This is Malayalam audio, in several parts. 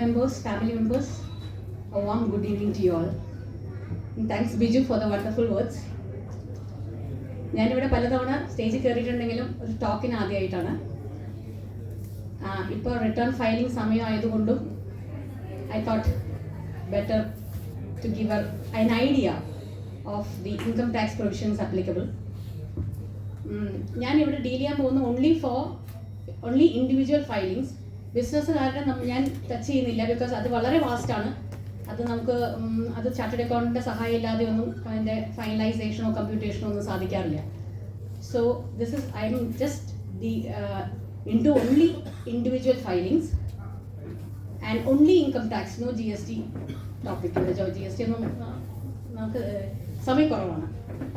members, family members, a warm good evening to you all. And thanks Biju for the wonderful words. ഞാനിവിടെ പലതവണ സ്റ്റേജിൽ കയറിയിട്ടുണ്ടെങ്കിലും ഒരു ടോക്കിന് ആദ്യമായിട്ടാണ്. ഇപ്പോൾ റിട്ടേൺ ഫയലിംഗ് സമയമായതുകൊണ്ടും I thought better to give an idea of the income tax provisions applicable. ഞാനിവിടെ ഡീൽ ചെയ്യാൻ പോകുന്ന only individual filings. ബിസിനസ്സുകാരുടെ ഞാൻ ടച്ച് ചെയ്യുന്നില്ല, ബിക്കോസ് അത് വളരെ വാസ്റ്റാണ്. അത് നമുക്ക് അത് ചാർട്ടേഡ് അക്കൗണ്ടിൻ്റെ സഹായം ഇല്ലാതെ ഒന്നും അതിൻ്റെ ഫൈനലൈസേഷനോ കമ്പ്യൂട്ടേഷനോ ഒന്നും സാധിക്കാറില്ല. So I am just into only individual filings and only income tax, no GST topic. GST ഒന്നും നമുക്ക് സമയക്കുറവാണ്.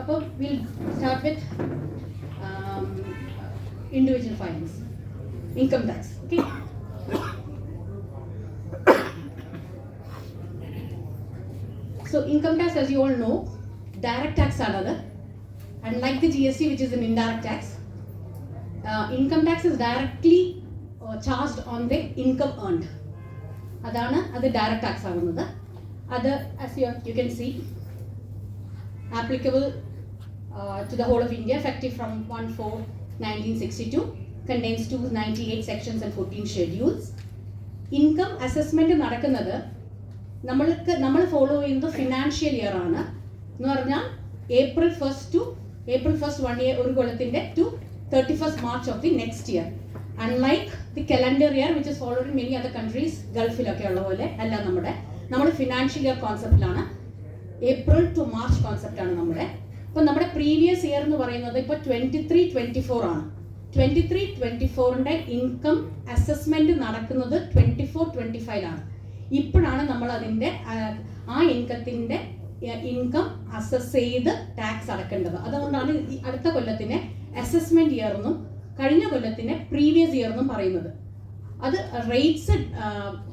അപ്പോൾ will start with individual filings, income tax. Okay. So income tax, as you all know, direct tax another, unlike the GST, which is an indirect tax. Income tax is directly charged on the income earned. Adana adu direct tax avanathu. Adu, as you can see, applicable to the whole of India, effective from 1/4/1962, contains 298 sections and 14 schedules. Income assessment നടക്കുന്നത് നമ്മൾ ഫോളോ ചെയ്യുന്നത് ഫിനാൻഷ്യൽ ഇയർ ആണ് എന്ന് പറഞ്ഞാൽ April 1st to April 1st 1 year ഒരു കൊല്ലത്തിന്റെ to 31st March of the next year. Unlike the calendar year which is followed in many other countries, ഗൾഫിലൊക്കെ ഉള്ള പോലെ അല്ല, നമ്മുടെ ഫിനാൻഷ്യൽ ഇയർ കോൺസെപ്റ്റിലാണ്. April to March കോൺസെപ്റ്റ് ആണ് നമ്മുടെ. അപ്പം നമ്മുടെ പ്രീവിയസ് ഇയർ എന്ന് പറയുന്നത് ഇപ്പോൾ 23-24 ആണ്. 23-24ന്റെ ഇൻകം അസസ്മെന്റ് നടക്കുന്നത് 24-25 ഇപ്പോഴാണ് നമ്മൾ അതിൻ്റെ ആ ഇൻകത്തിൻ്റെ ഇൻകം അസസ് ചെയ്ത് ടാക്സ് അടക്കേണ്ടത്. അതുകൊണ്ടാണ് ഈ അടുത്ത കൊല്ലത്തിനെ അസസ്മെന്റ് ഇയർ എന്നും കഴിഞ്ഞ കൊല്ലത്തിനെ പ്രീവിയസ് ഇയർ എന്നും പറയുന്നത്. അത് റേറ്റ്സ്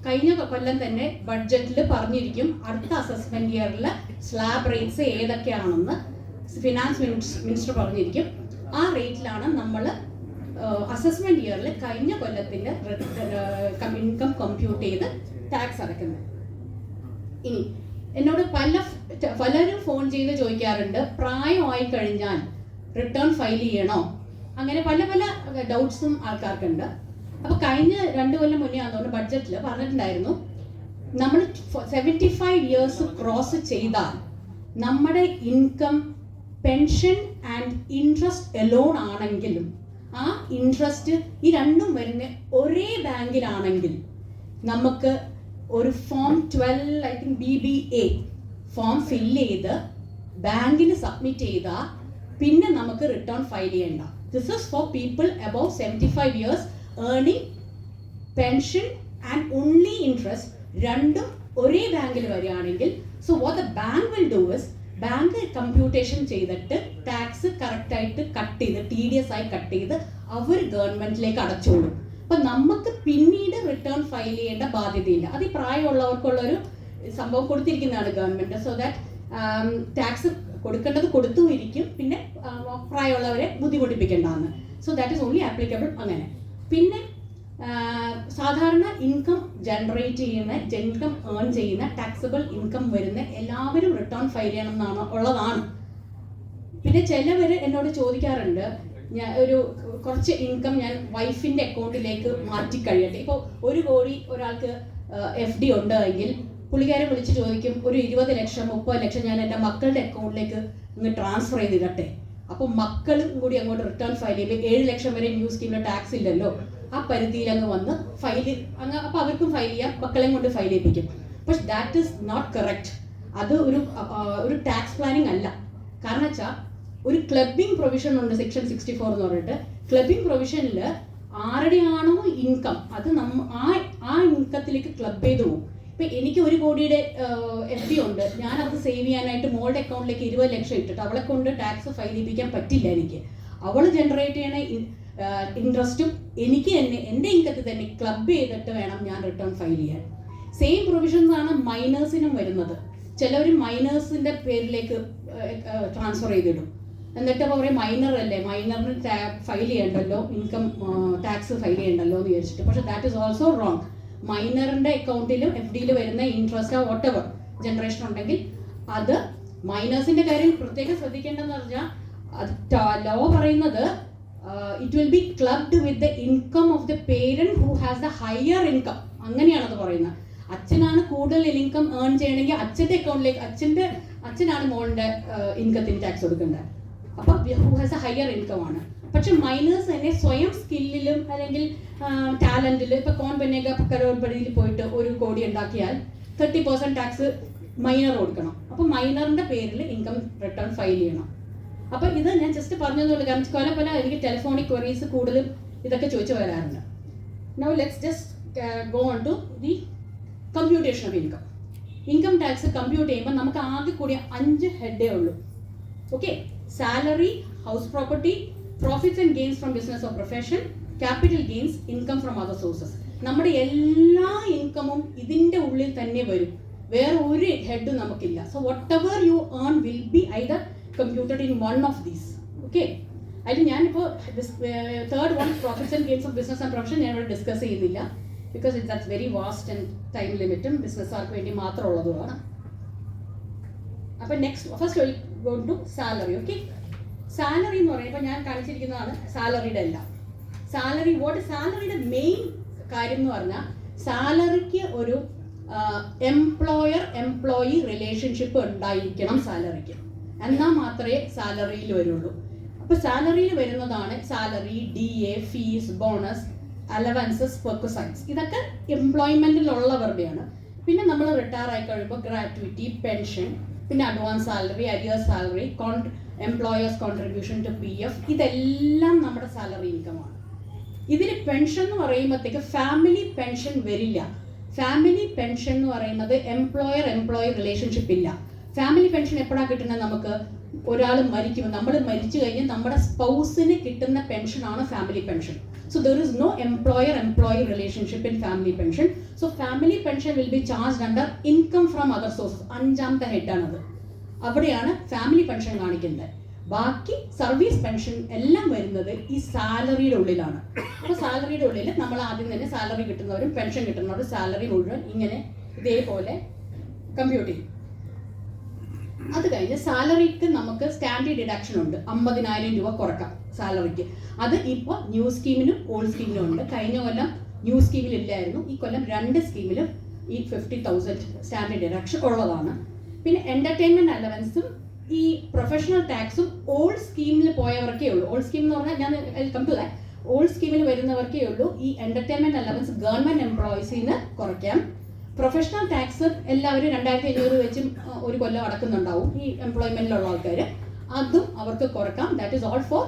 കഴിഞ്ഞ കൊല്ലം തന്നെ ബഡ്ജറ്റിൽ പറഞ്ഞിരിക്കും. അടുത്ത അസസ്മെന്റ് ഇയറിൽ സ്ലാബ് റേറ്റ്സ് ഏതൊക്കെയാണെന്ന് ഫിനാൻസ് മിനിസ്റ്റർ പറഞ്ഞിരിക്കും. ആ റേറ്റിലാണ് നമ്മൾ അസസ്മെന്റ് ഇയറിൽ കഴിഞ്ഞ കൊല്ലത്തിൻ്റെ ഇൻകം കമ്പ്യൂട്ട് ചെയ്ത് ടാക്സ് അടക്കുന്നത്. ഇനി എന്നോട് പലരും ഫോൺ ചെയ്ത് ചോദിക്കാറുണ്ട്, പ്രായമായി കഴിഞ്ഞാൽ റിട്ടേൺ ഫയൽ ചെയ്യണോ? അങ്ങനെ പല ഡൗട്ട്സും ആൾക്കാർക്കുണ്ട്. അപ്പോൾ കഴിഞ്ഞ 2 കൊല്ലം മുന്നേ ആണെന്നുകൊണ്ട് ബഡ്ജറ്റിൽ പറഞ്ഞിട്ടുണ്ടായിരുന്നു, നമ്മൾ 75 ഇയേഴ്സ് ക്രോസ് ചെയ്താൽ നമ്മുടെ income pension and interest alone ആണെങ്കിലും ആ ഇൻട്രസ്റ്റ് ഈ രണ്ടും വരുന്ന ഒരേ ബാങ്കിലാണെങ്കിൽ നമുക്ക് ഒരു form 12 I think BBA form fill ചെയ്ത് ബാങ്കിന് സബ്മിറ്റ് ചെയ്താൽ പിന്നെ നമുക്ക് റിട്ടേൺ ഫയൽ ചെയ്യേണ്ട. This is for people above 75 years earning pension and only interest രണ്ടും ഒരേ ബാങ്കിൽ വരികയാണെങ്കിൽ, so what the bank will do is bank computation ചെയ്തിട്ട് ടാക്സ് കറക്റ്റായിട്ട് കട്ട് ചെയ്ത് TDS ആയി കട്ട് ചെയ്ത് അവർ ഗവൺമെന്റിലേക്ക് അടച്ചോളും. അപ്പം നമുക്ക് പിന്നീട് റിട്ടേൺ ഫയൽ ചെയ്യേണ്ട ബാധ്യതയില്ല. അത് ഈ പ്രായമുള്ളവർക്കുള്ളൊരു സംഭവം കൊടുത്തിരിക്കുന്നതാണ് ഗവൺമെന്റ്. സോ ദാറ്റ് ടാക്സ് കൊടുക്കേണ്ടത് കൊടുത്തു ഇരിക്കും, പിന്നെ പ്രായമുള്ളവരെ ബുദ്ധിമുട്ടിപ്പിക്കേണ്ടതാണ്. So that is only applicable അങ്ങനെ. പിന്നെ സാധാരണ ഇൻകം ജനറേറ്റ് ചെയ്യുന്ന ഇൻകം ഏൺ ചെയ്യുന്ന ടാക്സബിൾ ഇൻകം വരുന്ന എല്ലാവരും റിട്ടേൺ ഫയൽ ചെയ്യണം എന്നാണ് ഉള്ളതാണ്. പിന്നെ ചിലവർ എന്നോട് ചോദിക്കാറുണ്ട്, ഞാൻ കുറച്ച് ഇൻകം ഞാൻ വൈഫിൻ്റെ അക്കൗണ്ടിലേക്ക് മാറ്റി കഴിയട്ടെ. ഇപ്പോൾ 1 കോടി ഒരാൾക്ക് FD ഉണ്ട് എങ്കിൽ പുള്ളിക്കാരെ വിളിച്ച് ചോദിക്കും, ഒരു 20 ലക്ഷം 30 ലക്ഷം ഞാൻ എൻ്റെ മക്കളുടെ അക്കൗണ്ടിലേക്ക് ഒന്ന് ട്രാൻസ്ഫർ ചെയ്തിടട്ടെ. അപ്പോൾ മക്കളും കൂടി അങ്ങോട്ട് റിട്ടേൺ ഫയൽ ചെയ്യുമ്പോൾ 7 ലക്ഷം വരെ ന്യൂ സ്കീമിൽ ടാക്സ് ഇല്ലല്ലോ, ആ പരിധിയിൽ അങ്ങ് വന്ന് ഫയൽ അപ്പോൾ അവർക്കും ഫയൽ ചെയ്യാം, മക്കളെയും കൊണ്ട് ഫയൽ ചെയ്യിപ്പിക്കും. പക്ഷെ ദാറ്റ് ഈസ് നോട്ട് കറക്റ്റ്. അത് ഒരു ടാക്സ് പ്ലാനിങ് അല്ല. കാരണം വെച്ചാൽ ഒരു ക്ലബിംഗ് പ്രൊവിഷൻ ഉണ്ട്, സെക്ഷൻ 64 എന്ന് പറഞ്ഞിട്ട്. ക്ലബിംഗ് പ്രൊവിഷനിൽ ആരുടെയാണോ ഇൻകം അത് ആ ഇൻകത്തിലേക്ക് ക്ലബ് ചെയ്ത് പോകും. ഇപ്പം എനിക്ക് 1 കോടിയുടെ FD ഉണ്ട്, ഞാനത് സേവ് ചെയ്യാനായിട്ട് മോളുടെ അക്കൗണ്ടിലേക്ക് 20 ലക്ഷം ഇട്ടിട്ട് അവളെ കൊണ്ട് ടാക്സ് ഫയൽ ചെയ്യിപ്പിക്കാൻ പറ്റില്ല. എനിക്ക് അവൾ ജനറേറ്റ് ചെയ്യണ ഇൻട്രസ്റ്റും എനിക്ക് തന്നെ എൻ്റെ ഇൻകത്തിൽ തന്നെ ക്ലബ് ചെയ്തിട്ട് വേണം ഞാൻ റിട്ടേൺ ഫയൽ ചെയ്യാൻ. സെയിം പ്രൊവിഷൻസ് ആണ് മൈനേഴ്സിനും വരുന്നത്. ചിലവർ മൈനേഴ്സിൻ്റെ പേരിലേക്ക് ട്രാൻസ്ഫർ ചെയ്തിടും. എന്നിട്ട് പറയും മൈനർ അല്ലേ, മൈനറിന് ഫയൽ ചെയ്യണ്ടല്ലോ, ഇൻകം ടാക്സ് ഫയൽ ചെയ്യണ്ടല്ലോ എന്ന് വിചാരിച്ചിട്ട്. പക്ഷെ ദാറ്റ് ഈസ് ഓൾസോ റോങ്. മൈനറിൻ്റെ അക്കൗണ്ടിലും എഫ് ഡിയിൽ വരുന്ന ഇൻട്രസ്റ്റ് വാട്ട് എവർ ജനറേഷൻ ഉണ്ടെങ്കിൽ അത് മൈനേഴ്സിൻ്റെ കാര്യം പ്രത്യേകം ശ്രദ്ധിക്കേണ്ടതെന്ന് പറഞ്ഞാൽ ലോ പറയുന്നത് it will be clubbed with the income of the parent who has the higher income. അങ്ങനെയാണത് പറയുന്നത്. അച്ഛനാണ് കൂടുതൽ ഇൻകം ഏൺ ചെയ്യണമെങ്കിൽ അച്ഛൻ്റെ അക്കൗണ്ടിലേക്ക് അച്ഛനാണ് മോളുടെ ഇൻകത്തിന് ടാക്സ് കൊടുക്കേണ്ടത്. അപ്പം who has A higher income ആണ്. പക്ഷെ മൈനേഴ്സ് തന്നെ സ്വയം സ്കില്ലിലും അല്ലെങ്കിൽ ടാലന്റിൽ ഇപ്പൊ കോൺ ബനേഗ കരോർപടിയിൽ പോയിട്ട് 1 കോടി ഉണ്ടാക്കിയാൽ 30% ടാക്സ് മൈനർ കൊടുക്കണം. അപ്പൊ മൈനറിന്റെ പേരിൽ ഇൻകം റിട്ടേൺ ഫയൽ ചെയ്യണം. അപ്പൊ ഇത് ഞാൻ ജസ്റ്റ് പറഞ്ഞതുകൊണ്ട്, കാരണം പല എനിക്ക് ടെലിഫോണിക് ക്വറീസ് കൂടുതലും ഇതൊക്കെ ചോദിച്ചു വരാറുണ്ട്. Now let's just go on to the computation of income. Income tax compute ചെയ്യുമ്പോൾ നമുക്ക് ആകെ കൂടി 5 ഹെഡേ ഉള്ളൂ. Okay, salary, house property, profits and gains from business of profession, capital gains, income from other sources. നമ്മുടെ എല്ലാ ഇൻകമും ഇതിൻ്റെ ഉള്ളിൽ തന്നെ വരും. വേറെ ഒരു ഹെഡ് നമുക്കില്ല. So whatever you earn will be either computed in one of these. Okay, അതിൽ ഞാനിപ്പോൾ third one profits and gains of business and profession ഞാൻ ഇവിടെ ഡിസ്കസ് ചെയ്യുന്നില്ല. Because that's very vast and time ലിമിറ്റും ബിസിനസ്സുകാർക്ക് വേണ്ടി മാത്രമുള്ളതുമാണ്. അപ്പം next first go to salary. Okay, salary എന്ന് പറയുമ്പോൾ ഞാൻ കാണിച്ചിരിക്കുന്നതാണ് സാലറിയുടെ എല്ലാം. സാലറിയുടെ മെയിൻ കാര്യം എന്ന് പറഞ്ഞാൽ സാലറിക്ക് ഒരു എംപ്ലോയി റിലേഷൻഷിപ്പ് ഉണ്ടായിരിക്കണം സാലറിക്ക്. എന്നാൽ മാത്രമേ സാലറിയിൽ വരുള്ളൂ. അപ്പോൾ സാലറിയിൽ വരുന്നതാണ് salary, DA, fees, bonus, allowances, perquisites. ഇതൊക്കെ എംപ്ലോയ്മെൻറ്റിലുള്ളവരുടെയാണ്. പിന്നെ നമ്മൾ റിട്ടയർ ആയി കഴിയുമ്പോൾ ഗ്രാറ്റുവിറ്റി, പെൻഷൻ, പിന്നെ advance salary, arrear salary, employer's contribution to PF, ഇതെല്ലാം നമ്മുടെ സാലറി ഇൻകമാണ്. ഇതിന് പെൻഷൻ എന്ന് പറയുമ്പോഴത്തേക്ക് ഫാമിലി പെൻഷൻ വരില്ല. ഫാമിലി പെൻഷൻ എന്ന് പറയുന്നത് എംപ്ലോയി റിലേഷൻഷിപ്പ് ഇല്ല. ഫാമിലി പെൻഷൻ എപ്പോഴാണ് കിട്ടുന്നത്? നമുക്ക് ഒരാൾ മരിക്കുമ്പോൾ, നമ്മൾ മരിച്ചു കഴിഞ്ഞ് നമ്മുടെ സ്പൗസിന് കിട്ടുന്ന പെൻഷനാണ് family pension. So there is no employer-employee relationship in family pension. So family pension will be charged under income from other sources. 5ാമത്തെ ഹെഡാണത്. അവിടെയാണ് ഫാമിലി പെൻഷൻ കാണിക്കുന്നത്. ബാക്കി സർവീസ് പെൻഷൻ എല്ലാം വരുന്നത് ഈ സാലറിയുടെ ഉള്ളിലാണ്. അപ്പോൾ സാലറിയുടെ ഉള്ളിൽ നമ്മൾ ആദ്യം തന്നെ സാലറി കിട്ടുന്നവരും പെൻഷൻ കിട്ടുന്നവരും സാലറി മുഴുവൻ ഇങ്ങനെ ഇതേപോലെ കമ്പ്യൂട്ട് ചെയ്യും. അത് കഴിഞ്ഞ് സാലറിക്ക് നമുക്ക് സ്റ്റാൻഡേർഡ് ഡിഡക്ഷൻ ഉണ്ട്. 50,000 രൂപ കുറക്കാം സാലറിക്ക്. അത് ഇപ്പോൾ ന്യൂ സ്കീമിനും ഓൾഡ് സ്കീമിനും ഉണ്ട്. കഴിഞ്ഞ കൊല്ലം ന്യൂ സ്കീമിൽ ഇല്ലായിരുന്നു. ഈ കൊല്ലം 2 സ്കീമിലും ഈ 50,000 സ്റ്റാൻഡേർഡ് ഡിഡക്ഷൻ ഉള്ളതാണ്. പിന്നെ എൻ്റർടൈൻമെൻറ്റ് അലവൻസും ഈ പ്രൊഫഷണൽ ടാക്സും ഓൾഡ് സ്കീമിൽ പോയവർക്കേ ഉള്ളൂ. ഓൾഡ് സ്കീം എന്ന് പറഞ്ഞാൽ ഞാൻ വെൽക്കം ടു ദാറ്റ്. ഓൾഡ് സ്കീമിൽ വരുന്നവർക്കേ ഉള്ളൂ ഈ എൻ്റർടൈൻമെൻറ്റ് അലവൻസ് ഗവൺമെൻറ് എംപ്ലോയീസിന് കുറയ്ക്കാം. പ്രൊഫഷണൽ ടാക്സ് എല്ലാവരും 2,500 വെച്ചും ഒരു കൊല്ലം അടക്കുന്നുണ്ടാവും ഈ എംപ്ലോയ്മെൻറ്റിലുള്ള ആൾക്കാർ. അതും അവർക്ക് കുറക്കാം. That is all for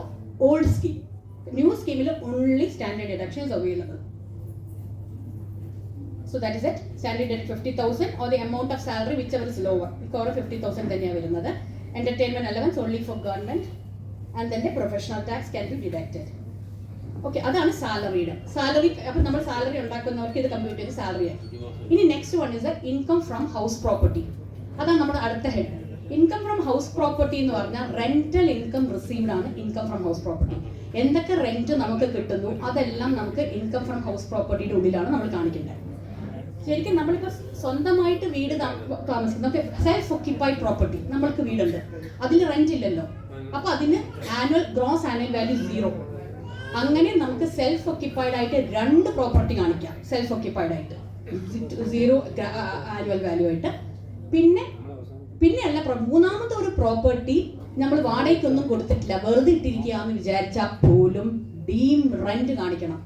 old scheme. New സ്കീമിൽ only standard deduction is available. So that is it. Standard deduction 50,000 or the amount of salary whichever is lower. മിക്കവാറും 50,000 തന്നെയാണ് വരുന്നത്. Entertainment allowance only for government and then the professional tax can be deducted. Okay, അതാണ് സാലറിയുടെ. സാലറി അപ്പം നമ്മൾ സാലറി ഉണ്ടാക്കുന്നവർക്ക് ഇത് കമ്പ്യൂട്ട് ചെയ്ത് സാലറി ആയി. ഇനി next one is the income from house property. അതാണ് നമ്മുടെ അടുത്ത head. Income from house property എന്ന് പറഞ്ഞാൽ റെന്റൽ ഇൻകം റിസീവ്ഡ് ആണ് ഇൻകം ഫ്രം ഹൗസ് പ്രോപ്പർട്ടി. എന്തൊക്കെ റെന്റ് നമുക്ക് കിട്ടുന്നു അതെല്ലാം നമുക്ക് ഇൻകം ഫ്രം ഹൗസ് പ്രോപ്പർട്ടിയുടെ ഉള്ളിലാണ് നമ്മൾ കാണിക്കേണ്ടത്. ശരിക്കും നമ്മളിപ്പോൾ സ്വന്തമായിട്ട് വീട് താമസിക്കുന്ന സെൽഫ് ഒക്യുപ്പൈഡ് പ്രോപ്പർട്ടി, നമ്മൾക്ക് വീടുണ്ട്, അതിൽ റെന്റ് ഇല്ലല്ലോ. അപ്പൊ അതിന് ഗ്രോസ് ആനുവൽ വാല്യൂ 0. അങ്ങനെ നമുക്ക് സെൽഫ് ഒക്യുപ്പൈഡ് ആയിട്ട് 2 പ്രോപ്പർട്ടി കാണിക്കാം. സെൽഫ് ഒക്യുപ്പൈഡ് ആയിട്ട് 0 ആനുവൽ വാല്യൂ ആയിട്ട്. പിന്നെ അല്ല, മൂന്നാമത്തെ ഒരു പ്രോപ്പർട്ടി നമ്മൾ വാടകയ്ക്കൊന്നും കൊടുത്തിട്ടില്ല, വെറുതെ ഇട്ടിരിക്കുകയെന്ന് വിചാരിച്ചാൽ പോലും ഡീം റെന്റ് കാണിക്കണം.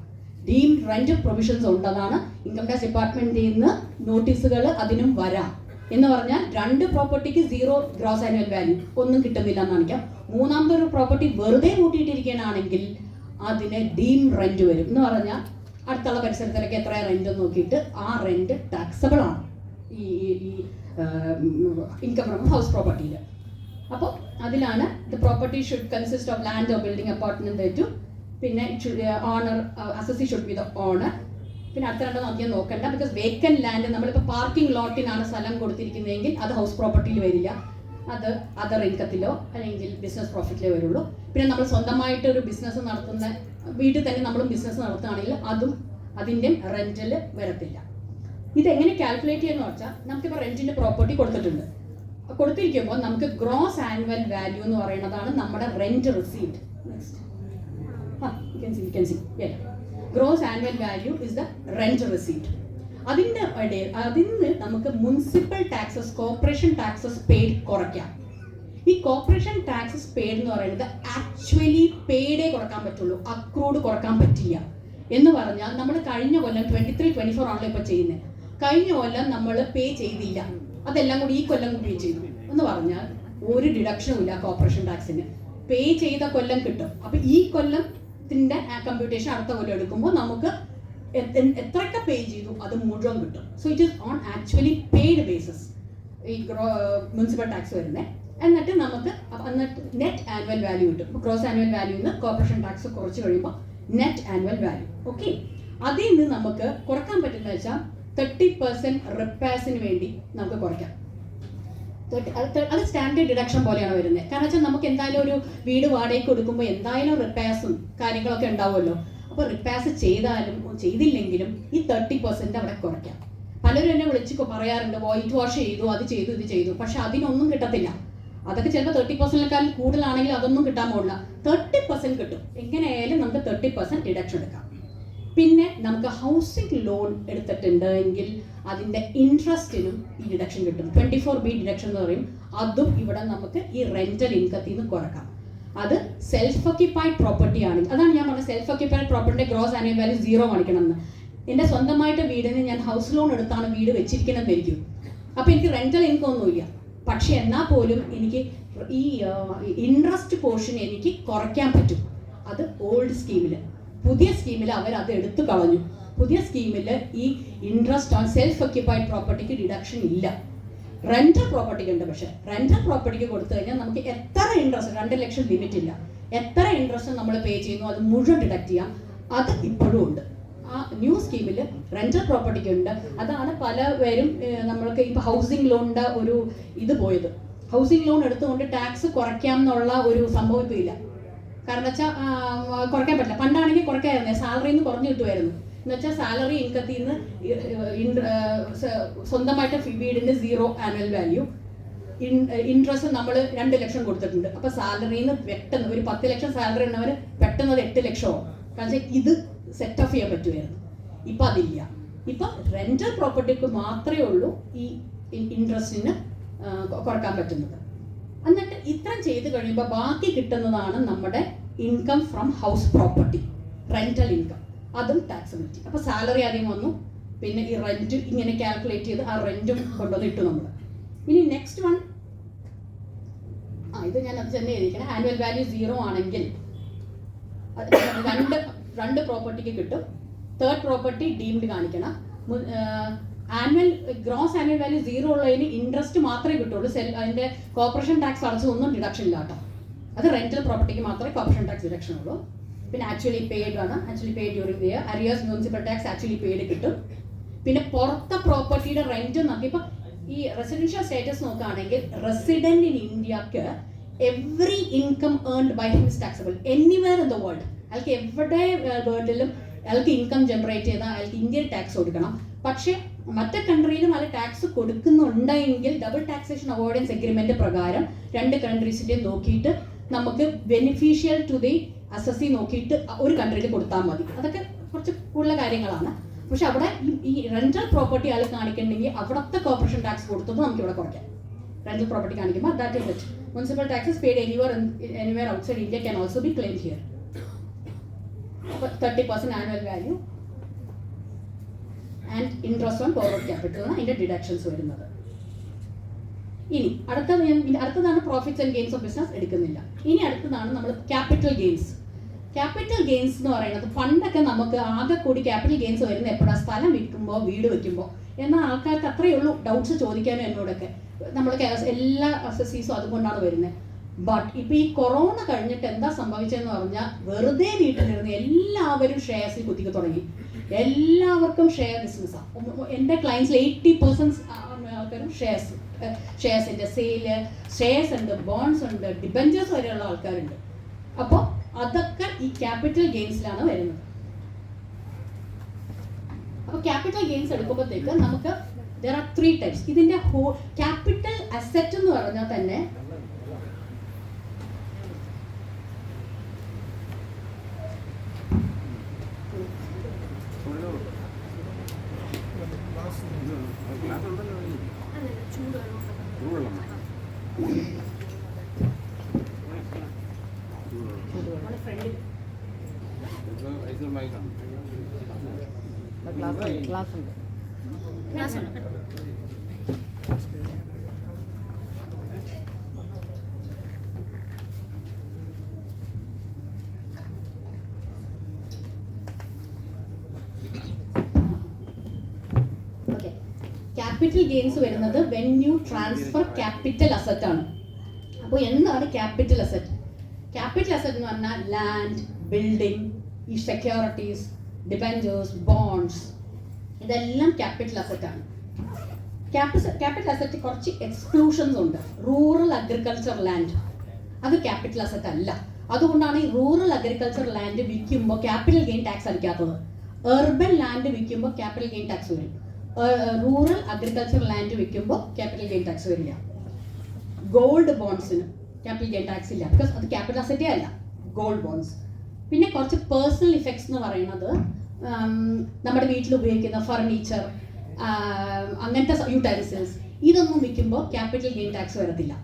ഡീം റെന്റ് പ്രൊവിഷൻസ് ഉള്ളതാണ്. ഇൻകം ടാക്സ് ഡിപ്പാർട്ട്മെന്റിൽ നിന്ന് നോട്ടീസുകൾ അതിനും വരാം. എന്ന് പറഞ്ഞാൽ 2 പ്രോപ്പർട്ടിക്ക് 0 ഗ്രോസ് ആനുവൽ വാല്യൂ ഒന്നും കിട്ടുന്നില്ല എന്ന് കാണിക്കാം. മൂന്നാമത്തെ ഒരു പ്രോപ്പർട്ടി വെറുതെ കൂട്ടിയിട്ടിരിക്കുകയാണെങ്കിൽ അതിന് ഡീം റെന്റ് വരും. എന്ന് പറഞ്ഞാൽ അടുത്തുള്ള പരിസരത്തിലൊക്കെ എത്ര റെന്റ് നോക്കിയിട്ട് ആ റെന്റ് ടാക്സബിൾ ആണ് ഈ ഇൻകം ഫ്രം ഹൗസ് പ്രോപ്പർട്ടിയിൽ. അപ്പോൾ അതിലാണ് the property should consist of land or building apartment too. പിന്നെ owner assessee should be the owner. പിന്നെ അത്ര നോക്കിയാൽ നോക്കണ്ട. ബിക്കോസ് വേക്കൻറ്റ് ലാൻഡ് നമ്മളിപ്പോൾ പാർക്കിംഗ് ലോട്ടിനാണ് സ്ഥലം കൊടുത്തിരിക്കുന്നതെങ്കിൽ അത് ഹൗസ് പ്രോപ്പർട്ടിയിൽ വരില്ല. അത് അതർ ഇൻകത്തിലോ അല്ലെങ്കിൽ ബിസിനസ് പ്രോഫിറ്റിലോ വരുള്ളൂ. പിന്നെ നമ്മൾ സ്വന്തമായിട്ട് ഒരു ബിസിനസ് നടത്തുന്ന വീട്ടിൽ തന്നെ നമ്മളും ബിസിനസ് നടത്തുകയാണെങ്കിൽ അതും അതിൻ്റെ റെന്റിൽ വരത്തില്ല. ഇതെങ്ങനെ കാൽക്കുലേറ്റ് ചെയ്യുന്ന വെച്ചാൽ നമുക്കിപ്പോൾ റെന്റിന്റെ പ്രോപ്പർട്ടി കൊടുത്തിരിക്കുമ്പോൾ നമുക്ക് ഗ്രോസ് ആനുവൽ വാല്യൂ എന്ന് പറയുന്നതാണ് നമ്മുടെ rent receipt. Gross annual value is the rent receipt. അതിന് നമുക്ക് municipal taxes, corporation taxes paid കുറയ്ക്കാം. ഈ കോർപ്പറേഷൻ ടാക്സസ് പെയ്ഡ് എന്ന് പറയുന്നത് ആക്ച്വലി പെയ്ഡേ കുറക്കാൻ പറ്റുള്ളൂ, അക്രൂഡ് കുറക്കാൻ പറ്റില്ല. എന്ന് പറഞ്ഞാൽ നമ്മൾ കഴിഞ്ഞ കൊല്ലം 23-24 ആണല്ലോ ഇപ്പൊ ചെയ്യുന്നത്. കഴിഞ്ഞ കൊല്ലം നമ്മൾ പേ ചെയ്തില്ല, അതെല്ലാം കൂടി ഈ കൊല്ലം കൂടി പേ ചെയ്തു എന്ന് പറഞ്ഞാൽ ഒരു ഡിഡക്ഷനും ഇല്ല കോർപ്പറേഷൻ ടാക്സിന്. പേ ചെയ്ത കൊല്ലം കിട്ടും. അപ്പൊ ഈ കൊല്ലത്തിന്റെ കമ്പ്യൂട്ടേഷൻ അടുത്ത കൊല്ലം എടുക്കുമ്പോൾ നമുക്ക് എത്രയൊക്കെ പേ ചെയ്തു അത് മുഴുവൻ കിട്ടും. So it is on actually paid basis ഈ മുനിസിപ്പൽ ടാക്സ് വരുന്നത്. എന്നിട്ട് നമുക്ക് നെറ്റ് ആനുവൽ വാല്യൂ കിട്ടും. ഗ്രോസ് ആനുവൽ വാല്യൂന്ന് കോർപ്പറേഷൻ ടാക്സ് കുറച്ച് കഴിയുമ്പോൾ നെറ്റ് ആനുവൽ വാല്യൂ. ഓക്കെ, അതിൽ നിന്ന് നമുക്ക് കുറക്കാൻ പറ്റുന്ന വെച്ചാൽ 30% റിപ്പയർസിന് വേണ്ടി നമുക്ക് കുറയ്ക്കാം. അത് സ്റ്റാൻഡേർഡ് ഡിഡക്ഷൻ പോലെയാണ് വരുന്നത്. കാരണം വെച്ചാൽ നമുക്ക് എന്തായാലും ഒരു വീട് വാടകയ്ക്ക് കൊടുക്കുമ്പോൾ എന്തായാലും റിപ്പയർസും കാര്യങ്ങളൊക്കെ ഉണ്ടാവുമല്ലോ. അപ്പോൾ റിപ്പയർസ് ചെയ്താലും ചെയ്തില്ലെങ്കിലും ഈ 30% അവിടെ കുറയ്ക്കാം. പലരും എന്നെ വിളിച്ച് പറയാറുണ്ട്, വൈറ്റ് വാഷ് ചെയ്തു, അത് ചെയ്തു, ഇത് ചെയ്തു, പക്ഷെ അതിനൊന്നും കിട്ടത്തില്ല. അതൊക്കെ ചിലപ്പോൾ 30%-ക്കാൾ കൂടുതലാണെങ്കിൽ അതൊന്നും കിട്ടാൻ പോകില്ല. 30% കിട്ടും. എങ്ങനെയായാലും നമുക്ക് 30% ഡിഡക്ഷൻ എടുക്കാം. പിന്നെ നമുക്ക് ഹൗസിംഗ് ലോൺ എടുത്തിട്ടുണ്ട് എങ്കിൽ അതിൻ്റെ ഇൻട്രസ്റ്റിനും ഈ ഡിഡക്ഷൻ കിട്ടും. 24B ഡിഡക്ഷൻ എന്ന് പറയും. അതും ഇവിടെ നമുക്ക് ഈ റെന്റൽ ഇൻകത്തിൽ നിന്ന് കുറക്കാം. അത് സെൽഫ് ഒക്യുപ്പൈഡ് പ്രോപ്പർട്ടി ആണ്. അതാണ് ഞാൻ പറഞ്ഞത്, സെൽഫ് ഒക്യുപ്പൈഡ് പ്രോപ്പർട്ടിയുടെ ഗ്രോസ് ആനുവൽ വാല്യൂ 0 കാണിക്കണം എന്ന്. എൻ്റെ സ്വന്തമായിട്ട് വീടിന് ഞാൻ ഹൗസ് ലോൺ എടുത്താണ് വീട് വെച്ചിരിക്കണമെന്നായിരിക്കും. അപ്പോൾ എനിക്ക് റെന്റൽ ഇൻകം ഒന്നുമില്ല. പക്ഷെ എന്നാൽ പോലും എനിക്ക് ഈ ഇൻട്രസ്റ്റ് പോർഷൻ എനിക്ക് കുറയ്ക്കാൻ പറ്റും. അത് ഓൾഡ് സ്കീമിൽ. പുതിയ സ്കീമിൽ അവരത് എടുത്തു കളഞ്ഞു. പുതിയ സ്കീമിൽ ഈ ഇൻട്രസ്റ്റ് ഓൺ സെൽഫ് ഒക്യുപ്പൈഡ് പ്രോപ്പർട്ടിക്ക് ഡിഡക്ഷൻ ഇല്ല. റെന്റൽ പ്രോപ്പർട്ടിക്ക് ഉണ്ട്. പക്ഷെ റെന്റൽ പ്രോപ്പർട്ടിക്ക് കൊടുത്തു കഴിഞ്ഞാൽ നമുക്ക് എത്ര ഇൻട്രസ്റ്റ്, 2 ലക്ഷം ലിമിറ്റ് ഇല്ല, എത്ര ഇൻട്രസ്റ്റ് നമ്മൾ പേ ചെയ്യുന്നു അത് മുഴുവൻ ഡിഡക്ട് ചെയ്യാം. അത് ഇപ്പോഴും ഉണ്ട്. ആ ന്യൂ സ്കീമിൽ റെന്റൽ പ്രോപ്പർട്ടിക്ക് ഉണ്ട്. അതാണ് പല പേരും നമ്മൾക്ക് ഇപ്പോൾ ഹൗസിംഗ് ലോണിൻ്റെ ഒരു ഇത് പോയത്. ഹൗസിംഗ് ലോൺ എടുത്തുകൊണ്ട് ടാക്സ് കുറയ്ക്കാം എന്നുള്ള ഒരു സംഭവം ഇപ്പോൾ ഇല്ല. കാരണം വെച്ചാൽ കുറയ്ക്കാൻ പറ്റില്ല. പണ്ടാണെങ്കിൽ കുറയ്ക്കായിരുന്നു, സാലറിയിൽ നിന്ന് കുറഞ്ഞു കിട്ടുമായിരുന്നു. എന്ന് വെച്ചാൽ സാലറി ഇൻകത്തിൽ നിന്ന് സ്വന്തമായിട്ട് വീടിന് 0 ആനുവൽ വാല്യൂ, ഇൻട്രസ്റ്റ് നമ്മൾ 2 ലക്ഷം കൊടുത്തിട്ടുണ്ട്. അപ്പോൾ സാലറിയിൽ നിന്ന് പെട്ടെന്ന് ഒരു 10 ലക്ഷം സാലറി ഉള്ളവർ പെട്ടെന്ന് 8 ലക്ഷമോ. കാരണം ഇത് സെറ്റ് ഓഫ് ചെയ്യാൻ പറ്റുമായിരുന്നു. ഇപ്പം അതില്ല. ഇപ്പം റെന്റൽ പ്രോപ്പർട്ടിക്ക് മാത്രമേ ഉള്ളൂ ഈ ഇൻട്രസ്റ്റിന് കുറക്കാൻ പറ്റുന്നത്. എന്നിട്ട് ഇത്രയും ചെയ്ത് കഴിയുമ്പോൾ ബാക്കി കിട്ടുന്നതാണ് നമ്മുടെ income from house property, rental income. അതും ടാക്സബിലിറ്റി. അപ്പോൾ സാലറി ആദ്യം വന്നു, പിന്നെ ഈ റെന്റ് ഇങ്ങനെ കാൽക്കുലേറ്റ് ചെയ്ത് ആ റെന്റും കൊണ്ടുവന്ന് ഇട്ടു നമ്മൾ. ഇനി നെക്സ്റ്റ് വൺ, ഇത് ഞാൻ അത് തന്നെ എഴുതിക്കണം. ആനുവൽ വാല്യൂ 0 ആണെങ്കിൽ രണ്ട് പ്രോപ്പർട്ടിക്ക് കിട്ടും. തേർഡ് പ്രോപ്പർട്ടി ഡീംഡ് കാണിക്കണം. ഗ്രോസ് ആനുവൽ വാല്യൂ 0 ഉള്ളതിന് ഇൻട്രസ്റ്റ് മാത്രമേ കിട്ടുള്ളൂ. അതിന്റെ കോർപ്പറേഷൻ ടാക്സ് അടച്ചതൊന്നും ഡിഡക്ഷൻ ഇല്ല കേട്ടോ. അത് റെന്റൽ പ്രോപ്പർട്ടിക്ക് മാത്രമേ കോർപ്പറേഷൻ ടാക്സ് ഡിഡക്ഷൻ ഉള്ളൂ. പിന്നെ ആക്ച്വലി പെയ്ഡ് ആണ്, actually paid during the year. Arrears municipal tax actually paid കിട്ടും. പിന്നെ പുറത്തെ പ്രോപ്പർട്ടിയുടെ റെന്റ് നോക്കി ഇപ്പം ഈ റെസിഡൻഷ്യൽ സ്റ്റേറ്റസ് നോക്കുകയാണെങ്കിൽ റെസിഡന്റ് ഇൻ ഇന്ത്യക്ക് every income earned by him is taxable anywhere in the world. അയാൾക്ക് എവിടെ വേൾഡിലും അയാൾക്ക് ഇൻകം ജനറേറ്റ് ചെയ്താൽ അയാൾക്ക് ഇന്ത്യയിൽ ടാക്സ് കൊടുക്കണം. പക്ഷേ മറ്റു കൺട്രിയിലും അയാൾ ടാക്സ് കൊടുക്കുന്നുണ്ടെങ്കിൽ ഡബിൾ ടാക്സേഷൻ അവോയ്ഡൻസ് എഗ്രിമെന്റ് പ്രകാരം 2 കൺട്രീസിൻ്റെയും നോക്കിയിട്ട് നമുക്ക് ബെനിഫിഷ്യൽ ടു ദി അസസി നോക്കിയിട്ട് ഒരു കൺട്രിയിൽ കൊടുത്താൽ മതി. അതൊക്കെ കുറച്ച് കൂടുതൽ കാര്യങ്ങളാണ്. പക്ഷെ അവിടെ ഈ റെന്റൽ പ്രോപ്പർട്ടി ആൾ കാണിക്കണമെങ്കിൽ അവിടുത്തെ കോർപ്പറേഷൻ ടാക്സ് കൊടുത്തത് നമുക്ക് ഇവിടെ കുറയ്ക്കാം. റെന്റൽ പ്രോപ്പർട്ടി കാണിക്കുമ്പോൾ that is it. Municipal taxes paid anywhere outside India can also be claimed here. 30% annual value and interest on borrowed capital ആണ് അതിന്റെ ഡിഡക്ഷൻസ് വരുന്നത്. ഇനി അടുത്തതാണ് profits and gains of business എടുക്കുന്നില്ല. ഇനി അടുത്തതാണ് നമ്മൾ ക്യാപിറ്റൽ ഗെയിൻസ്. ക്യാപിറ്റൽ ഗെയിൻസ് എന്ന് പറയുന്നത് പണ്ടൊക്കെ നമുക്ക് ആകെ കൂടി ക്യാപിറ്റൽ ഗെയിൻസ് വരുന്നത് എപ്പോഴാണ്? സ്ഥലം വിൽക്കുമ്പോൾ, വീട് വെക്കുമ്പോൾ. എന്നാൽ ആൾക്കാർക്ക് അത്രയേ ഉള്ളൂ ഡൗട്ട്സ് ചോദിക്കാനും എന്നോടൊക്കെ. നമ്മൾ എല്ലാ അസസീസും അതുകൊണ്ടാണ് വരുന്നത്. ബട്ട് ഇപ്പോൾ ഈ കൊറോണ കഴിഞ്ഞിട്ട് എന്താ സംഭവിച്ചതെന്ന് പറഞ്ഞാൽ വെറുതെ വീട്ടിലിരുന്ന് എല്ലാവരും ഷെയർസിൽ കുത്തിക്ക് തുടങ്ങി. എല്ലാവർക്കും ഷെയർ ബിസിനസ്സാണ്. എൻ്റെ ക്ലയൻസിൽ 80% ആൾക്കാരും ഷെയർസിൻ്റെ സെയില്, ഷെയർസ് ഉണ്ട്, ബോൺസ് ഉണ്ട്, ഡിബഞ്ചേഴ്സ് വരെയുള്ള ആൾക്കാരുണ്ട്. അപ്പോൾ അതൊക്കെ ഈ ക്യാപിറ്റൽ ഗെയിൻസിലാണ് വരുന്നത്. അപ്പോൾ ക്യാപിറ്റൽ ഗെയിൻസ് എടുക്കുമ്പോഴത്തേക്ക് നമുക്ക് there are 3 types. ഇതിന്റെ ക്യാപിറ്റൽ അസറ്റ് എന്ന് പറഞ്ഞാൽ തന്നെ ക്യാപിറ്റൽ ഗെയിൻസ് വരുന്നത് when you transfer capital asset ആണ്. അപ്പോൾ എന്താണ് ക്യാപിറ്റൽ അസറ്റ്? ക്യാപിറ്റൽ അസറ്റ് എന്ന് പറഞ്ഞാൽ ലാൻഡ്, ബിൽഡിംഗ്, ഈ സെക്യൂരിറ്റീസ്, ഡിബെഞ്ചേഴ്സ്, ബോണ്ട്സ്, ഇതെല്ലാം ക്യാപിറ്റൽ അസറ്റ് ആണ്. ക്യാപിറ്റൽ അസറ്റ് കുറച്ച് എക്സ്ക്ലൂഷൻസ് ഉണ്ട്. റൂറൽ അഗ്രികൾച്ചർ ലാൻഡ് അത് ക്യാപിറ്റൽ അസറ്റ് അല്ല. അതുകൊണ്ടാണ് ഈ റൂറൽ അഗ്രികൾച്ചർ ലാൻഡ് വിൽക്കുമ്പോൾ ക്യാപിറ്റൽ ഗെയിൻ ടാക്സ് അടിക്കാത്തത്. എർബൻ ലാൻഡ് വിൽക്കുമ്പോൾ ക്യാപിറ്റൽ ഗെയിൻ ടാക്സ് വരും. റൂറൽ അഗ്രികൾച്ചർ ലാൻഡ് വിൽക്കുമ്പോൾ ക്യാപിറ്റൽ ഗെയിൻ ടാക്സ് വരില്ല. ഗോൾഡ് ബോണ്ട്സിന് ക്യാപിറ്റൽ ഗെയിൻ ടാക്സ് ഇല്ല, ബിക്കോസ് അത് ക്യാപിറ്റൽ അസറ്റേ അല്ല, ഗോൾഡ് ബോണ്ട്സ്. പിന്നെ കുറച്ച് പേഴ്സണൽ ഇഫക്ട്സ് എന്ന് പറയുന്നത് നമ്മുടെ വീട്ടിൽ ഉപയോഗിക്കുന്ന ഫർണിച്ചർ, അങ്ങനത്തെ യൂട്ടൻസിൽസ്, ഇതൊന്നും വിൽക്കുമ്പോൾ ക്യാപിറ്റൽ ഗെയിൻ ടാക്സ് വരത്തില്ല.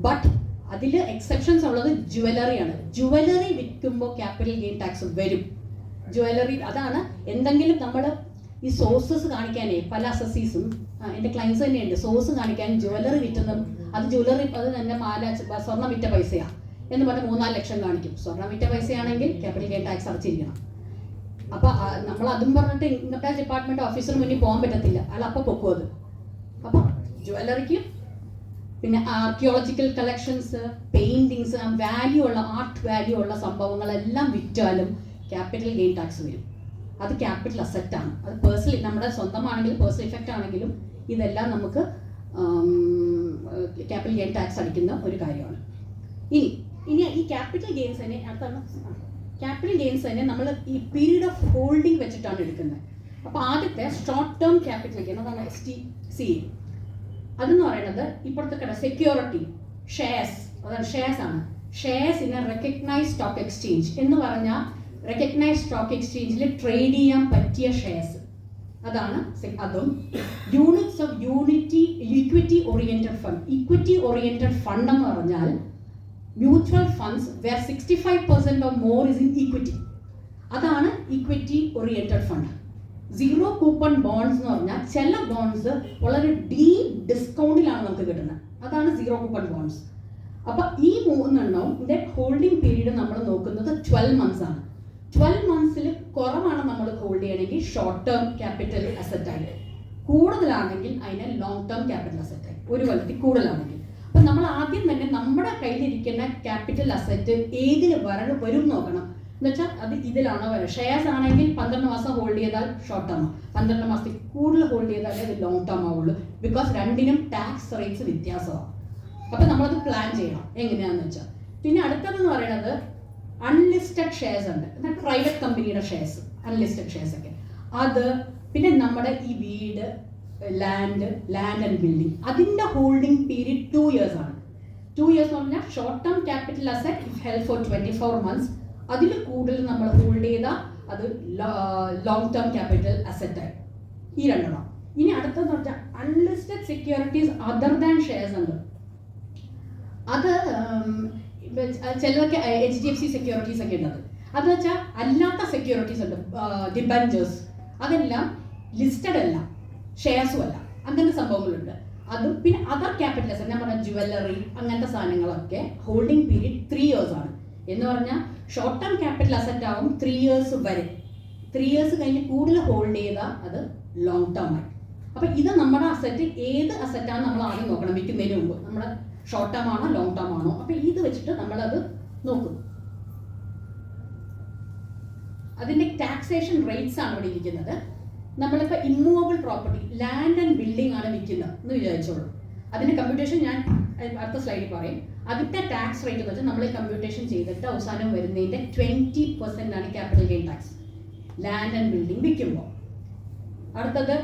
ബട്ട് അതിൽ എക്സെപ്ഷൻസ് ഉള്ളത് ജുവലറിയാണ്. ജുവലറി വിൽക്കുമ്പോൾ ക്യാപിറ്റൽ ഗെയിൻ ടാക്സ് വരും. ജുവലറി അതാണ് എന്തെങ്കിലും നമ്മൾ ഈ സോഴ്സസ് കാണിക്കാനേ പല അസസീസും എൻ്റെ ക്ലയൻസ് തന്നെയുണ്ട്. സോഴ്സ് കാണിക്കാൻ ജുവലറി വിറ്റുന്നതും അത് ജുവലറി അത് തന്നെ സ്വർണ്ണം വിറ്റ പൈസയാണ് എന്ന് പറഞ്ഞ് 3-4 ലക്ഷം കാണിക്കും. സ്വർണ്ണം വിറ്റ പൈസയാണെങ്കിൽ ക്യാപിറ്റൽ ഗെയിൻ ടാക്സ് അടച്ചിരിക്കണം. അപ്പോൾ നമ്മൾ അതും പറഞ്ഞിട്ട് ഇൻകം ടാക്സ് ഡിപ്പാർട്ട്മെന്റ് ഓഫീസറിന് മുന്നിൽ പോകാൻ പറ്റത്തില്ല, അയാൾ അപ്പം പൊക്കും അത്. അപ്പോൾ ജുവലറിക്കും പിന്നെ ആർക്കിയോളജിക്കൽ കളക്ഷൻസ്, പെയിന്റിങ്സ്, വാല്യൂ ഉള്ള ആർട്ട് വാല്യൂ ഉള്ള സംഭവങ്ങളെല്ലാം വിറ്റാലും ക്യാപിറ്റൽ ഗെയിൻ ടാക്സ് വരും. അത് ക്യാപിറ്റൽ അസറ്റാണ്. അത് പേഴ്സണലി നമ്മുടെ സ്വന്തമാണെങ്കിലും പേഴ്സണൽ ഇഫക്റ്റ് ആണെങ്കിലും ഇതെല്ലാം നമുക്ക് ക്യാപിറ്റൽ ഗെയിൻ ടാക്സ് അടിക്കുന്ന ഒരു കാര്യമാണ്. ഇനി ഈ ക്യാപിറ്റൽ ഗെയിൻസ് തന്നെ അടുത്താണ്. ക്യാപിറ്റൽ ഗെയിൻസ് തന്നെ നമ്മൾ ഈ പീരീഡ് ഓഫ് ഹോൾഡിംഗ് വെച്ചിട്ടാണ് എടുക്കുന്നത്. അപ്പോൾ ആദ്യത്തെ ഷോർട്ട് ടേം ക്യാപിറ്റൽ ഗെയിൻ അതാണ് STC. അതെന്ന് പറയുന്നത് ഇപ്പോഴത്തെ സെക്യൂരിറ്റി, ഷെയർസ്, അതാണ് ഷെയർസ് ആണ്. Shares in A recognised stock exchange എന്ന് പറഞ്ഞാൽ റെക്കഗ്നൈസ്ഡ് സ്റ്റോക്ക് എക്സ്ചേഞ്ചിൽ ട്രേഡ് ചെയ്യാൻ പറ്റിയ ഷെയർസ്, അതാണ്. അതും units of equity oriented fund. Equity oriented fund എന്ന് പറഞ്ഞാൽ mutual funds where 65% or more is in equity, അതാണ് equity oriented fund. Zero coupon bonds എന്ന് പറഞ്ഞാൽ ചില ബോണ്ട്സ് വളരെ ഡീപ് ഡിസ്കൗണ്ടിലാണ് നമുക്ക് കിട്ടുന്നത്, അതാണ് സീറോ കൂപ്പൺ ബോണ്ട്സ്. അപ്പൊ ഈ 3 ഹോൾഡിംഗ് പീരീഡ് നമ്മൾ നോക്കുന്നത് 12 months ആണ്. 12 months കുറവാണ് നമ്മൾ ഹോൾഡ് ചെയ്യണമെങ്കിൽ ഷോർട്ട് ടേം ക്യാപിറ്റൽ അസറ്റ് ആയി, കൂടുതലാണെങ്കിൽ അതിനെ ലോങ് ടേം ക്യാപിറ്റൽ അസറ്റ് ആയി, ഒരു കൊല്ലത്തിൽ കൂടുതലാണെങ്കിൽ. അപ്പൊ നമ്മൾ ആദ്യം തന്നെ നമ്മുടെ കയ്യിലിരിക്കുന്ന ക്യാപിറ്റൽ അസറ്റ് ഏതിന് വരും നോക്കണം. എന്ന് വെച്ചാൽ അത് ഇതിലാണോ വരും. ഷെയർസ് ആണെങ്കിൽ 12 മാസം ഹോൾഡ് ചെയ്താൽ ഷോർട്ട് ടേം, 12 മാസത്തിൽ കൂടുതൽ ഹോൾഡ് ചെയ്താലേ അത് ലോങ് ടേം ആവുള്ളൂ. ബിക്കോസ് രണ്ടിനും ടാക്സ് റേറ്റ്സ് വ്യത്യാസമാണ്. അപ്പൊ നമ്മളത് പ്ലാൻ ചെയ്യണം എങ്ങനെയാണെന്ന് വെച്ചാൽ. പിന്നെ അടുത്തതെന്ന് പറയുന്നത് അൺലിസ്റ്റഡ് ഷെയർസ് ഉണ്ട്, പ്രൈവറ്റ് കമ്പനിയുടെ ഷെയർസ്, അൺലിസ്റ്റഡ് ഷെയർസ് ഒക്കെ. അത് പിന്നെ നമ്മുടെ ഈ വീട്, ലാൻഡ് ആൻഡ് ബിൽഡിംഗ്, അതിൻ്റെ ഹോൾഡിംഗ് പീരീഡ് 2 years ആണ്. 2 years എന്ന് പറഞ്ഞാൽ short term capital asset if held for 24 months. അതിൽ കൂടുതൽ നമ്മൾ ഹോൾഡ് ചെയ്താൽ അത് ലോങ് ടേം ക്യാപിറ്റൽ അസറ്റ് ആയി. ഈ രണ്ടെണ്ണം. ഇനി അടുത്തെന്ന് പറഞ്ഞാൽ unlisted securities other than shares ഉണ്ട്. അത് ചിലതൊക്കെ HDFC സെക്യൂരിറ്റീസ് ഒക്കെ ഉള്ളത്. അതെന്ന് വെച്ചാൽ അല്ലാത്ത സെക്യൂരിറ്റീസ് ഉണ്ട്, ഡിബഞ്ചേഴ്സ്, അതെല്ലാം ലിസ്റ്റഡ് അല്ല, ഷെയർസും അല്ല, അങ്ങനത്തെ സംഭവങ്ങളുണ്ട്. അതും പിന്നെ അതർ ക്യാപിറ്റൽ അസറ്റ്, ഞാൻ പറഞ്ഞ ജുവല്ലറി അങ്ങനത്തെ സാധനങ്ങളൊക്കെ ഹോൾഡിംഗ് പീരീഡ് 3 years ആണ്. എന്ന് പറഞ്ഞാൽ ഷോർട്ട് ടേം ക്യാപിറ്റൽ അസറ്റ് ആവും 3 years വരെ. 3 years കഴിഞ്ഞ് കൂടുതൽ ഹോൾഡ് ചെയ്താൽ അത് ലോങ് ടേം ആയി. അപ്പൊ ഇത് നമ്മുടെ അസറ്റ് ഏത് അസറ്റാണ് നമ്മൾ ആദ്യം നോക്കണം വിൽക്കുന്നതിന് മുമ്പ്. നമ്മുടെ ഷോർട്ട് ടേം ആണോ ലോങ് ടേം ആണോ, അപ്പൊ ഇത് വെച്ചിട്ട് നമ്മളത് നോക്കും. അതിന്റെ ടാക്സേഷൻ റേറ്റ്സ് ആണ് ഇവിടെ ഇരിക്കുന്നത്. നമ്മളിപ്പോൾ immovable property, land and building ആണ് വിൽക്കുന്നത് എന്ന് വിചാരിച്ചോളൂ. അതിന്റെ കമ്പ്യൂട്ടേഷൻ ഞാൻ അടുത്ത സ്ലൈഡിൽ പറയും. അതിന്റെ ടാക്സ് റേറ്റ് എന്ന് വെച്ചാൽ നമ്മൾ കമ്പ്യൂട്ടേഷൻ ചെയ്തിട്ട് അവസാനം വരുന്നതിന്റെ 20% ആണ് capital gain tax land and building വിൽക്കുമ്പോൾ. അടുത്തത്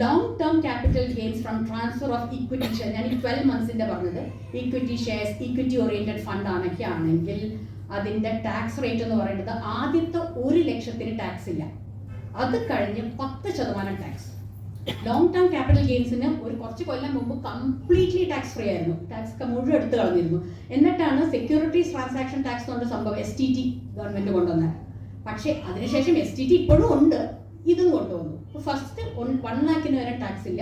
long term capital gains from transfer of equity share. ഞാൻ ഈ 12 മന്ത്സിന്റെ പറഞ്ഞത് equity shares, equity oriented fund ആണെങ്കിൽ അതിന്റെ ടാക്സ് റേറ്റ് എന്ന് പറയുന്നത് ആദ്യത്തെ 1 ലക്ഷത്തിന് ടാക്സ് ഇല്ല, അത് കഴിഞ്ഞ് 10% ടാക്സ്. ലോങ് ടേം ക്യാപിറ്റൽ ഗെയിൻസിന് ഒരു കുറച്ച് കൊല്ലം മുമ്പ് കംപ്ലീറ്റ്ലി ടാക്സ് ഫ്രീ ആയിരുന്നു, ടാക്സ് മുഴുവൻ എടുത്തു കളഞ്ഞിരുന്നു. എന്നിട്ടാണ് സെക്യൂരിറ്റീസ് ട്രാൻസാക്ഷൻ ടാക്സ് കൊണ്ട് സംഭവം STT ഗവൺമെന്റ് കൊണ്ടുവന്നത്. പക്ഷേ അതിനുശേഷം STT ഇപ്പോഴും ഉണ്ട്, ഇതും കൊണ്ടുവന്നു. ഫസ്റ്റ് 1 ലാഖിന് വരെ ടാക്സ് ഇല്ല,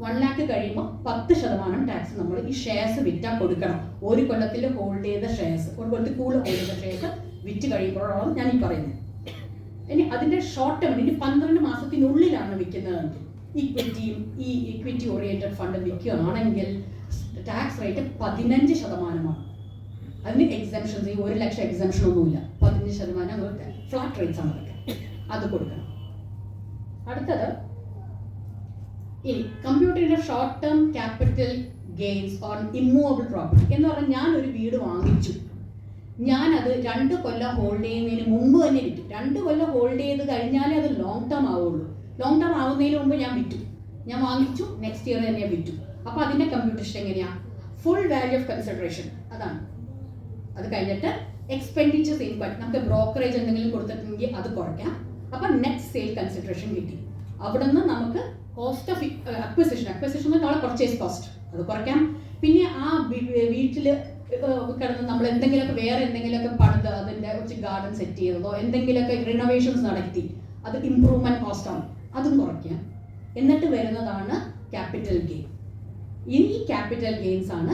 1 ലാഖ് കഴിയുമ്പോൾ 10% ടാക്സ് നമ്മൾ ഈ ഷെയർസ് വിറ്റാൽ കൊടുക്കണം. ഒരു കൊല്ലത്തിൽ ഹോൾഡ് ചെയ്ത ഷെയർസ്, ഒരു കൊല്ലത്തിൽ കൂടുതൽ ഹോൾഡ് ചെയ്ത ഷെയർസ് വിറ്റ് കഴിയുമ്പോഴാണ് ഞാൻ ഈ പറയുന്നത്. ഇനി അതിന്റെ ഷോർട്ട് ടേം, ഇനി 12 മാസത്തിനുള്ളിലാണ് വിൽക്കുന്നതെങ്കിൽ ഇക്വിറ്റിയും ഈ ഇക്വിറ്റി ഓറിയന്റഡ് ഫണ്ട് വിൽക്കുകയാണെങ്കിൽ ടാക്സ് റേറ്റ് 15%. അതിന് എക്സംഷൻസ്, ഈ 1 ലക്ഷം എക്സംഷൻ ഒന്നുമില്ല, 15% ഫ്ലാറ്റ് റേറ്റ്സ് ആണ് അതൊക്കെ, അത് കൊടുക്കണം. അടുത്തത് ഇനി കമ്പ്യൂട്ടറിന്റെ short term capital gains on immovable property എന്ന് പറഞ്ഞാൽ ഞാൻ ഒരു വീട് വാങ്ങിച്ചു, ഞാനത് 2 കൊല്ലം ഹോൾഡ് ചെയ്യുന്നതിന് മുമ്പ് തന്നെ വിറ്റു. 2 കൊല്ലം ഹോൾഡ് ചെയ്ത് കഴിഞ്ഞാലേ അത് ലോങ് ടേം ആവുള്ളൂ. ലോങ് ടേം ആവുന്നതിന് മുമ്പ് ഞാൻ വിറ്റു, ഞാൻ വാങ്ങിച്ചു, നെക്സ്റ്റ് ഇയർ തന്നെ വിറ്റു. അപ്പോൾ അതിന്റെ കമ്പ്യൂട്ടേഷൻ എങ്ങനെയാണ്? ഫുൾ വാല്യൂ ഓഫ് കൺസിഡറേഷൻ അതാണ്. അത് കഴിഞ്ഞിട്ട് എക്സ്പെൻഡിച്ചേഴ്സ് ഇൻപുട്ട്, നമുക്ക് ബ്രോക്കറേജ് എന്തെങ്കിലും കൊടുത്തിട്ടുണ്ടെങ്കിൽ അത് കുറയ്ക്കാം. അപ്പം നെറ്റ് സെയിൽ കൺസിഡറേഷൻ കിട്ടി. അവിടെ നിന്ന് നമുക്ക് കോസ്റ്റ് ഓഫ് അക്വിസിഷൻ നമ്മളെ പർച്ചേസ് കോസ്റ്റ് അത് കുറയ്ക്കാം. പിന്നെ ആ വീട്ടിൽ കിടന്ന് നമ്മൾ എന്തെങ്കിലുമൊക്കെ വേറെ എന്തെങ്കിലുമൊക്കെ പണിത് അതിൻ്റെ കുറച്ച് ഗാർഡൻ സെറ്റ് ചെയ്തതോ എന്തെങ്കിലുമൊക്കെ റിനോവേഷൻസ് നടത്തി അത് ഇംപ്രൂവ്മെന്റ് കോസ്റ്റാണ്, അതും കുറയ്ക്കാം. എന്നിട്ട് വരുന്നതാണ് ക്യാപിറ്റൽ ഗെയിൻ. ഈ ക്യാപിറ്റൽ ഗെയിൻസ് ആണ്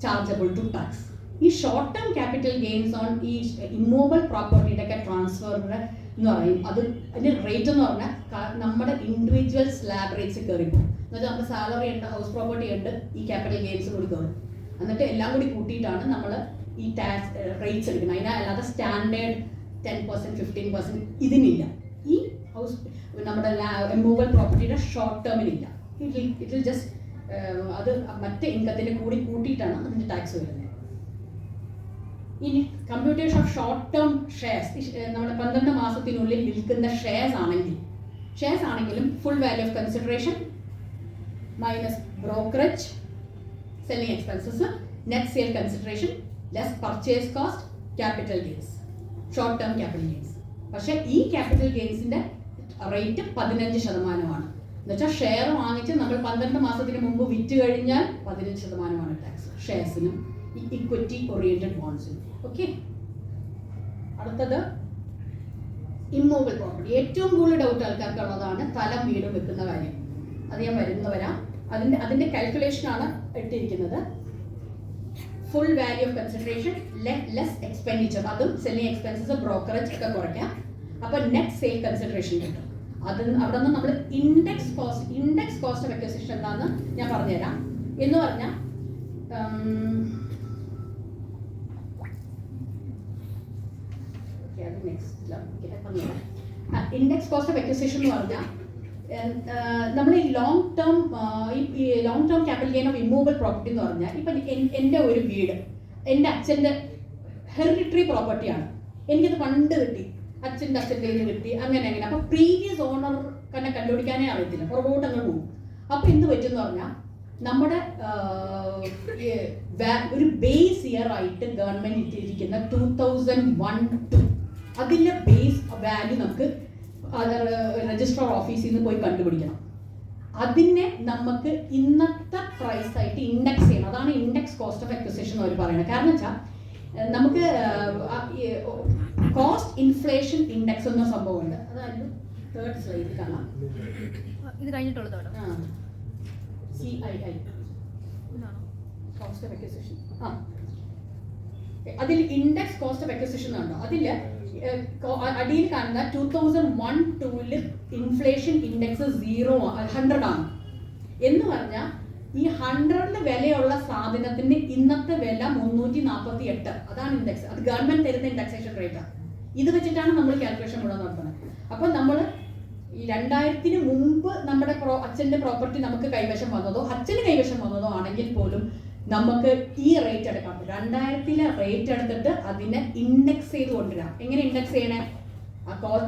ചാർജബിൾ ടു ടാക്സ്. ഈ short term capital gains on ഈ ഇമ്മൂവബിൾ പ്രോപ്പർട്ടിയുടെ ഒക്കെ ട്രാൻസ്ഫറിന്റെ എന്ന് പറയും, അത് അതിന്റെ റേറ്റ് എന്ന് പറഞ്ഞാൽ നമ്മുടെ ഇൻഡിവിജ്വൽ സ്ലാബ് റേറ്റ്സ് കയറിപ്പോകും. എന്നുവെച്ചാൽ നമ്മുടെ സാലറി ഉണ്ട്, ഹൗസ് പ്രോപ്പർട്ടി ഉണ്ട്, ഈ ക്യാപിറ്റൽ ഗെയിൻസ് കൂടി കയറും. എന്നിട്ട് എല്ലാം കൂടി കൂട്ടിയിട്ടാണ് നമ്മൾ ഈ ടാക്സ് റേറ്റ്സ് എടുക്കുന്നത്. അതിനല്ലാതെ സ്റ്റാൻഡേർഡ് 10%, 15% ഇതിനില്ല. ഈ ഹൗസ് നമ്മുടെ ഇമ്മൂവബിൾ പ്രോപ്പർട്ടിയുടെ ഷോർട്ട് ടേമിനില്ല. ഇറ്റ് വിൽ ജസ്റ്റ് അത് മറ്റേ ഇൻകത്തിൻ്റെ കൂടി കൂട്ടിയിട്ടാണ് അതിൻ്റെ ടാക്സ് വരുന്നത്. ഇനി computation of short term shares, നമ്മൾ 12 മാസത്തിനുള്ളിൽ വിൽക്കുന്ന ഷെയർസ് ആണെങ്കിലും full value of consideration minus brokerage selling expenses, net sale consideration less purchase cost, capital gains, short term capital gains. പക്ഷേ ഈ ക്യാപിറ്റൽ ഗെയിൻസിന്റെ റേറ്റ് 15%. എന്നുവെച്ചാൽ ഷെയർ വാങ്ങിച്ച് നമ്മൾ 12 മാസത്തിന് മുമ്പ് വിറ്റ് കഴിഞ്ഞാൽ 15% ടാക്സ് ഷെയർസിനും ഇക്വിറ്റി ഓറിയന്റഡ് ബോൺസിനും. ഓക്കെ, അടുത്തത് ഇമ്മൂവബിൾ പ്രോപ്പർട്ടി. ഏറ്റവും കൂടുതൽ ഡൗട്ട് ആൾക്കാർക്കുള്ളതാണ് സ്ഥലം വീടും വെക്കുന്ന കാര്യം. അത് ഞാൻ വരുന്നവരാം. അതിന്റെ കാൽക്കുലേഷൻ ആണ് ഇട്ടിരിക്കുന്നത്. Full value of consideration less expenditure, അതും സെല്ലിംഗ് എക്സ്പെൻസസ് ബ്രോക്കറേജ് ഒക്കെ കുറയ്ക്കാം. അപ്പോൾ നെറ്റ് സെയിൽ കൺസിഡറേഷൻ കിട്ടും. അവിടെ നിന്ന് നമ്മൾ ഇൻഡെക്സ് കോസ്റ്റ് ഓഫ് അക്വിസിഷൻ എന്താണെന്ന് ഞാൻ പറഞ്ഞുതരാം. എന്ന് പറഞ്ഞാൽ ഇൻഡെക്സ് കോസ്റ്റ് ഓഫ് അക്വിസിഷൻ എന്ന് പറഞ്ഞാൽ നമ്മൾ ഈ long term capital gain of immovable property എന്ന് പറഞ്ഞാൽ ഇപ്പം എൻ്റെ ഒരു വീട് എൻ്റെ അച്ഛൻ്റെ ഹെറിഡിറ്ററി പ്രോപ്പർട്ടിയാണ്. എനിക്കത് പണ്ട് കിട്ടി, അച്ഛൻ്റെ കിട്ടി, അങ്ങനെ. അപ്പോൾ പ്രീവിയസ് ഓണർ തന്നെ കണ്ടുപിടിക്കാനേ അറിയത്തില്ല, പുറകോട്ട് അങ്ങ് പോകും. അപ്പോൾ എന്ത് പറ്റുമെന്ന് പറഞ്ഞാൽ നമ്മുടെ ഒരു ബേസ് ഇയർ ആയിട്ട് ഗവൺമെന്റ് ഇട്ടിരിക്കുന്ന 2001-2 അതിൻ്റെ ബേസ് വാല്യൂ നമുക്ക് രജിസ്ട്രാർ ഓഫീസിൽ നിന്ന് പോയി കണ്ടുപിടിക്കണം. അതിനെ നമുക്ക് ഇന്നത്തെ പ്രൈസ് ആയിട്ട് ഇൻഡെക്സ് ചെയ്യണം. അതാണ് ഇൻഡെക്സ് കോസ്റ്റ് ഓഫ് അക്വിസിഷൻ അവർ പറയുന്നത്. കാരണം വെച്ചാൽ നമുക്ക് കോസ്റ്റ് ഇൻഫ്ലേഷൻ ഇൻഡെക്സ് എന്ന സംഭവമുണ്ട്. അതായത് 3rd സ്ലൈഡിൽ കാണാം. ഇത് കഴിഞ്ഞിട്ടുള്ളത് CII കോസ്റ്റ് ഓഫ് അക്വിസിഷൻ. അതിൽ ഇൻഡെക്സ് കോസ്റ്റ് ഓഫ് അക്വിസിഷൻ ഉണ്ടോ? അതിൽ അടിയിൽ കാണുന്ന 2001-2 ഇൻഫ്ലേഷൻ ഇൻഡെക്സ് 100 ആണ്. എന്ന് പറഞ്ഞാൽ ഈ 100 വിലയുള്ള സാധനത്തിന്റെ ഇന്നത്തെ വില 348. അതാണ് ഇൻഡെക്സ്. അത് ഗവൺമെന്റ് തരുന്ന ഇൻഡെക്സേഷൻ റേറ്റാണ്. ഇത് വെച്ചിട്ടാണ് നമ്മൾ കാൽക്കുലേഷൻ മുഴുവൻ നടത്തുന്നത്. അപ്പൊ നമ്മൾ ഈ 2000-ന് മുമ്പ് നമ്മുടെ അച്ഛന്റെ പ്രോപ്പർട്ടി നമുക്ക് കൈവശം വന്നതോ അച്ഛന് കൈവശം വന്നതോ ആണെങ്കിൽ പോലും നമുക്ക് ഈ റേറ്റ് എടുക്കാം. 2000-ലെ റേറ്റ് എടുത്തിട്ട് അതിനെ ഇൻഡെക്സ് ചെയ്ത് കൊണ്ടുവരാം. എങ്ങനെ ഇൻഡെക്സ് ചെയ്യണേ?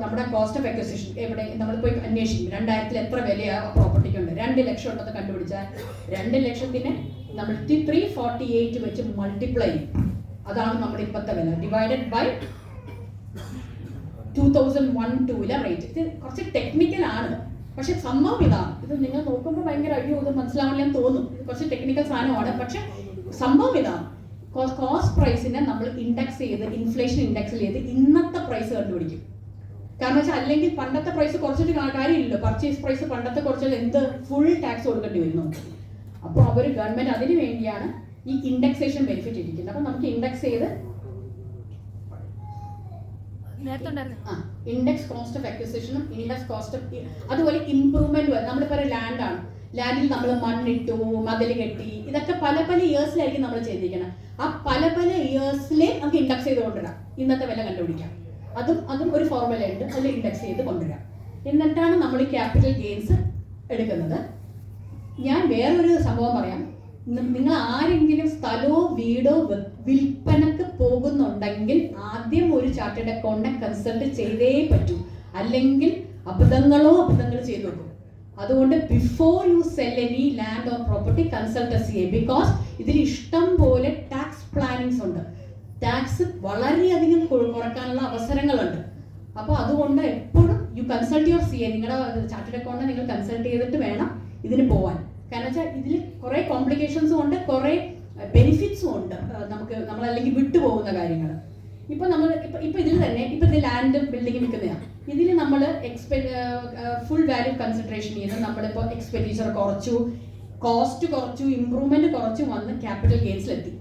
നമ്മുടെ കോസ്റ്റ് ഓഫ് അക്വിസിഷൻ എവിടെ നമ്മൾ പോയി അന്വേഷിക്കും, 2000 എത്ര വിലയാ പ്രോപ്പർട്ടിക്കുണ്ട്, 2 ലക്ഷം ഉണ്ടെന്ന് കണ്ടുപിടിച്ചാൽ 2 ലക്ഷത്തിന് നമ്മൾ 348 വെച്ച് മൾട്ടിപ്ലൈ ചെയ്യും. അതാണ് നമ്മുടെ ഇപ്പോഴത്തെ വില ഡിവൈഡഡ് ബൈ 2001-2 റേറ്റ്. ഇത് കുറച്ച് ടെക്നിക്കൽ ആണ്, പക്ഷെ സംഭവം ഇതാണ്. ഇത് നിങ്ങൾ നോക്കുമ്പോൾ ഭയങ്കര അയ്യോ ഇത് മനസ്സിലാവില്ലെന്ന് തോന്നും, ഇത് കുറച്ച് ടെക്നിക്കൽ സാധനമാണ്. പക്ഷെ സംഭവം ഇതാണ്, കോസ്റ്റ് പ്രൈസിനെ നമ്മൾ ഇൻഡെക്സ് ചെയ്ത് ഇൻഫ്ലേഷൻ ഇൻഡെക്സ് ചെയ്ത് ഇന്നത്തെ പ്രൈസ് കണ്ടുപിടിക്കും. കാരണം വെച്ചാൽ അല്ലെങ്കിൽ പണ്ടത്തെ പ്രൈസ് കുറച്ചിട്ട് കാര്യമില്ലല്ലോ, പർച്ചേസ് പ്രൈസ് പണ്ടത്തെ കുറച്ച് എന്ത് ഫുൾ ടാക്സ് കൊടുക്കേണ്ടി വരുന്നു. അപ്പോൾ അവർ ഗവൺമെന്റ് അതിന് വേണ്ടിയാണ് ഈ ഇൻഡെക്സേഷൻ ബെനിഫിറ്റ് ഇരിക്കുന്നത്. അപ്പോൾ നമുക്ക് ഇൻഡെക്സ് ചെയ്ത് ഇൻഡെക്സ് കോസ്റ്റ് ഓഫ് അക്വിസിഷനും ഇൻഡെക്സ് കോസ്റ്റ് ഓഫ് അതുപോലെ ഇംപ്രൂവ്മെന്റ് വരും. നമ്മളിപ്പോൾ ഒരു ലാൻഡാണ്, ലാൻഡിൽ നമ്മൾ മണ്ണിട്ടു, മതിൽ കെട്ടി, ഇതൊക്കെ പല പല ഇയേഴ്സിലായിരിക്കും നമ്മൾ ചെയ്തിരിക്കണം. ആ പല പല ഇയേഴ്സിലെ നമുക്ക് ഇൻഡെക്സ് ചെയ്ത് കൊണ്ടുവരാം, ഇന്നത്തെ വില കണ്ടുപിടിക്കാം. അതും ഒരു ഫോർമുല ഉണ്ട്, അതിൽ ഇൻഡെക്സ് ചെയ്ത് കൊണ്ടുവരാം. എന്നിട്ടാണ് നമ്മൾ ഈ ക്യാപിറ്റൽ ഗെയിൻസ് എടുക്കുന്നത്. ഞാൻ വേറൊരു സംഭവം പറയാം. നിങ്ങൾ ആരെങ്കിലും സ്ഥലമോ വീടോ വിൽപ്പനക്ക് പോകുന്നുണ്ടെങ്കിൽ ആദ്യം ഒരു ചാർട്ടേഡ് അക്കൗണ്ടിനെ കൺസൾട്ട് ചെയ്തേ പറ്റൂ, അല്ലെങ്കിൽ അബദ്ധങ്ങൾ ചെയ്തു വെക്കും. അതുകൊണ്ട് before you cell any land or property consult A CA, because ഇതിൽ ഇഷ്ടം പോലെ ടാക്സ് പ്ലാനിങ്സ് ഉണ്ട്. ടാക്സ് വളരെയധികം കുറയ്ക്കാനുള്ള അവസരങ്ങളുണ്ട്. അപ്പോൾ അതുകൊണ്ട് എപ്പോഴും യു കൺസൾട്ട് യുവർ CA, നിങ്ങളുടെ ചാർട്ടേഡ് അക്കൗണ്ടിനെ നിങ്ങൾ കൺസൾട്ട് ചെയ്തിട്ട് വേണം ഇതിന് പോകാൻ. കാരണം വെച്ചാൽ ഇതിൽ കുറേ കോംപ്ലിക്കേഷൻസും ഉണ്ട്, കുറേ ബെനിഫിറ്റ്സും ഉണ്ട്. നമ്മളല്ലെങ്കിൽ വിട്ടുപോകുന്ന കാര്യങ്ങൾ. ഇപ്പൊ നമ്മൾ ഇപ്പൊ ഇതിൽ തന്നെ ഇപ്പൊ ഇത് ലാൻഡ് ബിൽഡിംഗ് വിൽക്കുന്നതാണ്. ഇതിൽ നമ്മൾ ഫുൾ വാല്യൂ കൺസിഡറേഷൻ ചെയ്ത് നമ്മളിപ്പോൾ എക്സ്പെൻഡിച്ചർ കുറച്ചു, കോസ്റ്റ് കുറച്ചു, ഇംപ്രൂവ്മെന്റ് കുറച്ചു വന്ന് ക്യാപിറ്റൽ ഗെയിൻസിലെത്തി.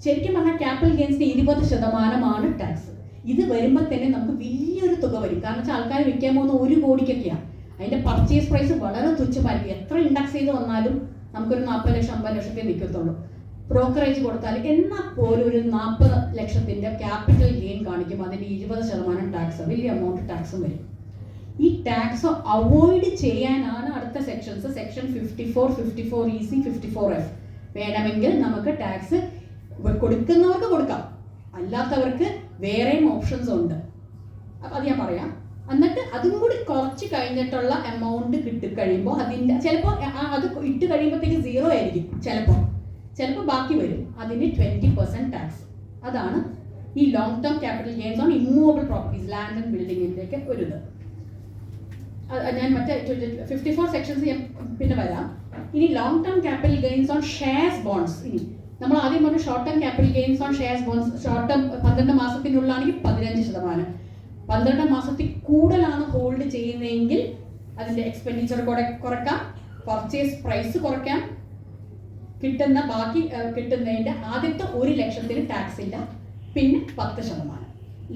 ശരിക്കും പറഞ്ഞാൽ ക്യാപിറ്റൽ ഗെയിൻസിന് 20% ടാക്സ്. ഇത് വരുമ്പോൾ തന്നെ നമുക്ക് വലിയൊരു തുക വരും. കാരണം വെച്ചാൽ ആൾക്കാർ വിൽക്കാൻ പോകുന്ന 1 കോടിക്കൊക്കെയാണ്. അതിന്റെ പർച്ചേസ് പ്രൈസ് വളരെ തുച്ഛമായിരിക്കും. എത്ര ഇൻഡെക്സ് ചെയ്ത് വന്നാലും നമുക്കൊരു 40 ലക്ഷം 50 ലക്ഷത്തെ നിൽക്കത്തുള്ളൂ. ബ്രോക്കറേജ് കൊടുത്താൽ എന്നാൽ പോലും ഒരു 40 ലക്ഷത്തിന്റെ ക്യാപിറ്റൽ ഗെയിൻ കാണിക്കുമ്പോൾ അതിന്റെ 20% ടാക്സ്, വലിയ എമൗണ്ട് ടാക്സും വരും. ഈ ടാക്സ് അവോയ്ഡ് ചെയ്യാനാണ് അടുത്ത സെക്ഷൻസ്, സെക്ഷൻ 54, 54EC, 54F. വേണമെങ്കിൽ നമുക്ക് ടാക്സ് കൊടുക്കുന്നവർക്ക് കൊടുക്കാം, അല്ലാത്തവർക്ക് വേറെയും ഓപ്ഷൻസ് ഉണ്ട്. അപ്പം അത് ഞാൻ പറയാം. എന്നിട്ട് അതും കൂടി കുറച്ച് കഴിഞ്ഞിട്ടുള്ള എമൗണ്ട് കിട്ടിക്കഴിയുമ്പോൾ അതിൻ്റെ ചിലപ്പോൾ അത് ഇട്ട് കഴിയുമ്പോഴത്തേക്ക് 0 ആയിരിക്കും, ചിലപ്പോൾ ബാക്കി വരും. അതിന് 20% ടാക്സ്. അതാണ് ഈ long term capital gains on immovable properties, land and ബിൽഡിങ്ങിൻ്റെയൊക്കെ ഒരു ഇത്. ഞാൻ മറ്റേ 54 സെക്ഷൻസ് ഞാൻ പിന്നെ വരാം. ഇനി long term capital gains on shares bonds. ഇനി നമ്മൾ ആദ്യം പറഞ്ഞു short term capital gains on shares bonds. Short term 12 മാസത്തിനുള്ളിലാണെങ്കിൽ 15%, 12 മാസത്തിൽ കൂടുതലാണ് ഹോൾഡ് ചെയ്യുന്നതെങ്കിൽ അതിന്റെ എക്സ്പെൻഡിച്ചർ കുറയ്ക്കാം, പർച്ചേസ് പ്രൈസ് കുറയ്ക്കാം, ബാക്കി കിട്ടുന്നതിന്റെ ആദ്യത്തെ 1 ലക്ഷത്തിന് ടാക്സ് ഇല്ല, പിന്നെ 10%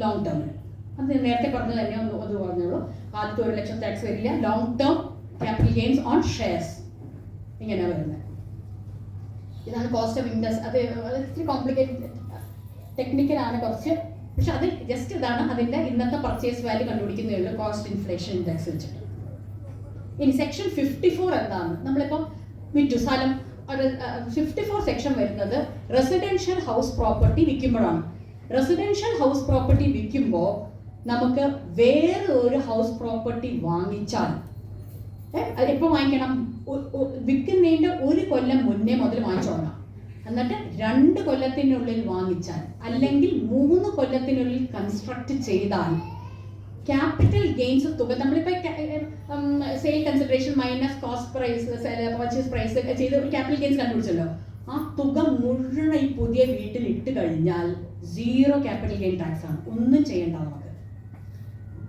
ലോങ് ടേമിന്. അത് നേരത്തെ പറഞ്ഞത് തന്നെ ഒന്ന് പറഞ്ഞോളൂ. ആദ്യത്തെ 1 ലക്ഷം ടാക്സ് വരില്ല. Long term capital gains on shares ഇങ്ങനെയാണ് വരുന്നത്. ഇതാണ് കോസ്റ്റ് ഓഫ് ഇൻഡെക്സ്. അത് ഇത്തിരി കോംപ്ലിക്കേറ്റഡ് ടെക്നിക്കലാണ് കുറച്ച്, പക്ഷെ അത് ജസ്റ്റ് ഇതാണ് അതിന്റെ ഇന്നത്തെ പർച്ചേസ് വാല്യൂ കണ്ടുപിടിക്കുന്നേ ഉള്ളൂ, കോസ്റ്റ് ഇൻഫ്ലേഷൻ ഇൻഡെക്സ് വെച്ചിട്ട്. ഇനി സെക്ഷൻ 54 എന്താണ്? നമ്മളിപ്പം വിറ്റു സ്ഥലം. 54 സെക്ഷൻ വരുന്നത് റെസിഡൻഷ്യൽ ഹൗസ് പ്രോപ്പർട്ടി വിൽക്കുമ്പോഴാണ്. റെസിഡൻഷ്യൽ ഹൗസ് പ്രോപ്പർട്ടി വിൽക്കുമ്പോൾ നമുക്ക് വേറെ ഒരു ഹൗസ് പ്രോപ്പർട്ടി വാങ്ങിച്ചാൽ എപ്പോൾ വാങ്ങിക്കണം? വിൽക്കുന്നതിൻ്റെ 1 കൊല്ലം മുന്നേ മുതൽ വാങ്ങിച്ചോളണം. എന്നിട്ട് 2 കൊല്ലത്തിനുള്ളിൽ വാങ്ങിച്ചാൽ അല്ലെങ്കിൽ 3 കൊല്ലത്തിനുള്ളിൽ കൺസ്ട്രക്ട് ചെയ്താൽ ക്യാപിറ്റൽ ഗെയിൻസ് തുക നമ്മളിപ്പോൾ sale consideration minus cost price, purchase price ഒക്കെ ചെയ്ത് ഒരു ക്യാപിറ്റൽ ഗെയിൻസ് കണ്ടുപിടിച്ചല്ലോ. ആ തുക മുഴുവൻ ഈ പുതിയ വീട്ടിൽ ഇട്ട് കഴിഞ്ഞാൽ 0 ക്യാപിറ്റൽ ഗെയിൻ ടാക്സ് ആണ്. ഒന്നും ചെയ്യേണ്ട, നമുക്ക്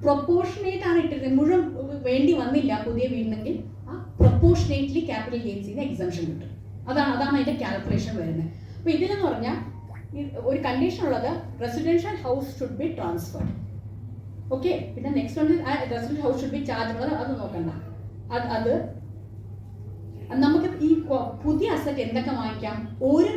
പ്രൊപ്പോർഷനേറ്റ് ആണ് ഇട്ടിരുന്നത്. മുഴുവൻ വേണ്ടി വന്നില്ല പുതിയ വീടിനെങ്കിൽ ആ പ്രൊപ്പോർഷനേറ്റ്ലി ക്യാപിറ്റൽ ഗെയിൻസിന് എക്സംഷൻ കിട്ടും. അതാണ് അതിന്റെ കാൽക്കുലേഷൻ വരുന്നത്. അപ്പോൾ ഇതിലെന്ന് പറഞ്ഞാൽ ഒരു കണ്ടീഷൻ ഉള്ളത്, residential house should be transferred. Okay, പിന്നെ next one residential house should be charge. അത് നോക്കണ്ട. അത് നമുക്ക് ഈ പുതിയ അസറ്റ് എന്തൊക്കെ വാങ്ങിക്കാം? ഒരു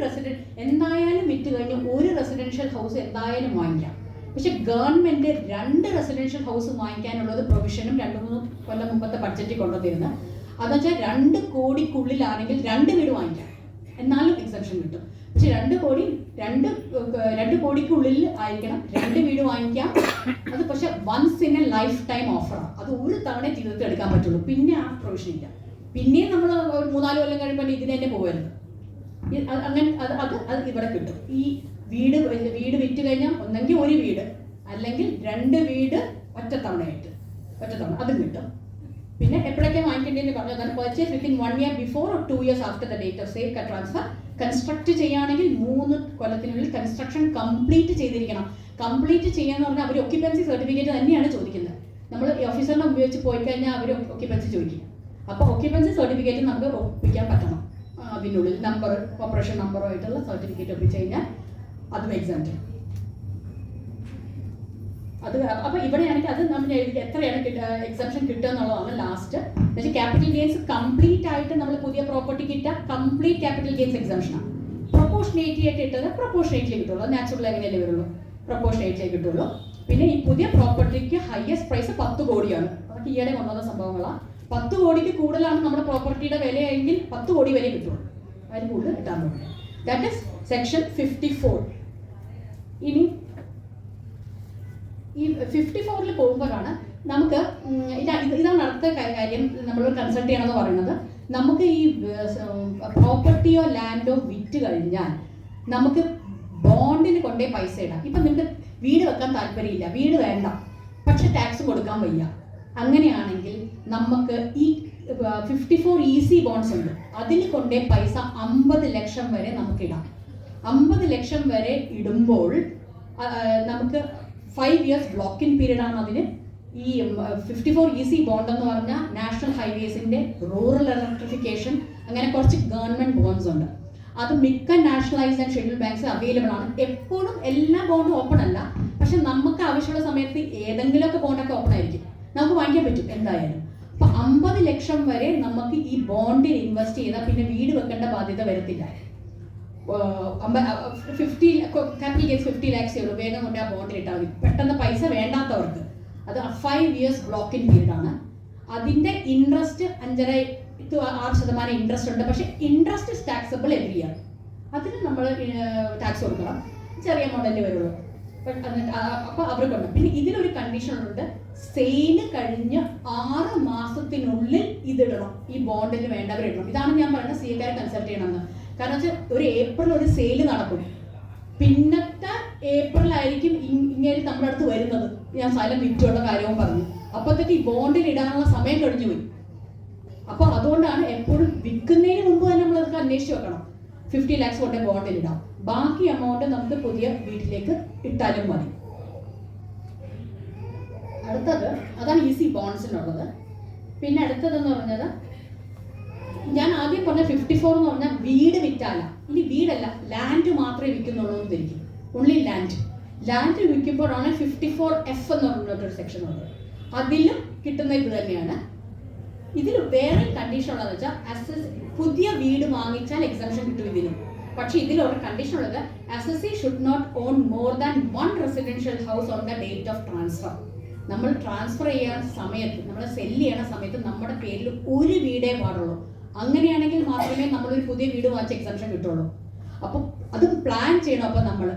എന്തായാലും വിറ്റ് കഴിഞ്ഞ് ഒരു റെസിഡൻഷ്യൽ ഹൗസ് എന്തായാലും വാങ്ങിക്കാം. പക്ഷെ ഗവൺമെന്റ് 2 റെസിഡൻഷ്യൽ ഹൗസ് വാങ്ങിക്കാനുള്ളത് പ്രൊവിഷനും 2-3 കൊല്ലം മുമ്പത്തെ ബഡ്ജറ്റിൽ കൊണ്ടുവന്നിരുന്നത്. അതെന്ന് വെച്ചാൽ 2 കോടിക്കുള്ളിലാണെങ്കിൽ 2 വീട് വാങ്ങിക്കാം. എന്നാലും എക്സംഷൻ കിട്ടും. പക്ഷെ 2 കോടിക്കുള്ളിൽ ആയിരിക്കണം 2 വീട് വാങ്ങിക്കാം. അത് പക്ഷെ once in a lifetime ഓഫറാണ്. അത് ഒരു തവണ ജീവിതത്തിൽ എടുക്കാൻ പറ്റുള്ളൂ. പിന്നെ ആ പ്രൊവിഷൻ ഇല്ല. പിന്നെയും നമ്മൾ 3-4 കൊല്ലം കഴിയുമ്പോൾ ഇതിന് തന്നെ പോകരുത്. അങ്ങനെ അത് ഇവിടെ കിട്ടും. ഈ വീട് വിറ്റ് കഴിഞ്ഞാൽ ഒന്നെങ്കിൽ ഒരു വീട് അല്ലെങ്കിൽ 2 വീട് ഒറ്റത്തവണ അതും കിട്ടും. പിന്നെ എപ്പോഴൊക്കെ വാങ്ങിക്കേണ്ടതെന്ന് പറഞ്ഞാൽ purchase within 1 year before or 2 years after the date of sale transfer. Construct ചെയ്യുകയാണെങ്കിൽ 3 കൊല്ലത്തിനുള്ളിൽ കൺസ്ട്രക്ഷൻ കംപ്ലീറ്റ് ചെയ്തിരിക്കണം. കംപ്ലീറ്റ് ചെയ്യാന്ന് പറഞ്ഞാൽ അവർ ഒക്യുപ്പൻസി സർട്ടിഫിക്കറ്റ് തന്നെയാണ് ചോദിക്കുന്നത്. നമ്മൾ ഓഫീസറിനെ ഉപയോഗിച്ച് പോയി കഴിഞ്ഞാൽ അവർ ഒക്യുപ്പൻസി ചോദിക്കും. അപ്പോൾ ഒക്യുപ്പൻസി സർട്ടിഫിക്കറ്റ് നമുക്ക് ഒപ്പിക്കാൻ പറ്റണം. അതിനുള്ളിൽ നമ്പർ, കോർപ്പറേഷൻ നമ്പറോ ആയിട്ടുള്ള സർട്ടിഫിക്കറ്റ് ഒപ്പിച്ച് കഴിഞ്ഞാൽ അതും എക്സാംറ്റ്. അത് അപ്പോൾ ഇവിടെയാണെങ്കിൽ അത് നമ്മൾ എത്രയാണ് എക്സംഷൻ കിട്ടുക എന്നുള്ളതാണ് ലാസ്റ്റ്. എന്നുവെച്ചാൽ ക്യാപിറ്റൽ ഗെയിൻസ് കംപ്ലീറ്റ് ആയിട്ട് നമ്മൾ പുതിയ പ്രോപ്പർട്ടി കിട്ടുക കംപ്ലീറ്റ് ക്യാപിറ്റൽ ഗെയിൻസ് എക്സംഷനാണ്. പ്രൊപ്പോർഷനേറ്റ്ലി ആയിട്ട് ഇട്ടത് പ്രൊപ്പോർഷനേറ്റ്ലി കിട്ടുള്ളൂ. നാച്ചുറൽ എങ്ങനെയല്ലേ വരുള്ളൂ, പ്രൊപ്പോർഷനേറ്റ്ലി കിട്ടുള്ളൂ. പിന്നെ ഈ പുതിയ പ്രോപ്പർട്ടിക്ക് ഹയസ്റ്റ് പ്രൈസ് 10 കോടിയാണ്. അതൊക്കെ ഈയിടെ വന്ന സംഭവങ്ങളാണ്. 10 കോടിക്ക് കൂടുതലാണ് നമ്മുടെ പ്രോപ്പർട്ടിയുടെ വിലയെങ്കിൽ 10 കോടി വരെ കിട്ടുള്ളൂ. അതിന് കൂടുതൽ കിട്ടാൻ പോകുന്നത്. That is section 54. ഇനി ഈ 54-ൽ പോകുമ്പോഴാണ് നമുക്ക് ഇതാണ് അടുത്ത കാര്യം നമ്മൾ കൺസൾട്ട് ചെയ്യണമെന്ന് പറയുന്നത്. നമുക്ക് ഈ പ്രോപ്പർട്ടിയോ ലാൻഡോ വിറ്റ് കഴിഞ്ഞാൽ നമുക്ക് ബോണ്ടിന് കൊണ്ടേ പൈസ ഇടാം. ഇപ്പം നിങ്ങൾക്ക് വീട് വെക്കാൻ താല്പര്യമില്ല, വീട് വേണ്ട, പക്ഷെ ടാക്സ് കൊടുക്കാൻ വയ്യ. അങ്ങനെയാണെങ്കിൽ നമുക്ക് ഈ 54 EC ബോണ്ട്സ് ഉണ്ട്. അതിൽ കൊണ്ടേ പൈസ 50 ലക്ഷം വരെ നമുക്ക് ഇടാം. 50 ലക്ഷം വരെ ഇടുമ്പോൾ നമുക്ക് 5 years ബ്ലോക്ക് ഇൻ പീരീഡ് ആണ് അതിന്. ഈ 54 EC ബോണ്ട് എന്ന് പറഞ്ഞാൽ നാഷണൽ ഹൈവേസിന്റെ റൂറൽ ഇലക്ട്രിഫിക്കേഷൻ, അങ്ങനെ കുറച്ച് ഗവൺമെന്റ് ബോണ്ട്സ് ഉണ്ട്. അത് മിക്ക nationalised and scheduled banks available ആണ്. എപ്പോഴും എല്ലാ ബോണ്ടും ഓപ്പൺ അല്ല, പക്ഷെ നമുക്ക് ആവശ്യമുള്ള സമയത്ത് ഏതെങ്കിലുമൊക്കെ ബോണ്ടൊക്കെ ഓപ്പൺ ആയിരിക്കും, നമുക്ക് വാങ്ങിക്കാൻ പറ്റും എന്തായാലും. അപ്പൊ 50 ലക്ഷം വരെ നമുക്ക് ഈ ബോണ്ടിൽ ഇൻവെസ്റ്റ് ചെയ്താൽ പിന്നെ വീട് വെക്കേണ്ട ബാധ്യത വരത്തില്ല. 50 lakhs ഉള്ളൂ, വേഗം കൊണ്ട് ആ ബോണ്ടിൽ ഇട്ടാൽ മതി. പെട്ടെന്ന് പൈസ വേണ്ടാത്തവർക്ക് അത് 5 years ബ്ലോക്ക് ഇൻ പീരീഡ് ആണ്. അതിന്റെ ഇൻട്രസ്റ്റ് 5.5% ഇൻട്രസ്റ്റ് ഉണ്ട്. പക്ഷെ interest is taxable every year. അതിന് നമ്മൾ ടാക്സ് കൊടുക്കണം. ചെറിയ എമൗണ്ടല്ലേ വരുള്ളൂ. അപ്പോൾ അവർക്കുണ്ട്. പിന്നെ ഇതിലൊരു കണ്ടീഷൻ ഉണ്ട്, സെയില് കഴിഞ്ഞ് 6 മാസത്തിനുള്ളിൽ ഇതിടണം. ഈ ബോണ്ടിന് വേണ്ടവരിടണം. ഇതാണ് ഞാൻ പറയുന്നത് സിഎക്കാരെ കൺസൾട്ട് ചെയ്യണമെന്ന്. കാരണം വെച്ചാൽ ഒരു ഏപ്രിൽ ഒരു സെയില് നടക്കും. പിന്നത്തെ ഏപ്രിലായിരിക്കും ഇങ്ങനെ നമ്മുടെ അടുത്ത് വരുന്നത്, ഞാൻ സ്ഥലം വിറ്റുള്ള കാര്യവും പറഞ്ഞു. അപ്പോഴത്തേക്ക് ഈ ബോണ്ടിൽ ഇടാനുള്ള സമയം കഴിഞ്ഞു പോയി. അപ്പോൾ അതുകൊണ്ടാണ് എപ്പോഴും വിൽക്കുന്നതിന് മുമ്പ് തന്നെ നമ്മൾ അതൊക്കെ അന്വേഷിച്ച് വെക്കണം. 50 lakhs കൊണ്ട് ബോണ്ടിൽ ഇടാം. ബാക്കി എമൗണ്ട് നമുക്ക് പുതിയ വീട്ടിലേക്ക് ഇട്ടാലും മതി. അടുത്തത് അതാണ് EC ബോണ്ട്സിനുള്ളത്. പിന്നെ അടുത്തതെന്ന് പറഞ്ഞത് ഞാൻ ആദ്യം പറഞ്ഞ 54 എന്ന് പറഞ്ഞാൽ വീട് വിറ്റാല. ഇനി വീടല്ല, ലാൻഡ് മാത്രമേ വിൽക്കുന്നുള്ളൂ എന്ന് തിരിക്കും. ഓൺലി ലാൻഡ് വിൽക്കുമ്പോഴാണ് 54F എന്ന് പറഞ്ഞിട്ടൊരു സെക്ഷൻ ഉള്ളത്. അതിലും കിട്ടുന്ന ഇത് തന്നെയാണ്. ഇതിൽ വേറെ കണ്ടീഷൻ ഉള്ളതെന്ന് വെച്ചാൽ പുതിയ വീട് വാങ്ങിച്ചാൽ എക്സംഷൻ കിട്ടും ഇതിനും. പക്ഷെ ഇതിലൊരു കണ്ടീഷൻ ഉള്ളത്, assessee should not own more than 1 residential house on the date of transfer. നമ്മൾ ട്രാൻസ്ഫർ ചെയ്യാൻ സമയത്ത്, നമ്മൾ സെല്ല് ചെയ്യണ സമയത്ത് നമ്മുടെ പേരിൽ ഒരു വീടേ പാടുള്ളൂ. അങ്ങനെയാണെങ്കിൽ മാത്രമേ നമ്മളൊരു പുതിയ വീട് വാങ്ങിച്ച എക്സംഷൻ കിട്ടുള്ളൂ. അപ്പം അത് പ്ലാൻ ചെയ്യണം. അപ്പം നമ്മൾ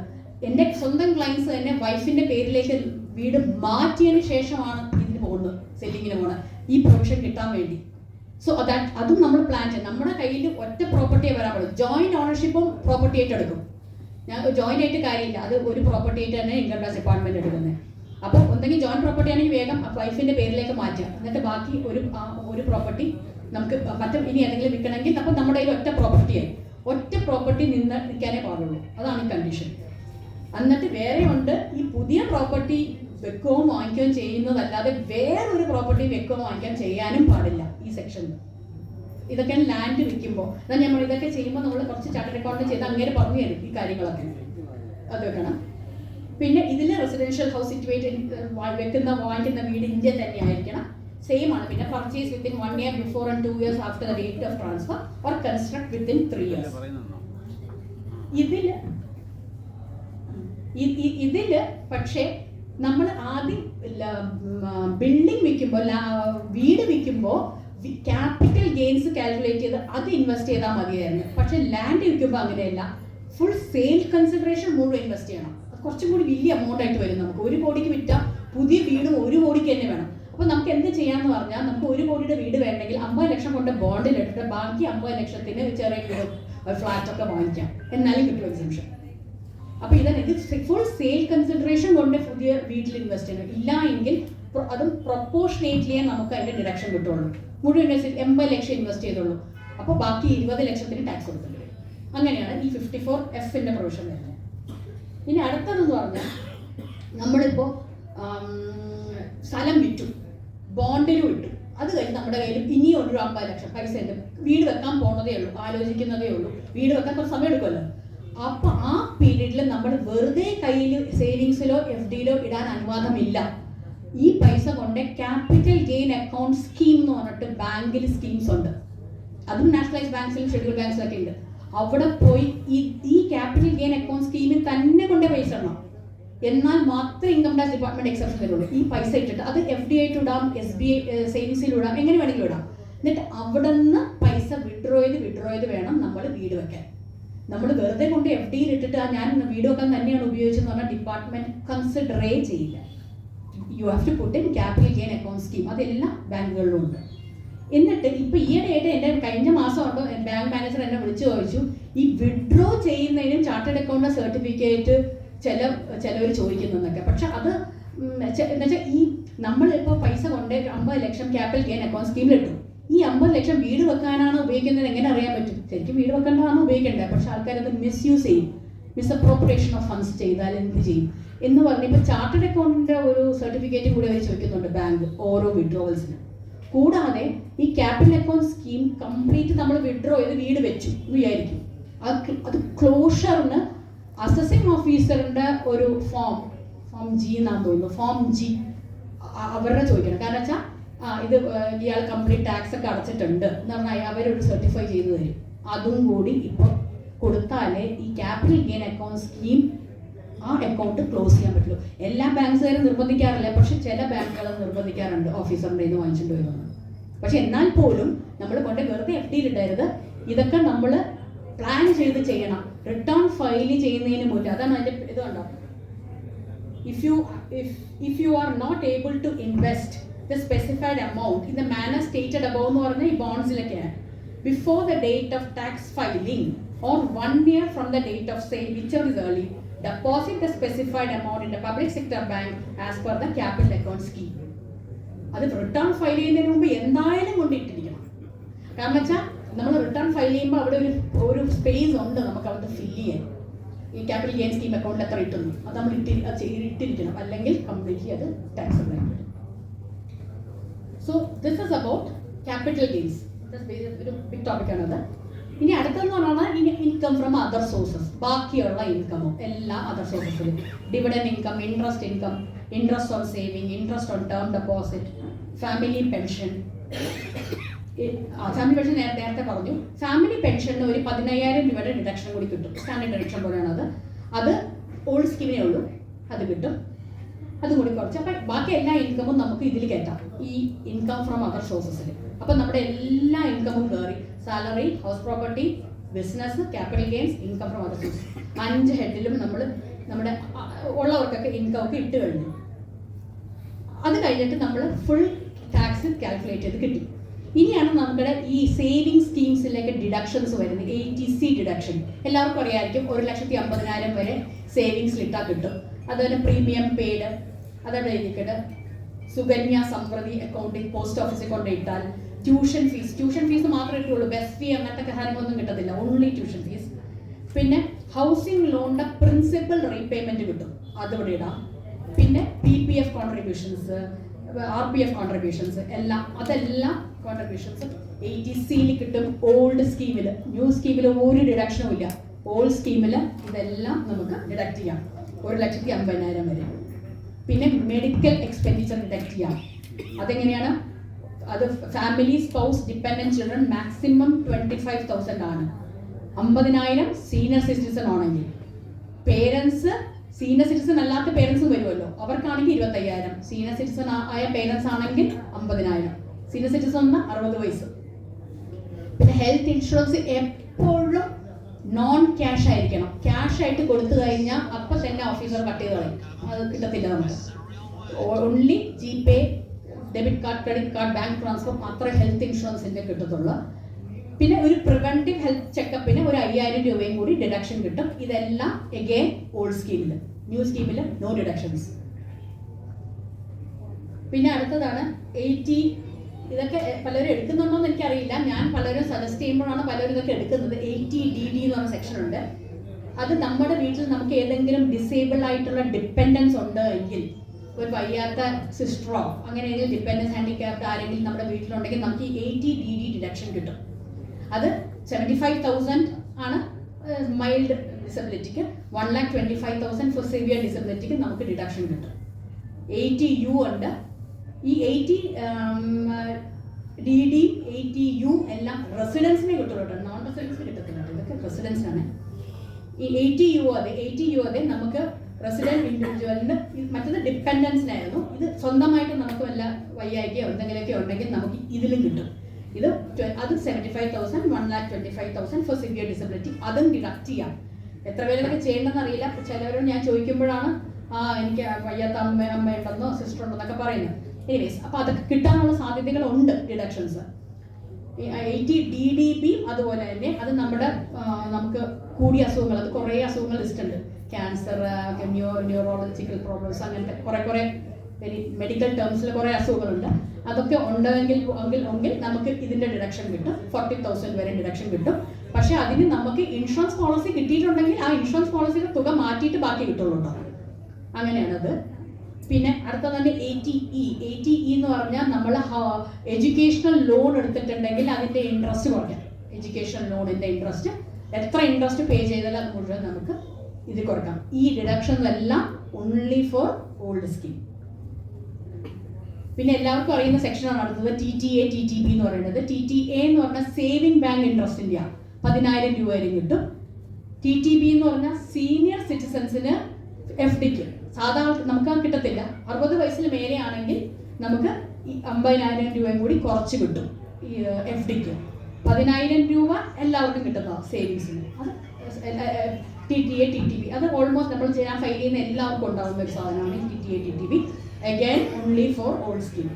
എൻ്റെ സ്വന്തം ക്ലയൻസ് തന്നെ വൈഫിൻ്റെ പേരിലേക്ക് വീട് മാറ്റിയതിന് ശേഷമാണ് ഇതിന് പോകുന്നത്, സെല്ലിങ്ങിന് പോകുന്നത്, ഈ പ്രൊവിഷൻ കിട്ടാൻ വേണ്ടി. സോ അതും നമ്മൾ പ്ലാൻ ചെയ്യണം. നമ്മുടെ കയ്യിൽ ഒറ്റ പ്രോപ്പർട്ടിയെ വരാൻ പാടും. ജോയിന്റ് ഓണർഷിപ്പും പ്രോപ്പർട്ടി ആയിട്ട് എടുക്കും. ഞാൻ ജോയിന്റ് ആയിട്ട് കാര്യമില്ല, അത് ഒരു പ്രോപ്പർട്ടി ആയിട്ട് തന്നെ ഇൻകം ടാക്സ് ഡിപ്പാർട്ട്മെന്റ് എടുക്കുന്നത്. അപ്പോൾ ഒന്നെങ്കിൽ ജോയിന്റ് പ്രോപ്പർട്ടി ആണെങ്കിൽ വേഗം വൈഫിന്റെ പേരിലേക്ക് മാറ്റുക. എന്നിട്ട് ബാക്കി ഒരു പ്രോപ്പർട്ടി നമുക്ക് മറ്റും ഇനി ഏതെങ്കിലും വിൽക്കണമെങ്കിൽ അപ്പോൾ നമ്മുടെ കയ്യിൽ ഒറ്റ പ്രോപ്പർട്ടി നിൽക്കാനേ പാടുള്ളൂ. അതാണ് കണ്ടീഷൻ. എന്നിട്ട് വേറെ ഉണ്ട്, ഈ പുതിയ പ്രോപ്പർട്ടി വെക്കുകയും വാങ്ങിക്കുകയും ചെയ്യുന്നതല്ലാതെ വേറൊരു പ്രോപ്പർട്ടി വെക്കുകയും വാങ്ങിക്കാൻ ചെയ്യാനും പാടില്ല ഈ സെക്ഷനിൽ. ഇതൊക്കെയാണ് ലാൻഡ് വിൽക്കുമ്പോൾ. എന്നാൽ നമ്മൾ ഇതൊക്കെ ചെയ്യുമ്പോൾ നമ്മൾ കുറച്ച് ചാർട്ടേഡ് അക്കൗണ്ട് ചെയ്ത് അങ്ങനെ പറഞ്ഞു തരും ഈ കാര്യങ്ങളൊക്കെ. അത് വെക്കണം. പിന്നെ ഇതിൽ റെസിഡൻഷ്യൽ ഹൗസ് സിറ്റുവേറ്റ് വാങ്ങിക്കുന്ന വീട് ഇന്ത്യയിൽ തന്നെ ആയിരിക്കണം. സെയിം ആണ്. പിന്നെ purchase within 1 year before and 2 years after the date of transfer or construct within 3 years. ഇതില് പക്ഷേ നമ്മൾ ആദ്യം ബിൽഡിംഗ് വിൽക്കുമ്പോൾ, വീട് വിൽക്കുമ്പോൾ ക്യാപിറ്റൽ ഗെയിൻസ് കാൽക്കുലേറ്റ് ചെയ്ത് അത് ഇൻവെസ്റ്റ് ചെയ്താൽ മതിയായിരുന്നു. പക്ഷെ ലാൻഡ് വിൽക്കുമ്പോൾ അങ്ങനെയല്ല, ഫുൾ സെയിൽ കൺസിഡറേഷൻ മുഴുവൻ ഇൻവെസ്റ്റ് ചെയ്യണം. അത് കുറച്ചും കൂടി വലിയ എമൗണ്ട് ആയിട്ട് വരും. നമുക്ക് 1 കോടിക്ക് വിറ്റാൽ പുതിയ വീടും 1 കോടിക്ക് തന്നെ വേണം. അപ്പോൾ നമുക്ക് എന്ത് ചെയ്യാമെന്ന് പറഞ്ഞാൽ, നമുക്ക് 1 കോടിയുടെ വീട് വേണമെങ്കിൽ 50 ലക്ഷം കൊണ്ട് ബോണ്ടിലിട്ടിട്ട് ബാക്കി 50 ലക്ഷത്തിന് ചെറിയ വീട് ഒരു ഫ്ലാറ്റൊക്കെ വാങ്ങിക്കാം, എന്നാലും കിട്ടും എക്സംഷൻ. അപ്പോൾ ഇത് ഫുൾ സെയിൽ കൺസിഡറേഷൻ കൊണ്ട് പുതിയ വീട്ടിൽ ഇൻവെസ്റ്റ് ചെയ്യണം. ഇല്ല എങ്കിൽ അതും പ്രൊപ്പോർഷനേറ്റ്ലിയേ നമുക്ക് അതിൻ്റെ ഡിഡക്ഷൻ കിട്ടുള്ളൂ. മുഴുവൻ 80 ലക്ഷം ഇൻവെസ്റ്റ് ചെയ്തുള്ളൂ, അപ്പോൾ ബാക്കി 20 ലക്ഷത്തിന് ടാക്സ് കൊടുക്കേണ്ടി വരും. അങ്ങനെയാണ് ഈ 54F പ്രൊവിഷൻ വരുന്നത്. ഇനി അടുത്തതെന്ന് പറഞ്ഞാൽ, നമ്മളിപ്പോൾ സ്ഥലം വിറ്റു, ബോണ്ടിലും ഇട്ടു, അത് കഴിഞ്ഞ് നമ്മുടെ കയ്യിൽ ഇനിയും ഒരു 50 ലക്ഷം പൈസ ഉണ്ട്, വീട് വെക്കാൻ പോണതേ ഉള്ളൂ, ആലോചിക്കുന്നതേ ഉള്ളൂ, വീട് വെക്കാൻ കുറച്ച് സമയം എടുക്കുമല്ലോ. അപ്പോൾ ആ പീരീഡിൽ നമ്മൾ വെറുതെ കയ്യിൽ സേവിങ്സിലോ FDയിലോ ഇടാൻ അനുവാദമില്ല. ഈ പൈസ കൊണ്ട് ക്യാപിറ്റൽ ഗെയിൻ അക്കൗണ്ട് സ്കീം എന്ന് പറഞ്ഞിട്ട് ബാങ്കിൽ സ്കീംസ് ഉണ്ട്. അതും നാഷണലൈസ് ബാങ്ക്സിലും ഷെഡ്യൂൾ ബാങ്ക്സിലൊക്കെ ഉണ്ട്. അവിടെ പോയി ഈ ക്യാപിറ്റൽ ഗെയിൻ അക്കൗണ്ട് സ്കീമിൽ തന്നെ കൊണ്ട് പൈസ ഇടണം. എന്നാൽ മാത്രമേ ഇൻകം ടാക്സ് ഡിപ്പാർട്ട്മെന്റ് എക്സെപ്ഷൻ തരുള്ളൂ. ഈ പൈസ ഇട്ടിട്ട് അത് FD ആയിട്ട് ഇടാം, SBI സേവിങ്സിലും ഇടാം, എങ്ങനെ വേണമെങ്കിലും ഇടാം. എന്നിട്ട് അവിടെ നിന്ന് പൈസ വിഡ്രോ ചെയ്ത് വേണം നമ്മൾ വീട് വെക്കാൻ. നമ്മൾ വെറുതെ കൊണ്ട് FDയിൽ ഇട്ടിട്ട് ഞാൻ വീട് വെക്കാൻ തന്നെയാണ് ഉപയോഗിച്ചെന്ന് പറഞ്ഞാൽ ഡിപ്പാർട്ട്മെന്റ് കൺസിഡറേ ചെയ്യില്ല. You have to put in capital gain account scheme. അതെല്ലാ ബാങ്കുകളിലും ഉണ്ട്. എന്നിട്ട് ഇപ്പൊ ഈയിടെയായിട്ട് എൻ്റെ കഴിഞ്ഞ മാസം ഉണ്ടോ ബാങ്ക് മാനേജർ എന്നെ വിളിച്ചു ചോദിച്ചു, ഈ വിഡ്രോ ചെയ്യുന്നതിനും ചാർട്ടേഡ് അക്കൗണ്ട് സർട്ടിഫിക്കറ്റ് ചിലവർ ചോദിക്കുന്നതൊക്കെ. പക്ഷെ അത് എന്നുവെച്ചാൽ ഈ നമ്മളിപ്പോൾ പൈസ കൊണ്ട് 50 ലക്ഷം ക്യാപിറ്റൽ ഗെയിൻ അക്കൗണ്ട് സ്കീമിൽ ഇട്ടു. ഈ 50 ലക്ഷം വീട് വെക്കാനാണ് ഉപയോഗിക്കുന്നത് എങ്ങനെ അറിയാൻ പറ്റും? ശരിക്കും വീട് വെക്കേണ്ടതാണ് ഉപയോഗിക്കേണ്ടത്. പക്ഷെ ആൾക്കാരത് മിസ്യൂസ് ചെയ്യും. മിസ്അപ്രോപ്രിയേഷൻ ഓഫ് ഫണ്ട്സ് ചെയ്താൽ എന്ത് ചെയ്യും എന്ന് പറഞ്ഞ് ഇപ്പോൾ ചാർട്ടേഡ് അക്കൗണ്ടിൻ്റെ ഒരു സർട്ടിഫിക്കറ്റ് കൂടി അവർ ചോദിക്കുന്നുണ്ട് ബാങ്ക് ഓരോ വിഡ്രോവൽസിനും. കൂടാതെ ഈ ക്യാപിറ്റൽ അക്കൗണ്ട് സ്കീം കംപ്ലീറ്റ് നമ്മൾ വിഡ്രോ ചെയ്ത് വീട് വെച്ചു എന്ന് വിചാരിക്കും. അത് ക്ലോഷറിന് അസസിംഗ് ഓഫീസറിൻ്റെ ഒരു ഫോം G എന്നാന്ന് തോന്നുന്നു, ഫോം G അവരുടെ ചോദിക്കണം. കാരണം വെച്ചാൽ ഇത് ഇയാൾ കംപ്ലീറ്റ് ടാക്സ് ഒക്കെ അടച്ചിട്ടുണ്ട് എന്ന് പറഞ്ഞാൽ അവരൊരു സർട്ടിഫൈ ചെയ്ത് തരും. അതും കൂടി ഇപ്പോൾ കൊടുത്താലേ ഈ ക്യാപിറ്റൽ ഗെയിൻ അക്കൗണ്ട് സ്കീം ആ അക്കൗണ്ട് ക്ലോസ് ചെയ്യാൻ പറ്റുള്ളൂ. എല്ലാ ബാങ്ക്സുകാരും നിർബന്ധിക്കാറില്ല, പക്ഷെ ചില ബാങ്കുകൾ നിർബന്ധിക്കാറുണ്ട് ഓഫീസറിൻ്റെ നിന്ന് വാങ്ങിച്ചിട്ട് വരുന്നത്. പക്ഷെ എന്നാൽ പോലും നമ്മൾ കൊണ്ട് വെറുതെ FDയിൽ ഇടരുത്. ഇതൊക്കെ നമ്മൾ പ്ലാൻ ചെയ്ത് ചെയ്യണം. റിട്ടേൺ ഫയൽ ചെയ്യുന്നതിന് മുന്നേ അതാണ് അതിൻ്റെ ഇത് കണ്ടോ. If you are not able to invest the specified amount in the manner stated above എന്ന് പറഞ്ഞാൽ ഈ ബോണ്ട്സിലൊക്കെയാണ്, before the date of tax filing or 1 year from the date of sale, whichever is early, deposit the specified amount in the public sector bank as per the capital account scheme. അത് റിട്ടേൺ ഫയൽ ചെയ്യുന്നതിന് മുമ്പ് എന്തായാലും കൊണ്ടിട്ടിരിക്കണം. കാരണം വെച്ചാൽ നമ്മൾ റിട്ടേൺ ഫയൽ ചെയ്യുമ്പോൾ അവിടെ ഒരു സ്പേസ് ഉണ്ട് നമുക്ക് അവിടെ ഫില്ല് ചെയ്യാൻ. ഈ ക്യാപിറ്റൽ ഗെയിൻ സ്കീം അക്കൗണ്ടിൽ എത്ര ഇട്ടുന്നു അത് നമ്മൾ ഇട്ടിരിക്കണം, അല്ലെങ്കിൽ കംപ്ലീറ്റ്ലി അത് ടാക്സ് ഉണ്ടായിരിക്കും. So this is about capital gains. ഒരു ബിഗ് ടോപ്പിക്കാണത്. ഇനി അടുത്തെന്ന് പറഞ്ഞാൽ ഇൻകം ഫ്രം അതർ സോഴ്സസ്. ബാക്കിയുള്ള ഇൻകമും എല്ലാ അതർ സോഴ്സസിലും dividend income, interest on saving, interest on term deposit, family pension. Family pension നേരത്തെ പറഞ്ഞു. ഫാമിലി പെൻഷന് ഒരു 15,000 രൂപയുടെ ഡിഡക്ഷൻ കൂടി കിട്ടും. സ്റ്റാൻഡേർഡ് ഡിഡക്ഷൻ പോലെയാണ് അത് ഓൾഡ് സ്കീമിനേ ഉള്ളൂ, അത് കിട്ടും. അതും കൂടി കുറച്ച്. അപ്പം ബാക്കി എല്ലാ ഇൻകമും നമുക്ക് ഇതിൽ കയറ്റാം, ഈ ഇൻകം ഫ്രം അതർ സോഴ്സസിൽ. അപ്പം നമ്മുടെ എല്ലാ ഇൻകമും കയറി. Salary, house property, business, capital gains, income from other sources. 5 ഹെഡിലും നമ്മൾ നമ്മുടെ ഉള്ളവർക്കൊക്കെ ഇൻകം ഒക്കെ ഇട്ട് കഴിഞ്ഞു. അത് കഴിഞ്ഞിട്ട് നമ്മൾ ഫുൾ ടാക്സ് കാൽക്കുലേറ്റ് ചെയ്ത് കിട്ടി. ഇനിയാണ് നമ്മുടെ ഈ സേവിങ് സ്കീംസിലേക്ക് ഡിഡക്ഷൻസ് വരുന്നത്. ATC ഡിഡക്ഷൻ എല്ലാവർക്കും അറിയാമായിരിക്കും. 1,50,000 വരെ സേവിങ്സിൽ ഇട്ടാൽ കിട്ടും. അതുപോലെ പ്രീമിയം പെയ്ഡ്, അതവിടെ എഴുതിക്കട്ട് സുകന്യ സമൃദ്ധി അക്കൗണ്ടിൽ പോസ്റ്റ് ഓഫീസിൽ കൊണ്ട് ഇട്ടാൽ, ട്യൂഷൻ ഫീസ് മാത്രമേ കിട്ടുള്ളൂ. ബസ് ഫീ അങ്ങനത്തെ കാര്യങ്ങളൊന്നും കിട്ടത്തില്ല, ഓൺലി ട്യൂഷൻ ഫീസ്. പിന്നെ ഹൗസിംഗ് ലോണിൻ്റെ പ്രിൻസിപ്പൽ റീപേയ്മെൻറ്റ് കിട്ടും, അതിവിടെ ഇടാം. പിന്നെ PPF കോൺട്രിബ്യൂഷൻസ്, RPF കോൺട്രിബ്യൂഷൻസ് അതെല്ലാം കോൺട്രിബ്യൂഷൻസ് ATCയിൽ കിട്ടും. ഓൾഡ് സ്കീമിൽ, ന്യൂ സ്കീമിൽ ഒരു ഡിഡക്ഷനും ഇല്ല. ഓൾഡ് സ്കീമിൽ ഇതെല്ലാം നമുക്ക് ഡിഡക്റ്റ് ചെയ്യാം, 1,50,000 വരെ. പിന്നെ മെഡിക്കൽ എക്സ്പെൻഡിച്ചർ ഡിഡക്റ്റ് ചെയ്യാം. അതെങ്ങനെയാണ്? അത് family, spouse, dependent children maximum 25,000 ആണ്. 50,000 സീനിയർ സിറ്റിസൺ ആണെങ്കിൽ. പേരൻസ്, സീനിയർ സിറ്റിസൺ അല്ലാത്ത പേരൻസും വരുമല്ലോ, അവർക്കാണെങ്കിൽ 25,000. സീനിയർ സിറ്റിസൺ ആയ പേരൻസ് ആണെങ്കിൽ 50,000. സീനിയർ സിറ്റിസൺ 60 വയസ്സ്. പിന്നെ ഹെൽത്ത് ഇൻഷുറൻസ് എപ്പോഴും നോൺ ക്യാഷ് ആയിരിക്കണം. ക്യാഷ് ആയിട്ട് കൊടുത്തു കഴിഞ്ഞാൽ അപ്പം തന്നെ ഓഫീസർ കട്ട് ചെയ്ത് കളയും, അത് കിട്ടത്തില്ല നമുക്ക്. Only GPay, debit card, credit card, bank transfer മാത്രമേ ഹെൽത്ത് ഇൻഷുറൻസിൻ്റെ കിട്ടത്തുള്ളൂ. പിന്നെ ഒരു പ്രിവെന്റീവ് ഹെൽത്ത് ചെക്കപ്പിന് ഒരു 5000 രൂപയും കൂടി ഡിഡക്ഷൻ കിട്ടും. ഇതെല്ലാം എഗെയിൻ ഓൾഡ് സ്കീമിൽ. ന്യൂ സ്കീമിൽ നോ ഡിഡക്ഷൻസ്. പിന്നെ അടുത്തതാണ് 80. ഇതൊക്കെ പലരും എടുക്കുന്നുണ്ടോ എന്ന് എനിക്കറിയില്ല. ഞാൻ പലരും സജസ്റ്റ് ചെയ്യുമ്പോഴാണ് പലരും ഇതൊക്കെ എടുക്കുന്നത്. 80DD എന്ന് പറഞ്ഞ സെക്ഷൻ ഉണ്ട്. അത് നമ്മുടെ വീട്ടിൽ നമുക്ക് ഏതെങ്കിലും ഡിസേബിൾ ആയിട്ടുള്ള ഡിപ്പെൻഡൻസ് ഉണ്ട് എങ്കിൽ, ഒരു വയ്യാത്ത സിസ്റ്ററോ അങ്ങനെ ഏതെങ്കിലും ഡിപ്പെൻഡൻസ് ഹാൻഡിക്യാപ്ഡ് ആരെങ്കിലും നമ്മുടെ വീട്ടിലുണ്ടെങ്കിൽ നമുക്ക് ഈ 80DD ഡിഡക്ഷൻ കിട്ടും. അത് 75,000 ആണ് മൈൽഡ് ഡിസബിലിറ്റിക്ക്, 1,25,000 ഫോർ സിവിയർ ഡിസബിലിറ്റിക്ക് നമുക്ക് ഡിഡക്ഷൻ കിട്ടും. 80U ഉണ്ട്. ഈ 80DD 80U എല്ലാം റെസിഡൻസിനെ കിട്ടുള്ളൂ, നോൺ റെസിഡൻസിന് കിട്ടത്തില്ല. ഇതൊക്കെ റെസിഡൻസിനാണ്. ഈ 80U അതെ നമുക്ക് റെസിഡൻറ്റ് ഇൻഡിവിജ്വലിന്. മറ്റത് ഡിപ്പെൻഡൻസിനായിരുന്നു. ഇത് സ്വന്തമായിട്ട് നമുക്ക് വല്ല വയ്യായിക്കോ എന്തെങ്കിലുമൊക്കെ ഉണ്ടെങ്കിൽ നമുക്ക് ഇതിലും കിട്ടും. ഇത് അത് 75,000, 1,25,000 ഫോർ സിവിയർ ഡിസബിലിറ്റി. അതും ഡിഡക്ട് ചെയ്യാം. എത്ര പേരൊക്കെ ചെയ്യേണ്ടതെന്ന് അറിയില്ല. ചിലവരോട് ഞാൻ ചോദിക്കുമ്പോഴാണ് എനിക്ക് വയ്യാത്ത അമ്മയുണ്ടെന്നോ സിസ്റ്റർ ഉണ്ടെന്നൊക്കെ പറയുന്നത്. എനിവേസ്, അപ്പോൾ അതൊക്കെ കിട്ടാനുള്ള സാധ്യതകളുണ്ട് ഡിഡക്ഷൻസ്. 80DDB അതുപോലെ തന്നെ അത് നമുക്ക് കൂടിയ അസുഖങ്ങൾ, അത് കുറേ അസുഖങ്ങൾ ലിസ്റ്റ് ഉണ്ട്. ക്യാൻസർ, ന്യൂറോളജിക്കൽ പ്രോബ്ലംസ്, അങ്ങനത്തെ കുറേ മെഡിക്കൽ ടേംസിൽ കുറേ അസുഖങ്ങളുണ്ട്. അതൊക്കെ ഉണ്ടെങ്കിൽ നമുക്ക് ഇതിൻ്റെ ഡിഡക്ഷൻ കിട്ടും. 40,000 വരെ ഡിഡക്ഷൻ കിട്ടും. പക്ഷേ അതിന് നമുക്ക് ഇൻഷുറൻസ് പോളിസി കിട്ടിയിട്ടുണ്ടെങ്കിൽ ആ ഇൻഷുറൻസ് പോളിസിയുടെ തുക മാറ്റിയിട്ട് ബാക്കി കിട്ടുള്ളൂ. അങ്ങനെയാണത്. പിന്നെ അടുത്തതന്നെ 80E എന്ന് പറഞ്ഞാൽ നമ്മൾ എഡ്യൂക്കേഷണൽ ലോൺ എടുത്തിട്ടുണ്ടെങ്കിൽ അതിൻ്റെ ഇൻട്രസ്റ്റ് കുറയ്ക്കാം. എഡ്യൂക്കേഷണൽ ലോണിൻ്റെ ഇൻട്രസ്റ്റ് എത്ര ഇൻട്രസ്റ്റ് പേ ചെയ്താലും അത് മുഴുവൻ നമുക്ക് ഇത് കുറയ്ക്കാം. ഈ ഡിഡക്ഷൻസ് എല്ലാം ഓൺലി ഫോർ ഓൾഡ് സ്കീം. പിന്നെ എല്ലാവർക്കും അറിയുന്ന സെക്ഷനാണ് അടുത്തത് TTA TTB എന്ന് പറയുന്നത്. TTA എന്ന് പറഞ്ഞാൽ സേവിംഗ് ബാങ്ക് ഇൻട്രസ്റ്റിൻ്റെ 10,000 രൂപ വരെ കിട്ടും. TTB എന്ന് പറഞ്ഞാൽ സീനിയർ സിറ്റിസൺസിന് FDക്ക് സാധാരണ നമുക്ക് കിട്ടത്തില്ല. 60 വയസ്സിന് മേലെ ആണെങ്കിൽ നമുക്ക് ഈ 50,000 രൂപയും കൂടി കുറച്ച് കിട്ടും. ഈ FDക്ക് 10,000 രൂപ എല്ലാവർക്കും കിട്ടുന്ന സേവിങ്സിന്. അത് TTA TTB അത് ഓൾമോസ്റ്റ് നമ്മൾ ചെയ്യാൻ ഫയൽ ചെയ്യുന്ന എല്ലാവർക്കും ഉണ്ടാകുന്ന ഒരു സാധനമാണ് ഈ TTA TTB. Again only for old scheme.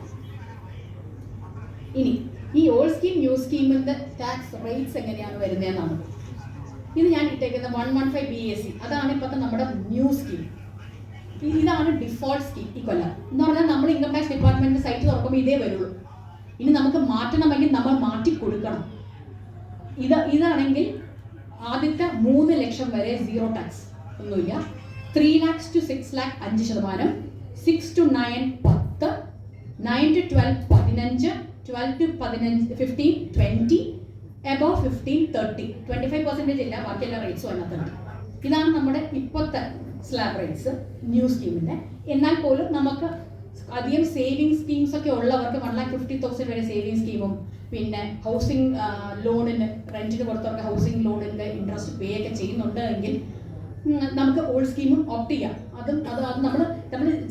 ഇനി ഈ ഓൾഡ് സ്കീം ന്യൂ സ്കീമിന്റെ ടാക്സ് റേറ്റ്സ് എങ്ങനെയാണ് വരുന്നതെന്നാണ് ഇത് ഞാൻ ഇട്ടേക്കുന്നത്. 115 BAC അതാണ് ഇപ്പോഴത്തെ നമ്മുടെ ന്യൂ സ്കീം. ഇതാണ് ഡിഫോൾട്ട് സ്കീം ഈ കൊല്ലം എന്ന് പറഞ്ഞാൽ നമ്മൾ ഇൻകം ടാക്സ് ഡിപ്പാർട്ട്മെന്റിന്റെ സൈറ്റ് തുറക്കുമ്പോൾ ഇതേ വരുള്ളൂ. ഇനി നമുക്ക് മാറ്റണമെങ്കിൽ നമ്മൾ മാറ്റി കൊടുക്കണം. ഇതാണെങ്കിൽ ആദ്യത്തെ 3 ലക്ഷം വരെ 0 ടാക്സ് ഒന്നുമില്ല. 3 lakhs to 6 lakh 5%, 6 to 9 10, 9 to 12 15, 12 to 15 20, above 15 30. 25% ഇല്ല, ബാക്കിയെല്ലാം റേറ്റ്സും അതിനകത്തുണ്ട്. ഇതാണ് നമ്മുടെ ഇപ്പോഴത്തെ സ്ലാബ് റേറ്റ്സ് ന്യൂ സ്കീമിൻ്റെ. എന്നാൽ പോലും നമുക്ക് അധികം സേവിങ് സ്കീംസ് ഒക്കെ ഉള്ളവർക്ക് 1,50,000 വരെ സേവിങ് സ്കീമും പിന്നെ ഹൗസിംഗ് ലോണിന് റെന്റിന് കൊടുത്തവർക്ക് ഹൗസിംഗ് ലോണിൻ്റെ ഇൻട്രസ്റ്റ് പേ ഒക്കെ ചെയ്യുന്നുണ്ട് എങ്കിൽ നമുക്ക് ഓൾഡ് സ്കീമും ഓപ്റ്റ് ചെയ്യാം. അത് നമ്മൾ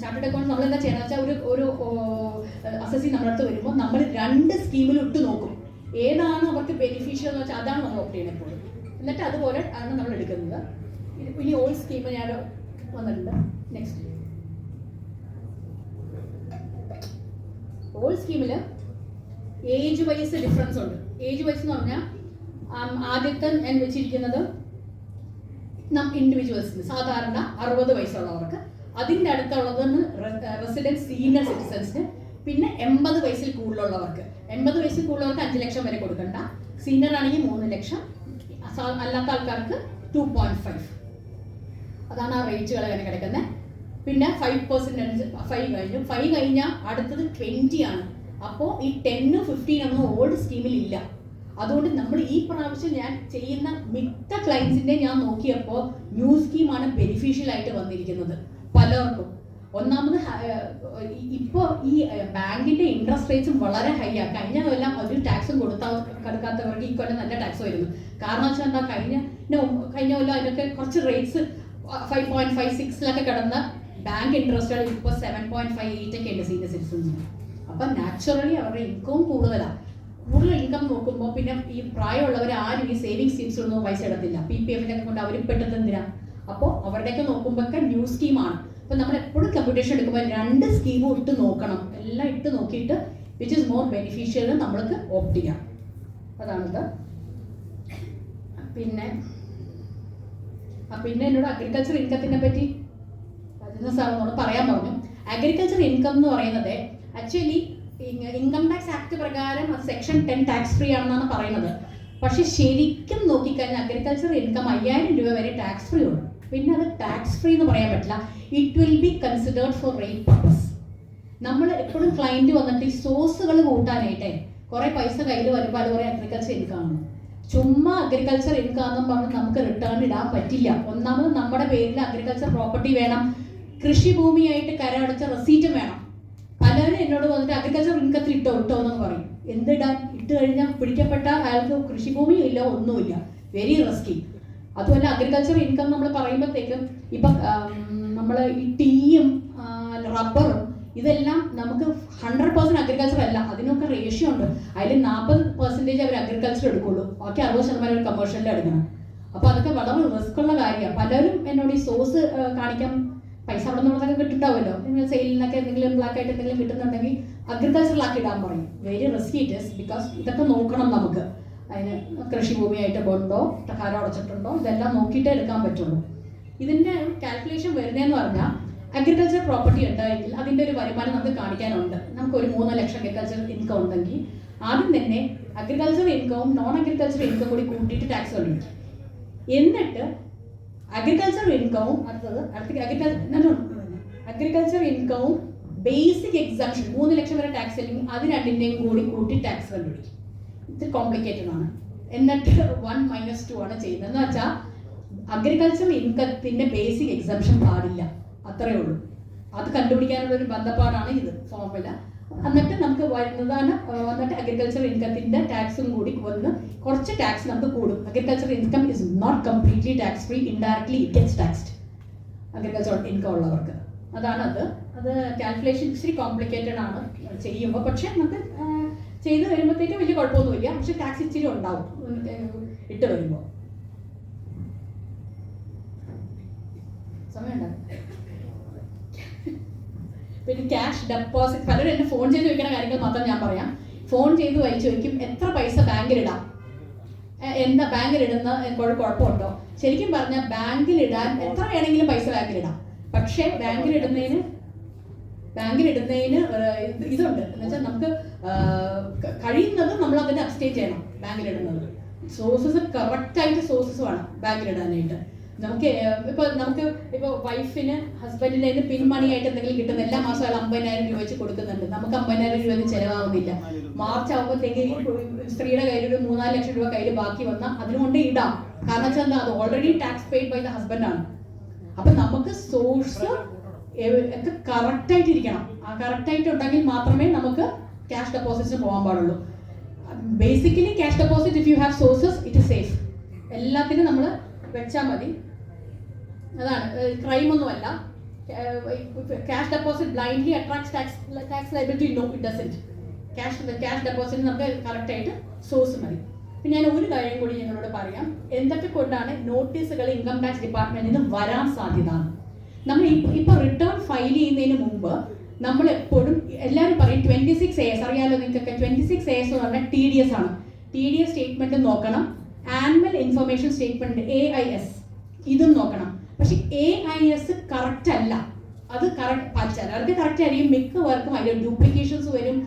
ചാർട്ടേഡ് അക്കൗണ്ട് നമ്മൾ എന്താ ചെയ്യണമെന്ന് വെച്ചാൽ ഒരു അസസി നമ്മുടെ അടുത്ത് വരുമ്പോൾ നമ്മൾ 2 സ്കീമിൽ ഇട്ട് നോക്കും ഏതാണ് അവർക്ക് ബെനിഫിഷ്യൽ എന്ന് വെച്ചാൽ അതാണ് നമ്മൾ ഓപ്റ്റ് ചെയ്യുന്നത് എപ്പോഴും. എന്നിട്ട് അതുപോലെ ആണ് നമ്മൾ എടുക്കുന്നത്. ഇനി ഓൾഡ് സ്കീം ഞാൻ വന്നിട്ടുണ്ട്. നെക്സ്റ്റ് ഓൾഡ് സ്കീമിൽ ഏജ് വൈസ് ഡിഫറൻസ് ഉണ്ട്. ഏജ് വൈസ് എന്ന് പറഞ്ഞാൽ ആദ്യത്തെ ഞാൻ വെച്ചിരിക്കുന്നത് ഇൻഡിവിജ്വൽസിന് സാധാരണ 60 വയസ്സുള്ളവർക്ക്, അതിൻ്റെ അടുത്തുള്ളത് റെസിഡൻറ്റ് സീനിയർ സിറ്റിസൺസിന്, പിന്നെ 80 വയസ്സിൽ കൂടുതലുള്ളവർക്ക്. 80 വയസ്സിൽ കൂടുതലുള്ളവർക്ക് 5 ലക്ഷം വരെ കൊടുക്കണ്ട. സീനിയർ ആണെങ്കിൽ 3 ലക്ഷം, അല്ലാത്ത ആൾക്കാർക്ക് 2.5. അതാണ് ആ റേറ്റുകൾ അങ്ങനെ കിടക്കുന്നത്. പിന്നെ 5% 5 കഴിഞ്ഞാൽ അടുത്തത് 20 ആണ്. അപ്പോൾ ഈ 10 15 ഒന്നും ഓൾഡ് സ്കീമിൽ ഇല്ല. അതുകൊണ്ട് നമ്മൾ ഈ പ്രാവശ്യം ഞാൻ ചെയ്യുന്ന മിക്ക ക്ലയൻസിൻ്റെ ഞാൻ നോക്കിയപ്പോൾ ന്യൂ സ്കീമാണ് ബെനിഫിഷ്യൽ ആയിട്ട് വന്നിരിക്കുന്നത് പലർക്കും. ഒന്നാമത് ഇപ്പോൾ ഈ ബാങ്കിൻ്റെ ഇൻട്രസ്റ്റ് റേറ്റ്സും വളരെ ഹൈ ആണ്. കഴിഞ്ഞ കൊല്ലം ഒരു ടാക്സും കൊടുക്കാത്തവർക്ക് ഈ കൊല്ലം നല്ല ടാക്സ് വരുന്നു. കാരണം വെച്ചാൽ എന്താ, കഴിഞ്ഞ കൊല്ലം അതിനൊക്കെ കുറച്ച് റേറ്റ്സ് 5.5 6 കിടന്ന ബാങ്ക് ഇൻട്രസ്റ്റുകൾ ഇപ്പോൾ 7.58 ഒക്കെ ഉണ്ട് സീനിയർ സിറ്റിസൺസിന്. അപ്പം നാച്ചുറലി അവരുടെ ഇൻകവും കൂടുതലാണ്. കൂടുതൽ ഇൻകം നോക്കുമ്പോൾ പിന്നെ ഈ പ്രായമുള്ളവർ ആരും ഈ സേവിങ് സ്കീംസിലൊന്നും പൈസ ഇടത്തില്ല. PPF കൊണ്ട് അവർ പെട്ടെന്ന് എന്തിനാണ്. അപ്പോൾ അവരുടെയൊക്കെ നോക്കുമ്പോഴൊക്കെ ന്യൂ സ്കീമാണ്. അപ്പോൾ നമ്മൾ എപ്പോഴും കമ്പ്യൂട്ടേഷൻ എടുക്കുമ്പോൾ 2 സ്കീമും ഇട്ട് നോക്കണം. എല്ലാം ഇട്ട് നോക്കിയിട്ട് വിച്ച് ഇസ് മോർ ബെനിഫിഷ്യൽ നമ്മൾക്ക് ഓപ്റ്റ് ചെയ്യാം. അതാണത്. പിന്നെ എന്നോട് അഗ്രികൾച്ചർ ഇൻകത്തിനെ പറ്റി സാറെന്നോട് പറയാൻ പറഞ്ഞു. അഗ്രികൾച്ചർ ഇൻകം എന്ന് പറയുന്നത് ആക്ച്വലി ഇൻകം ടാക്സ് ആക്ട് പ്രകാരം അത് സെക്ഷൻ 10 ടാക്സ് ഫ്രീ ആണെന്നാണ് പറയുന്നത്. പക്ഷെ ശരിക്കും നോക്കിക്കഴിഞ്ഞാൽ അഗ്രികൾച്ചർ ഇൻകം 5000 രൂപ വരെ ടാക്സ് ഫ്രീ ഉണ്ട്. പിന്നെ അത് ടാക്സ് ഫ്രീ എന്ന് പറയാൻ പറ്റില്ല. It will be considered four rate purpose. നമ്മൾ എപ്പോഴും ക്ലയൻറ്റ് വന്നിട്ട് ഈ സോഴ്സുകൾ കൂട്ടാനായിട്ടേ കുറേ പൈസ കയ്യിൽ വരുമ്പോൾ അത് കുറേ അഗ്രികൾച്ചർ ഇൻകം ആണ്. ചുമ്മാ അഗ്രികൾച്ചർ ഇൻകം എന്നും പറഞ്ഞ് നമുക്ക് റിട്ടേൺ ഇടാൻ പറ്റില്ല. ഒന്നാമത് നമ്മുടെ പേരിൽ അഗ്രികൾച്ചർ പ്രോപ്പർട്ടി വേണം, കൃഷിഭൂമിയായിട്ട് കരമടച്ച റെസീറ്റും വേണം. പലരും എന്നോട് വന്നിട്ട് അഗ്രികൾച്ചർ ഇൻകത്തിൽ ഇട്ടോ എന്ന് പറയും. എന്തിടാൻ? ഇട്ട് കഴിഞ്ഞാൽ പിടിക്കപ്പെട്ട അയാൾക്ക് കൃഷിഭൂമിയും ഇല്ല, ഒന്നുമില്ല. Very risky. അതുമല്ല അഗ്രികൾച്ചർ ഇൻകം നമ്മൾ പറയുമ്പോഴത്തേക്കും ഇപ്പം നമ്മൾ ഈ ടീയും റബ്ബറും ഇതെല്ലാം നമുക്ക് 100% അഗ്രികൾച്ചർ അല്ല, അതിനൊക്കെ റേഷ്യോ ഉണ്ട്. അതിൽ 40% അവർ അഗ്രികൾച്ചർ എടുക്കുള്ളൂ, ബാക്കി 60% ഒരു കമേഴ്ഷ്യലിൽ എടുക്കണം. അപ്പോൾ അതൊക്കെ വളരെ റിസ്ക് ഉള്ള കാര്യമാണ്. പലരും എന്നോട് ഈ സോഴ്സ് കാണിക്കാൻ പൈസ അവിടെ നിന്നൊക്കെ കിട്ടുന്നുണ്ടാവുമല്ലോ, നിങ്ങൾ സെയിലിൽ നിന്നൊക്കെ എന്തെങ്കിലും ബ്ലാക്ക് ആയിട്ട് എന്തെങ്കിലും കിട്ടുന്നുണ്ടെങ്കിൽ അഗ്രികൾച്ചറിലാക്കി ഇടാൻ പറയും. Very risky it is. Because ഇതൊക്കെ നോക്കണം നമുക്ക്. അതിന് കൃഷിഭൂമിയായിട്ട് ബോണ്ടോ കരം അടച്ചിട്ടുണ്ടോ ഇതെല്ലാം നോക്കിയിട്ടേ എടുക്കാൻ പറ്റുള്ളൂ. ഇതിൻ്റെ കാൽക്കുലേഷൻ വരുന്നതെന്ന് പറഞ്ഞാൽ അഗ്രികൾച്ചർ പ്രോപ്പർട്ടി ഉണ്ടെങ്കിൽ അതിൻ്റെ ഒരു വരുമാനം നമുക്ക് കാണിക്കാനുണ്ട്. നമുക്കൊരു 3 ലക്ഷം അഗ്രികൾച്ചർ ഇൻകം ഉണ്ടെങ്കിൽ ആദ്യം തന്നെ അഗ്രികൾച്ചർ ഇൻകവും നോൺ അഗ്രികൾച്ചർ ഇൻകം കൂടി കൂട്ടിയിട്ട് ടാക്സ് കണ്ടുപിടിക്കും. എന്നിട്ട് അഗ്രികൾച്ചർ ഇൻകവും അഗ്രികൾച്ചർ ഇൻകവും ബേസിക് എക്സംഷൻ 3 ലക്ഷം വരെ ടാക്സ് അല്ലെങ്കിൽ അത് രണ്ടിൻ്റെയും കൂടി കൂട്ടി ടാക്സ് കണ്ടുപിടിക്കും. ഇത് കോംപ്ലിക്കേറ്റഡ് ആണ്. എന്നിട്ട് 1 - 2 ആണ് ചെയ്യുന്നത്. എന്ന് വെച്ചാൽ അഗ്രികൾച്ചർ ഇൻകത്തിൻ്റെ ബേസിക് എക്സംഷൻ പാടില്ല, അത്രയേ ഉള്ളൂ. അത് കണ്ടുപിടിക്കാനുള്ള ഒരു ബന്ധപ്പാടാണ് ഇത് ഫോർമുല. എന്നിട്ട് നമുക്ക് വരുന്നതാണ് വന്നിട്ട് അഗ്രികൾച്ചർ ഇൻകത്തിൻ്റെ ടാക്സും കൂടി വന്ന് കുറച്ച് ടാക്സ് നമുക്ക് കൂടും. Agriculture income is not completely tax free. Indirectly it gets taxed agriculture income ഉള്ളവർക്ക്. അതാണത്. അത് കാൽക്കുലേഷൻ ഇച്ചിരി കോംപ്ലിക്കേറ്റഡ് ആണ് ചെയ്യുമ്പോൾ. പക്ഷേ നമുക്ക് ചെയ്ത് വരുമ്പോഴത്തേക്കും വലിയ കുഴപ്പമൊന്നുമില്ല. പക്ഷെ ടാക്സ് ഇച്ചിരി ഉണ്ടാവും ഇട്ട് വരുമ്പോൾ. സമയമുണ്ടാകും. പിന്നെ ക്യാഷ് ഡെപ്പോസിറ്റ്, പലരും എന്നെ ഫോൺ ചെയ്ത് ചോദിക്കുന്ന കാര്യങ്ങൾ മാത്രം ഞാൻ പറയാം. ഫോൺ ചെയ്ത് ചോദിക്കും എത്ര പൈസ ബാങ്കിലിടാം, എന്താ ബാങ്കിലിടുന്ന കുഴപ്പമുണ്ടോ? ശരിക്കും പറഞ്ഞാൽ ബാങ്കിലിടാൻ എത്ര വേണമെങ്കിലും പൈസ ബാങ്കിലിടാം. പക്ഷേ ബാങ്കിലിടുന്നതിന് ഇതുണ്ട്. എന്ന് വെച്ചാൽ നമുക്ക് കഴിയുന്നത് നമ്മൾ അതിനെ അബ്സ്റ്റെയിൻ ചെയ്യണം. ബാങ്കിലിടുന്നത് സോഴ്സസ് കറക്റ്റായിട്ട് സോഴ്സസ് വേണം ബാങ്കിലിടാനായിട്ട്. നമുക്ക് വൈഫിന് ഹസ്ബൻഡിന് പിൻ മണി ആയിട്ട് എന്തെങ്കിലും കിട്ടുന്ന എല്ലാ മാസവും അയാൾ 50,000 രൂപ വെച്ച് കൊടുക്കുന്നുണ്ട്. നമുക്ക് 50,000 രൂപ ചിലവാകുന്നില്ല. മാർച്ച് ആകുമ്പോഴത്തേക്ക് സ്ത്രീയുടെ കയ്യിൽ ഒരു 3-4 ലക്ഷം രൂപ കയ്യിൽ ബാക്കി വന്നാൽ അതിനുകൊണ്ട് ഇടാം. കാരണം വെച്ചാൽ അത് already tax paid by the ഹസ്ബൻഡാണ്. അപ്പൊ നമുക്ക് സോഴ്സ് ഒക്കെ കറക്റ്റായിട്ട് ഇരിക്കണം. ആ കറക്റ്റായിട്ട് ഉണ്ടെങ്കിൽ മാത്രമേ നമുക്ക് ക്യാഷ് ഡെപ്പോസിറ്റ്സിന് പോകാൻ പാടുള്ളൂ. Basically cash deposit if you have sources it is safe. എല്ലാത്തിനും നമ്മൾ വെച്ചാൽ മതി. അതാണ്, ക്രൈം ഒന്നുമല്ല. Cash deposit blindly attracts tax liability. No, it doesn't. Cash deposit നമുക്ക് കറക്റ്റായിട്ട് സോഴ്സ് മതി. പിന്നെ ഞാൻ ഒരു കാര്യം കൂടി ഞങ്ങളോട് പറയാം. എന്തൊക്കെ കൊണ്ടാണ് നോട്ടീസുകൾ ഇൻകം ടാക്സ് ഡിപ്പാർട്ട്മെന്റിൽ നിന്ന് വരാൻ സാധ്യത. നമ്മൾ ഇപ്പോൾ റിട്ടേൺ ഫയൽ ചെയ്യുന്നതിന് മുമ്പ് നമ്മൾ എപ്പോഴും എല്ലാവരും പറയും 26 AS. അറിയാലോ നിങ്ങൾക്കൊക്കെ 26 AS എന്ന് പറഞ്ഞാൽ TDS ആണ്. TDS സ്റ്റേറ്റ്മെന്റ് നോക്കണം. ആനുവൽ ഇൻഫർമേഷൻ സ്റ്റേറ്റ്മെന്റ് AIS ഇതും നോക്കണം. പക്ഷെ AIS കറക്റ്റ് അല്ല. അത് ചിലർക്ക് കറക്റ്റ് ആയിരിക്കും, മിക്കവർക്കും അതിൽ ഡ്യൂപ്ലിക്കേഷൻസ് വരും,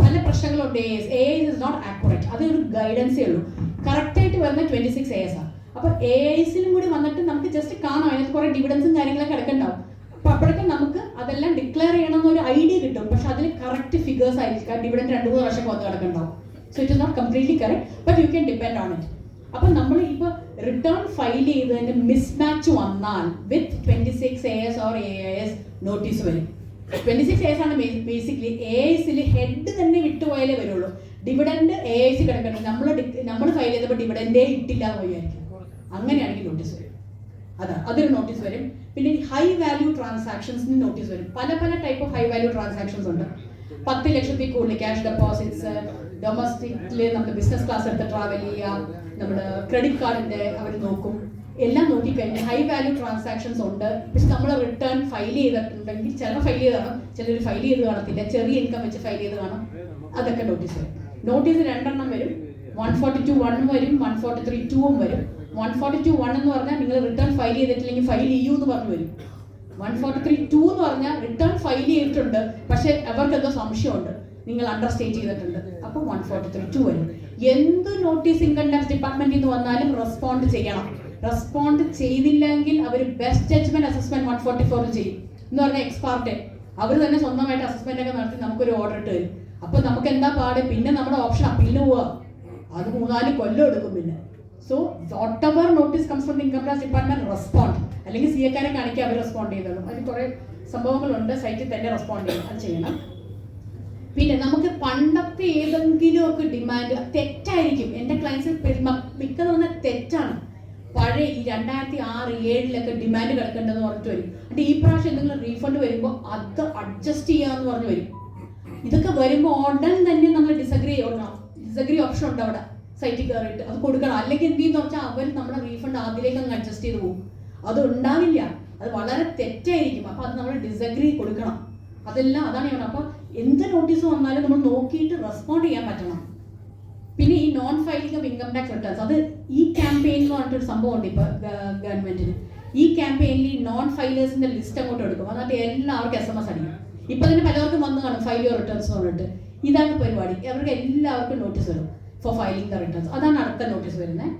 പല പ്രശ്നങ്ങളുണ്ട്. AIS is not accurate. അതൊരു ഗൈഡൻസേ ഉള്ളൂ. കറക്റ്റായിട്ട് വരുന്ന 26 AS ആണ്. അപ്പോൾ AISലും കൂടി വന്നിട്ട് നമുക്ക് ജസ്റ്റ് കാണാം, അതിനകത്ത് കുറേ ഡിവിഡൻസും കാര്യങ്ങളൊക്കെ കിടക്കുന്നുണ്ടാവും. അപ്പോൾ അപ്പോഴൊക്കെ നമുക്ക് അതെല്ലാം ഡിക്ലെയർ ചെയ്യണമെന്നൊരു ഐഡിയ കിട്ടും. പക്ഷെ അതിൽ കറക്റ്റ് ഫിഗേഴ്സ് ആയിരിക്കും. ഡിവിഡൻഡ് 2-3 വർഷം വന്ന് കിടക്കുന്നുണ്ടാവും. So it is not completely correct, but you can depend on it. അപ്പം നമ്മൾ ഇപ്പോൾ റിട്ടേൺ ഫയൽ ചെയ്തതിന് മിസ്മാച്ച് വന്നാൽ with 26 AS or AIS notice വരും. 26 AS ആണ് ബേസിക്കലി. AISൽ ഹെഡ് തന്നെ വിട്ടുപോയാലേ വരുള്ളൂ. ഡിവിഡൻഡ് AIS കിടക്കണം. നമ്മൾ ഫയൽ ചെയ്തപ്പോൾ ഡിവിഡൻഡേ ഇട്ടില്ല എന്ന് പോയായിരിക്കും. അങ്ങനെയാണെങ്കിൽ നോട്ടീസ് വരും. അതൊരു നോട്ടീസ് വരും. പിന്നെ ഹൈ വാല്യൂ ട്രാൻസാക്ഷൻസിന് നോട്ടീസ് വരും. പല type of high value transactions ഉണ്ട്. 10 ലക്ഷത്തിൽ കൂടുതൽ ക്യാഷ് ഡെപ്പോസിറ്റ്സ്, ഡൊമസ്റ്റിക്കില് നമ്മൾ ബിസിനസ് ക്ലാസ് എടുത്ത് ട്രാവൽ ചെയ്യുക, നമ്മൾ ക്രെഡിറ്റ് കാർഡിന്റെ അവർ നോക്കും, എല്ലാം നോക്കിക്കഴിഞ്ഞാൽ ഹൈ വാല്യൂ ട്രാൻസാക്ഷൻസ് ഉണ്ട്. പക്ഷെ നമ്മൾ റിട്ടേൺ ഫയൽ ചെയ്തിട്ടുണ്ടെങ്കിൽ ചിലപ്പോൾ ഫയൽ ചെയ്ത് കാണും, ചിലർ ഫയൽ ചെയ്ത് കാണത്തില്ല, ചെറിയ ഇൻകം വെച്ച് ഫയൽ ചെയ്ത് കാണും, അതൊക്കെ നോട്ടീസ് വരും. നോട്ടീസ് 2 വരും, 142(1) വരും, 143(2) വരും. 142(1) എന്ന് പറഞ്ഞാൽ നിങ്ങൾ റിട്ടേൺ ഫയൽ ചെയ്തിട്ടില്ലെങ്കിൽ ഫയൽ ചെയ്യൂ എന്ന് പറഞ്ഞു വരും. 143(2) എന്ന് പറഞ്ഞാൽ റിട്ടേൺ ഫയൽ ചെയ്തിട്ടുണ്ട് പക്ഷെ അവർക്ക് എന്തോ സംശയമുണ്ട്, നിങ്ങൾ അണ്ടർ സ്റ്റേറ്റ് ചെയ്തിട്ടുണ്ട്, അപ്പോൾ 143(2) വരും. എന്ത് നോട്ടീസ് ഇൻകം ടാക്സ് ഡിപ്പാർട്ട്മെന്റിൽ നിന്ന് വന്നാലും റെസ്പോണ്ട് ചെയ്യണം. റെസ്പോണ്ട് ചെയ്തില്ലെങ്കിൽ അവർ ബെസ്റ്റ് ജഡ്ജ്മെന്റ് അസസ്മെന്റ് 144 ചെയ്യും എന്ന് പറഞ്ഞാൽ എക്സ്പാർട്ടെ അവർ തന്നെ സ്വന്തമായിട്ട് അസസ്മെന്റ് ഒക്കെ നടത്തി നമുക്കൊരു ഓർഡർ ഇട്ട് തരും. അപ്പൊ നമുക്ക് എന്താ പാട്, പിന്നെ നമ്മുടെ ഓപ്ഷൻ അപ്പീലിന് പോവാ, അത് 3-4 കൊല്ലം എടുക്കും പിന്നെ. So what ever notice comes from income tax department respond, അല്ലെങ്കിൽ സി എക്കാരെ കാണിക്കുക അവർ റെസ്പോണ്ട് ചെയ്തോളും. അതിന് കുറെ സംഭവങ്ങളുണ്ട്, സൈറ്റിൽ തന്നെ റെസ്പോണ്ട് ചെയ്യണം, അത് ചെയ്യണം. പിന്നെ നമുക്ക് പണ്ടത്തെ ഏതെങ്കിലും ഒക്കെ ഡിമാൻഡ് തെറ്റായിരിക്കും, എൻ്റെ ക്ലയൻസ് മിക്കതെന്ന് തെറ്റാണ്. പഴയ ഈ 2006-2007 ഡിമാൻഡ് കിടക്കേണ്ടതെന്ന് പറഞ്ഞിട്ട് വരും. എന്നിട്ട് ഈ പ്രാവശ്യം എന്തെങ്കിലും റീഫണ്ട് വരുമ്പോൾ അത് അഡ്ജസ്റ്റ് ചെയ്യാന്ന് പറഞ്ഞു വരും. ഇതൊക്കെ വരുമ്പോൾ ഉടൻ തന്നെ നമ്മൾ ഡിസഗ്രി ചെയ്യണം. ഡിസഗ്രി ഓപ്ഷൻ ഉണ്ട് അവിടെ സൈറ്റിൽ കയറിയിട്ട് അത് കൊടുക്കണം. അല്ലെങ്കിൽ എന്ത് ചെയ്യുന്ന വെച്ചാൽ അവർ നമ്മുടെ റീഫണ്ട് ആദ്യത്തേക്ക് അങ്ങ് അഡ്ജസ്റ്റ് ചെയ്ത് പോകും. അത് ഉണ്ടാവില്ല, അത് വളരെ തെറ്റായിരിക്കും. അപ്പൊ അത് നമ്മൾ ഡിസഗ്രി കൊടുക്കണം. അതെല്ലാം അതാണ് ഞാൻ. അപ്പൊ എന്ത് നോട്ടീസ് വന്നാലും നമ്മൾ നോക്കിയിട്ട് റെസ്പോണ്ട് ചെയ്യാൻ പറ്റണം. പിന്നെ ഈ non filing of income tax returns, അത് ഈ ക്യാമ്പയിൻ എന്ന് പറഞ്ഞിട്ടൊരു സംഭവം ഉണ്ട് ഇപ്പൊ ഗവൺമെന്റിന്. ഈ ക്യാമ്പയിനിൽ ഈ നോൺ ഫൈലേഴ്സിന്റെ ലിസ്റ്റ് അങ്ങോട്ട് എടുക്കും, എന്നിട്ട് എല്ലാവർക്കും SMS അടിക്കും. ഇപ്പൊ തന്നെ പലർക്കും വന്ന് കാണും ഫയൽ യുവർ റിട്ടേൺസ് എന്ന് പറഞ്ഞിട്ട്. ഇതാണ് പരിപാടി, അവർക്ക് എല്ലാവർക്കും നോട്ടീസ് വരും ഫോർ ഫയലിംഗ് ദ റിട്ടേൺസ്. അതാണ് അടുത്ത നോട്ടീസ് വരുന്നത്.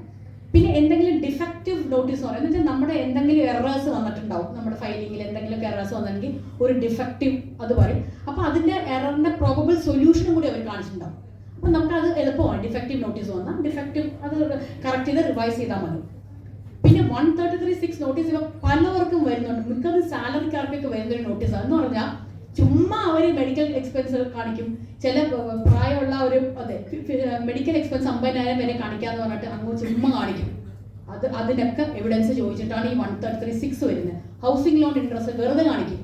പിന്നെ എന്തെങ്കിലും ഡിഫക്റ്റീവ് നോട്ടീസ് എന്ന് പറയുന്നത് നമ്മുടെ എന്തെങ്കിലും എറേഴ്സ് വന്നിട്ടുണ്ടാവും, നമ്മുടെ ഫയലിംഗിൽ എന്തെങ്കിലും എറേഴ്സ് വന്നിട്ടുണ്ടെങ്കിൽ ഒരു ഡിഫക്റ്റീവ് അത് പറയും. അപ്പൊ അതിന്റെ എററിന്റെ പ്രോബബിൾ സൊല്യൂഷനും കൂടി അവർ കാണിച്ചിട്ടുണ്ടാവും. അപ്പം നമുക്കത് എളുപ്പമാണ്. ഡിഫക്റ്റീവ് നോട്ടീസ് വന്നാൽ ഡിഫക്റ്റീവ് അത് കറക്റ്റ് ചെയ്ത് റിവൈസ് ചെയ്താൽ മതി. പിന്നെ 133(6) നോട്ടീസ് ഇവ പലവർക്കും വരുന്നുണ്ട്, മിക്കതും സാലറിക്കാർക്കൊക്കെ വരുന്നൊരു നോട്ടീസാണ്. എന്ന് പറഞ്ഞാൽ ചുമ്മാ അവർ മെഡിക്കൽ എക്സ്പെൻസ് കാണിക്കും. ചില പ്രായമുള്ള ഒരു മെഡിക്കൽ എക്സ്പെൻസ് 50,000 വരെ കാണിക്കാന്ന് പറഞ്ഞിട്ട് അങ്ങ് ചുമ്മാ കാണിക്കും. അതിനൊക്കെ എവിഡൻസ് ചോദിച്ചിട്ടാണ് ഈ 133(6) വരുന്നത്. ഹൗസിംഗ് ലോൺ ഇൻട്രസ്റ്റ് വെറുതെ കാണിക്കും.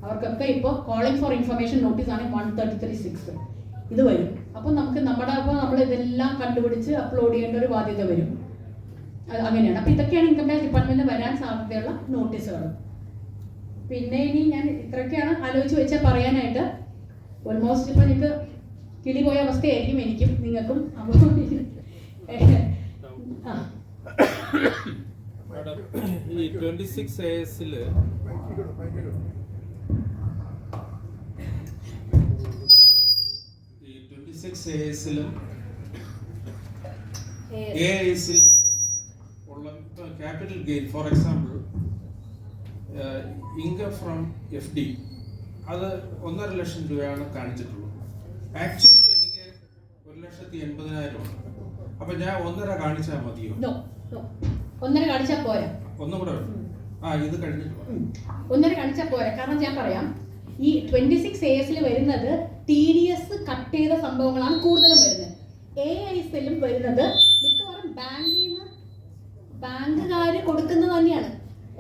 അവർക്കൊക്കെ ഇപ്പോൾ കോളിംഗ് ഫോർ ഇൻഫർമേഷൻ നോട്ടീസാണ് 133(6) ഇത് വരും. അപ്പം നമുക്ക് നമ്മൾ ഇതെല്ലാം കണ്ടുപിടിച്ച് അപ്ലോഡ് ചെയ്യേണ്ട ഒരു ബാധ്യത വരും. അങ്ങനെയാണ്. അപ്പം ഇതൊക്കെയാണ് ഇൻകം ടാക്സ് ഡിപ്പാർട്ട്മെന്റിൽ വരാൻ സാധ്യതയുള്ള നോട്ടീസുകൾ. പിന്നെ ഇനി ഞാൻ ഇത്രയൊക്കെയാണ് ആലോചിച്ച് വെച്ചാൽ പറയാനായിട്ട്. ഓൾമോസ്റ്റ് ഇപ്പം നിങ്ങൾക്ക് കിളി പോയ അവസ്ഥയായിരിക്കും എനിക്കും നിങ്ങൾക്കും. അപ്പോൾ ഈ 26AS AISലും ഉള്ള capital gain, for example income from FD അത് 1.5 ലക്ഷം രൂപയാണ് കാണിച്ചിട്ടുള്ളത്. ആക്ച്വലി എനിക്ക് 1,80,000 ഉണ്ട്. അപ്പൊ ഞാൻ 1.5 കാണിച്ചാൽ മതിയോ? 1.5 കാണിച്ചാൽ പോരാ, ഒന്നും കൂടെ ഇത് കഴിഞ്ഞിട്ട് 1.5 കാണിച്ചാൽ പോരാ. കാരണം ഞാൻ പറയാം, ഈ 26ASൽ വരുന്നത് TDS കട്ട് ചെയ്ത സംഭവങ്ങളാണ് കൂടുതലും വരുന്നത്. AISലും വരുന്നത് മിക്കവാറും ബാങ്കുകാർ കൊടുക്കുന്നത് തന്നെയാണ്.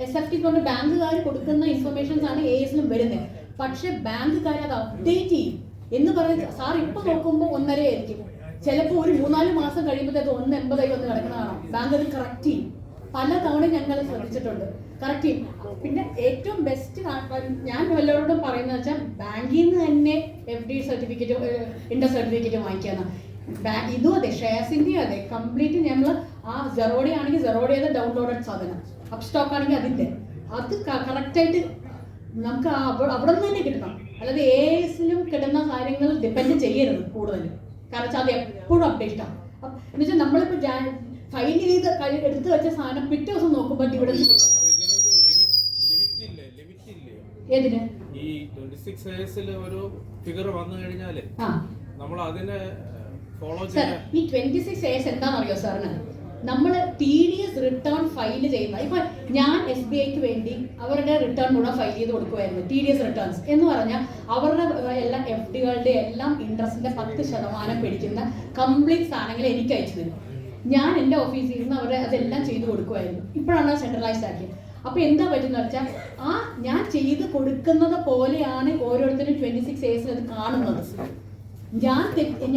SFT കൊണ്ട് ബാങ്കുകാർ കൊടുക്കുന്ന ഇൻഫർമേഷൻസ് ആണ് AISലും വരുന്നത്. പക്ഷെ ബാങ്കുകാർ അത് അപ്ഡേറ്റ് ചെയ്യും എന്ന് പറയുന്നത്. സാർ ഇപ്പൊ നോക്കുമ്പോൾ 1.5 ആയിരിക്കും, ചിലപ്പോൾ ഒരു 3-4 മാസം കഴിയുമ്പോഴത്തേക്ക് 1.80 ഒന്ന് കിടക്കുന്നതാണ്. ബാങ്ക് അത് കറക്റ്റ് ചെയ്യും. പല തവണ ഞങ്ങൾ ശ്രദ്ധിച്ചിട്ടുണ്ട്, കറക്റ്റ് ചെയ്യും. പിന്നെ ഏറ്റവും ബെസ്റ്റ് ഞാൻ വല്ലവരോടും പറയുന്നത് വെച്ചാൽ ബാങ്കിൽ നിന്ന് തന്നെ FD സർട്ടിഫിക്കറ്റ്, ഇൻട്രസ്റ്റ് സർട്ടിഫിക്കറ്റ് വാങ്ങിക്കാന്ന്. ഇതും അതെ, ഷെയർസിന്റെ അതെ, കംപ്ലീറ്റ് ഞങ്ങൾ ആ സെറോഡി ആണെങ്കിൽ സെറോഡിയുടെ ഡൗൺലോഡഡ് സാധനം, അപ് സ്റ്റോക്ക് ആണെങ്കിൽ അതിന്റെ അത് കറക്റ്റായിട്ട് നമുക്ക് അവിടെ നിന്ന് തന്നെ കിട്ടണം. അല്ലാതെ AISലും കിട്ടുന്ന കാര്യങ്ങൾ ഡിപ്പെൻഡ് ചെയ്യരുത് കൂടുതൽ. കാരണം അത് എപ്പോഴും അപ്ഡേറ്റ് ആണ്. എന്നുവെച്ചാൽ നമ്മളിപ്പോൾ ഫൈൽ ചെയ്ത് എടുത്ത് വെച്ച സാധനം പിറ്റേ ദിവസം നോക്കുമ്പോൾ ഇവിടെ ഏതിന് ഈ 26ASൽ ഒരു ഫിഗർ വന്നു കഴിഞ്ഞാൽ നമ്മൾ അതിനെ ഫോളോ ചെയ്യാൻ. ഈ 26AS എന്താണെന്നറിയോ സാറിന്? നമ്മൾ TDS റിട്ടേൺ ഫയൽ ചെയ്യുന്ന, ഇപ്പൊ ഞാൻ SBIക്ക് വേണ്ടി അവരുടെ റിട്ടേൺ മുഴുവൻ ഫയൽ ചെയ്ത് കൊടുക്കുമായിരുന്നു. TDS റിട്ടേൺസ് എന്ന് പറഞ്ഞാൽ അവരുടെ എല്ലാ FDകളുടെ എല്ലാം ഇൻട്രസ്റ്റിന്റെ 10% പിടിക്കുന്ന കംപ്ലീറ്റ് സാധനങ്ങൾ എനിക്ക് അയച്ചു തരും. ഞാൻ എൻ്റെ ഓഫീസിൽ നിന്ന് അവരെ അതെല്ലാം ചെയ്തു കൊടുക്കുമായിരുന്നു. ഇപ്പോഴാണ് സെൻട്രലൈസ്ഡ് ആക്കിയത്. അപ്പോൾ എന്താ പറ്റുന്ന വെച്ചാൽ ഞാൻ ചെയ്ത് കൊടുക്കുന്നത് പോലെയാണ് ഓരോരുത്തരും 26 A's അത് കാണുന്നത്.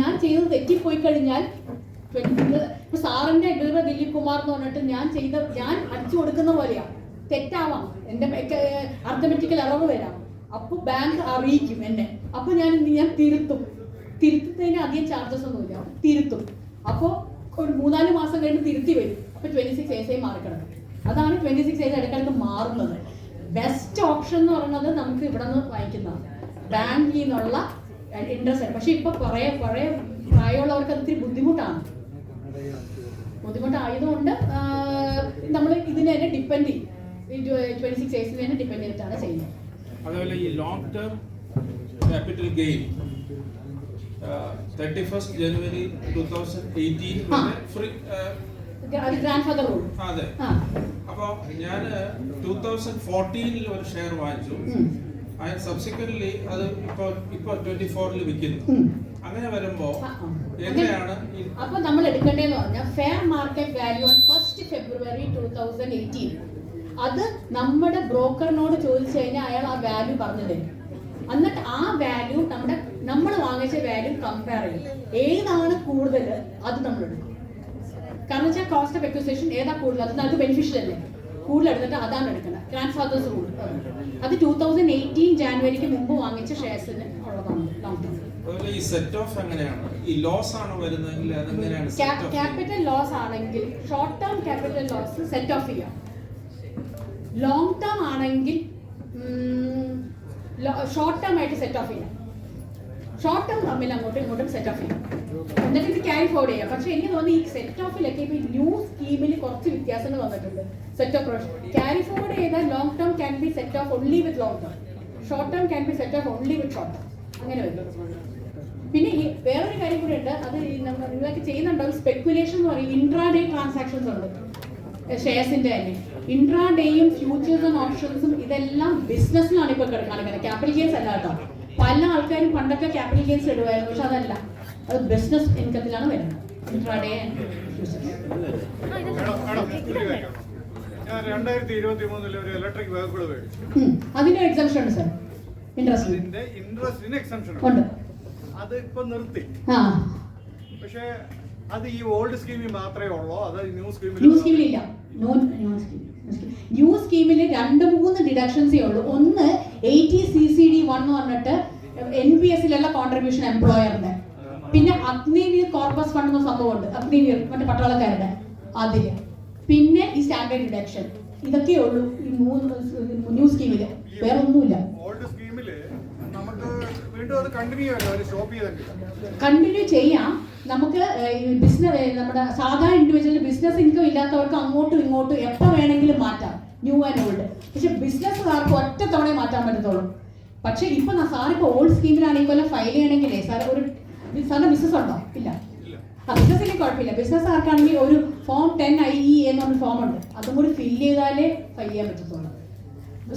ഞാൻ ചെയ്തത് തെറ്റിപ്പോയി കഴിഞ്ഞാൽ ഇപ്പൊ സാറിന്റെ ദിലീപ് കുമാർ എന്ന് പറഞ്ഞിട്ട് ഞാൻ അടിച്ചു കൊടുക്കുന്ന പോലെയാണ്. തെറ്റാവാം, എൻ്റെ അർത്ഥമെറ്റിക്കൽ എറർ വരാം. അപ്പോൾ ബാങ്ക് അറിയിക്കും എന്നെ. അപ്പോൾ ഞാൻ തിരുത്തുന്നതിന് അധികം ചാർജസ് ഒന്നുമില്ല, തിരുത്തും. അപ്പോൾ ഒരു 3-4 മാസം കഴിഞ്ഞ് തിരുത്തി വരും. അപ്പോൾ 26 A's മാറിക്കിടക്കും. അതാണ് 26 A's ഇടയ്ക്കിടയ്ക്ക് മാറുന്നത്. ബെസ്റ്റ് ഓപ്ഷൻ എന്ന് പറയുന്നത് നമുക്ക് ഇവിടെ നിന്ന് വാങ്ങിക്കുന്നതാണ്, ബാങ്കിൽ നിന്നുള്ള ഇൻട്രസ്റ്റ്. പക്ഷെ ഇപ്പൊ കുറേ പ്രായമുള്ളവർക്ക് അത് ഇത്തിരി ബുദ്ധിമുട്ടായതുകൊണ്ട് നമ്മൾ ഇതിനെ തന്നെ ഡിപ്പെൻഡ് ചെയ്യും, 26 A's തന്നെ ഡിപ്പെൻഡ് ചെയ്തിട്ടാണ് ചെയ്യുന്നത്. അതുപോലെ ഈ long term capital gain 31st January 2018 free grandfather rule. അതെ. അപ്പോൾ ഞാൻ 2014 ഒരു ഷെയർ വാങ്ങിച്ചു. സബ്സിക്വന്റ്ലി അത് ഇപ്പൊ 24 വിൽക്കുന്നു. അങ്ങനെ വരുമ്പോ എങ്ങനെയാണ് അപ്പൊ നമ്മൾ എടുക്കേണ്ടതെന്ന് പറഞ്ഞാൽ fair market value on 1st February 2018. അത് നമ്മുടെ ബ്രോക്കറിനോട് ചോദിച്ചു കഴിഞ്ഞാൽ അയാൾ ആ വാല്യൂ പറഞ്ഞു തരും. എന്നിട്ട് ആ വാല്യൂ നമ്മൾ വാങ്ങിച്ച വാല്യൂ കമ്പയർ ചെയ്യും. ഏതാണ് കൂടുതൽ അത് നമ്മൾ എടുക്കും. കാരണം വെച്ചാൽ കോസ്റ്റ് ഓഫ് എക്വിസിഷൻ ഏതാ കൂടുതൽ, അത് നമുക്ക് ബെനിഫിഷ്യൽ അല്ലേ, കൂടുതൽ എടുത്തിട്ട് അതാണ് എടുക്കുന്നത്. ഗ്രാൻഡ്ഫാദേഴ്സ് റൂൾ അത് 2018 ജാനുവരിക്ക് മുമ്പ് വാങ്ങിച്ച ഷെയർസിന് ഉള്ളതാണ്. ലോങ് ടേം ഈ സെറ്റ് ഓഫ് എങ്ങനെയാണ്, ഈ ലോസ് ആണ് വരുന്നതെങ്കിൽ അതെങ്ങനെയാണ്? ക്യാപിറ്റൽ ലോസ് ആണെങ്കിൽ short term capital loss set off ചെയ്യാം. ലോങ് ടേം ആണെങ്കിൽ ഷോർട്ട് ടേം ആയിട്ട് സെറ്റ് ഓഫ് ചെയ്യാം. ഷോർട്ട് ടേം തമ്മിൽ അങ്ങോട്ടും ഇങ്ങോട്ടും സെറ്റ് ഓഫ് ചെയ്യാം, എന്നിട്ട് ഇത് ക്യാരി ഫോർവേഡ് ചെയ്യാം. പക്ഷെ എനിക്ക് തോന്നുന്നു ഈ സെറ്റ് ഓഫിലൊക്കെ ഇപ്പൊ ന്യൂ സ്കീമിൽ കുറച്ച് വ്യത്യാസങ്ങൾ വന്നിട്ടുണ്ട്. സെറ്റ് ഓഫ് ക്യാരി ഫോർവേഡ് ചെയ്താൽ long term can be set of only with long term, short term can be set of only with short term, അങ്ങനെ വരും. പിന്നെ ഈ വേറൊരു കാര്യം കൂടി ഉണ്ട്, അത് നിങ്ങളൊക്കെ ചെയ്യുന്നുണ്ടാവും. സ്പെക്കുലേഷൻ എന്ന് പറയും, ഇൻട്രാഡേ ട്രാൻസാക്ഷൻസ് ഉണ്ട് ഷെയർസിന്റെ തന്നെ. ഇൻട്രാഡേയും ഫ്യൂച്ചേഴ്സും ഓപ്ഷൻസും ഇതെല്ലാം ബിസിനസ്സിലാണ് ഇപ്പൊ കാണിക്കുന്നത്, ക്യാപിറ്റൽ ഗെയിൻസ് അല്ല കേട്ടോ. പല ആൾക്കാരും പണ്ടൊക്കെ ക്യാപിറ്റൽ ഗെയിൻസ് ഇടുമായിരുന്നു, പക്ഷെ അതല്ല, അത് ബിസിനസ് ഇൻകത്തിലാണ് വരുന്നത്. Intraday and futures. 2023 ഒരു ഇലക്ട്രിക് വെഹിക്കിൾ മേടിച്ചു. അതിന്റെ എക്സംഷൻ ഉണ്ട് സർ, ഇൻട്രസ്റ്റിന് എക്സംഷൻ ഉണ്ട്. അത് ഇപ്പൊ നിർത്തി. പക്ഷേ അത് ഈ ഓൾഡ് സ്കീമിൽ മാത്രമേ ഉള്ളൂ, അത് ന്യൂ സ്കീമിലില്ല. ന്യൂ സ്കീമിൽ 2-3 ഡിഡക്ഷൻസേ ഉള്ളൂ. ഒന്ന് 80CCD1 എന്ന് പറഞ്ഞിട്ട് NPS-ലുള്ള കോൺട്രിബ്യൂഷൻ എംപ്ലോയറിന്റെ, പിന്നെ അഗ്നിവീർ കോർപ്പസ് ഫണ്ട് എന്ന സംഭവമുണ്ട്, അഗ്നിവീർ മറ്റേ പട്ടാളക്കാരുടെ അതില്, പിന്നെ ഈ സ്റ്റാൻഡേർഡ് ഡിഡക്ഷൻ. ഇതൊക്കെ ഉള്ളൂ ഈ 3 ന്യൂ സ്കീമില്, വേറെ ഒന്നുമില്ല. ഓൾഡ് സ്കീമില് നമുക്ക് വീണ്ടും അത് കണ്ടിന്യൂ ചെയ്യാം. നമുക്ക് ബിസിനസ്, നമ്മുടെ സാധാരണ ഇൻഡിവിജ്വൽ ബിസിനസ് ഇൻകം ഇല്ലാത്തവർക്ക് അങ്ങോട്ടും ഇങ്ങോട്ടും എപ്പോൾ വേണമെങ്കിലും മാറ്റാം, ന്യൂ ആൻഡ് ഓൾഡ്. പക്ഷെ ബിസിനസ്സുകാർക്ക് ഒറ്റ തവണ മാറ്റാൻ പറ്റത്തുള്ളൂ. പക്ഷെ ഇപ്പൊ സാറിപ്പോ ഓൾഡ് സ്കീമിലാണ് ഈ കൊല്ലം ഫയൽ ചെയ്യണമെങ്കിലേ സാറിന്റെ ബിസിനസ് ഉണ്ടോ? ഇല്ല. ബിസിനസ്സിന് കുഴപ്പമില്ല. ബിസിനസ് ആർക്കാണെങ്കിൽ ഒരു ഫോം 10IE എന്നൊരു ഫോം ഉണ്ട്, അതും കൂടി ഫില്ല് ചെയ്താലേ ഫയൽ ചെയ്യാൻ പറ്റത്തുള്ളൂ.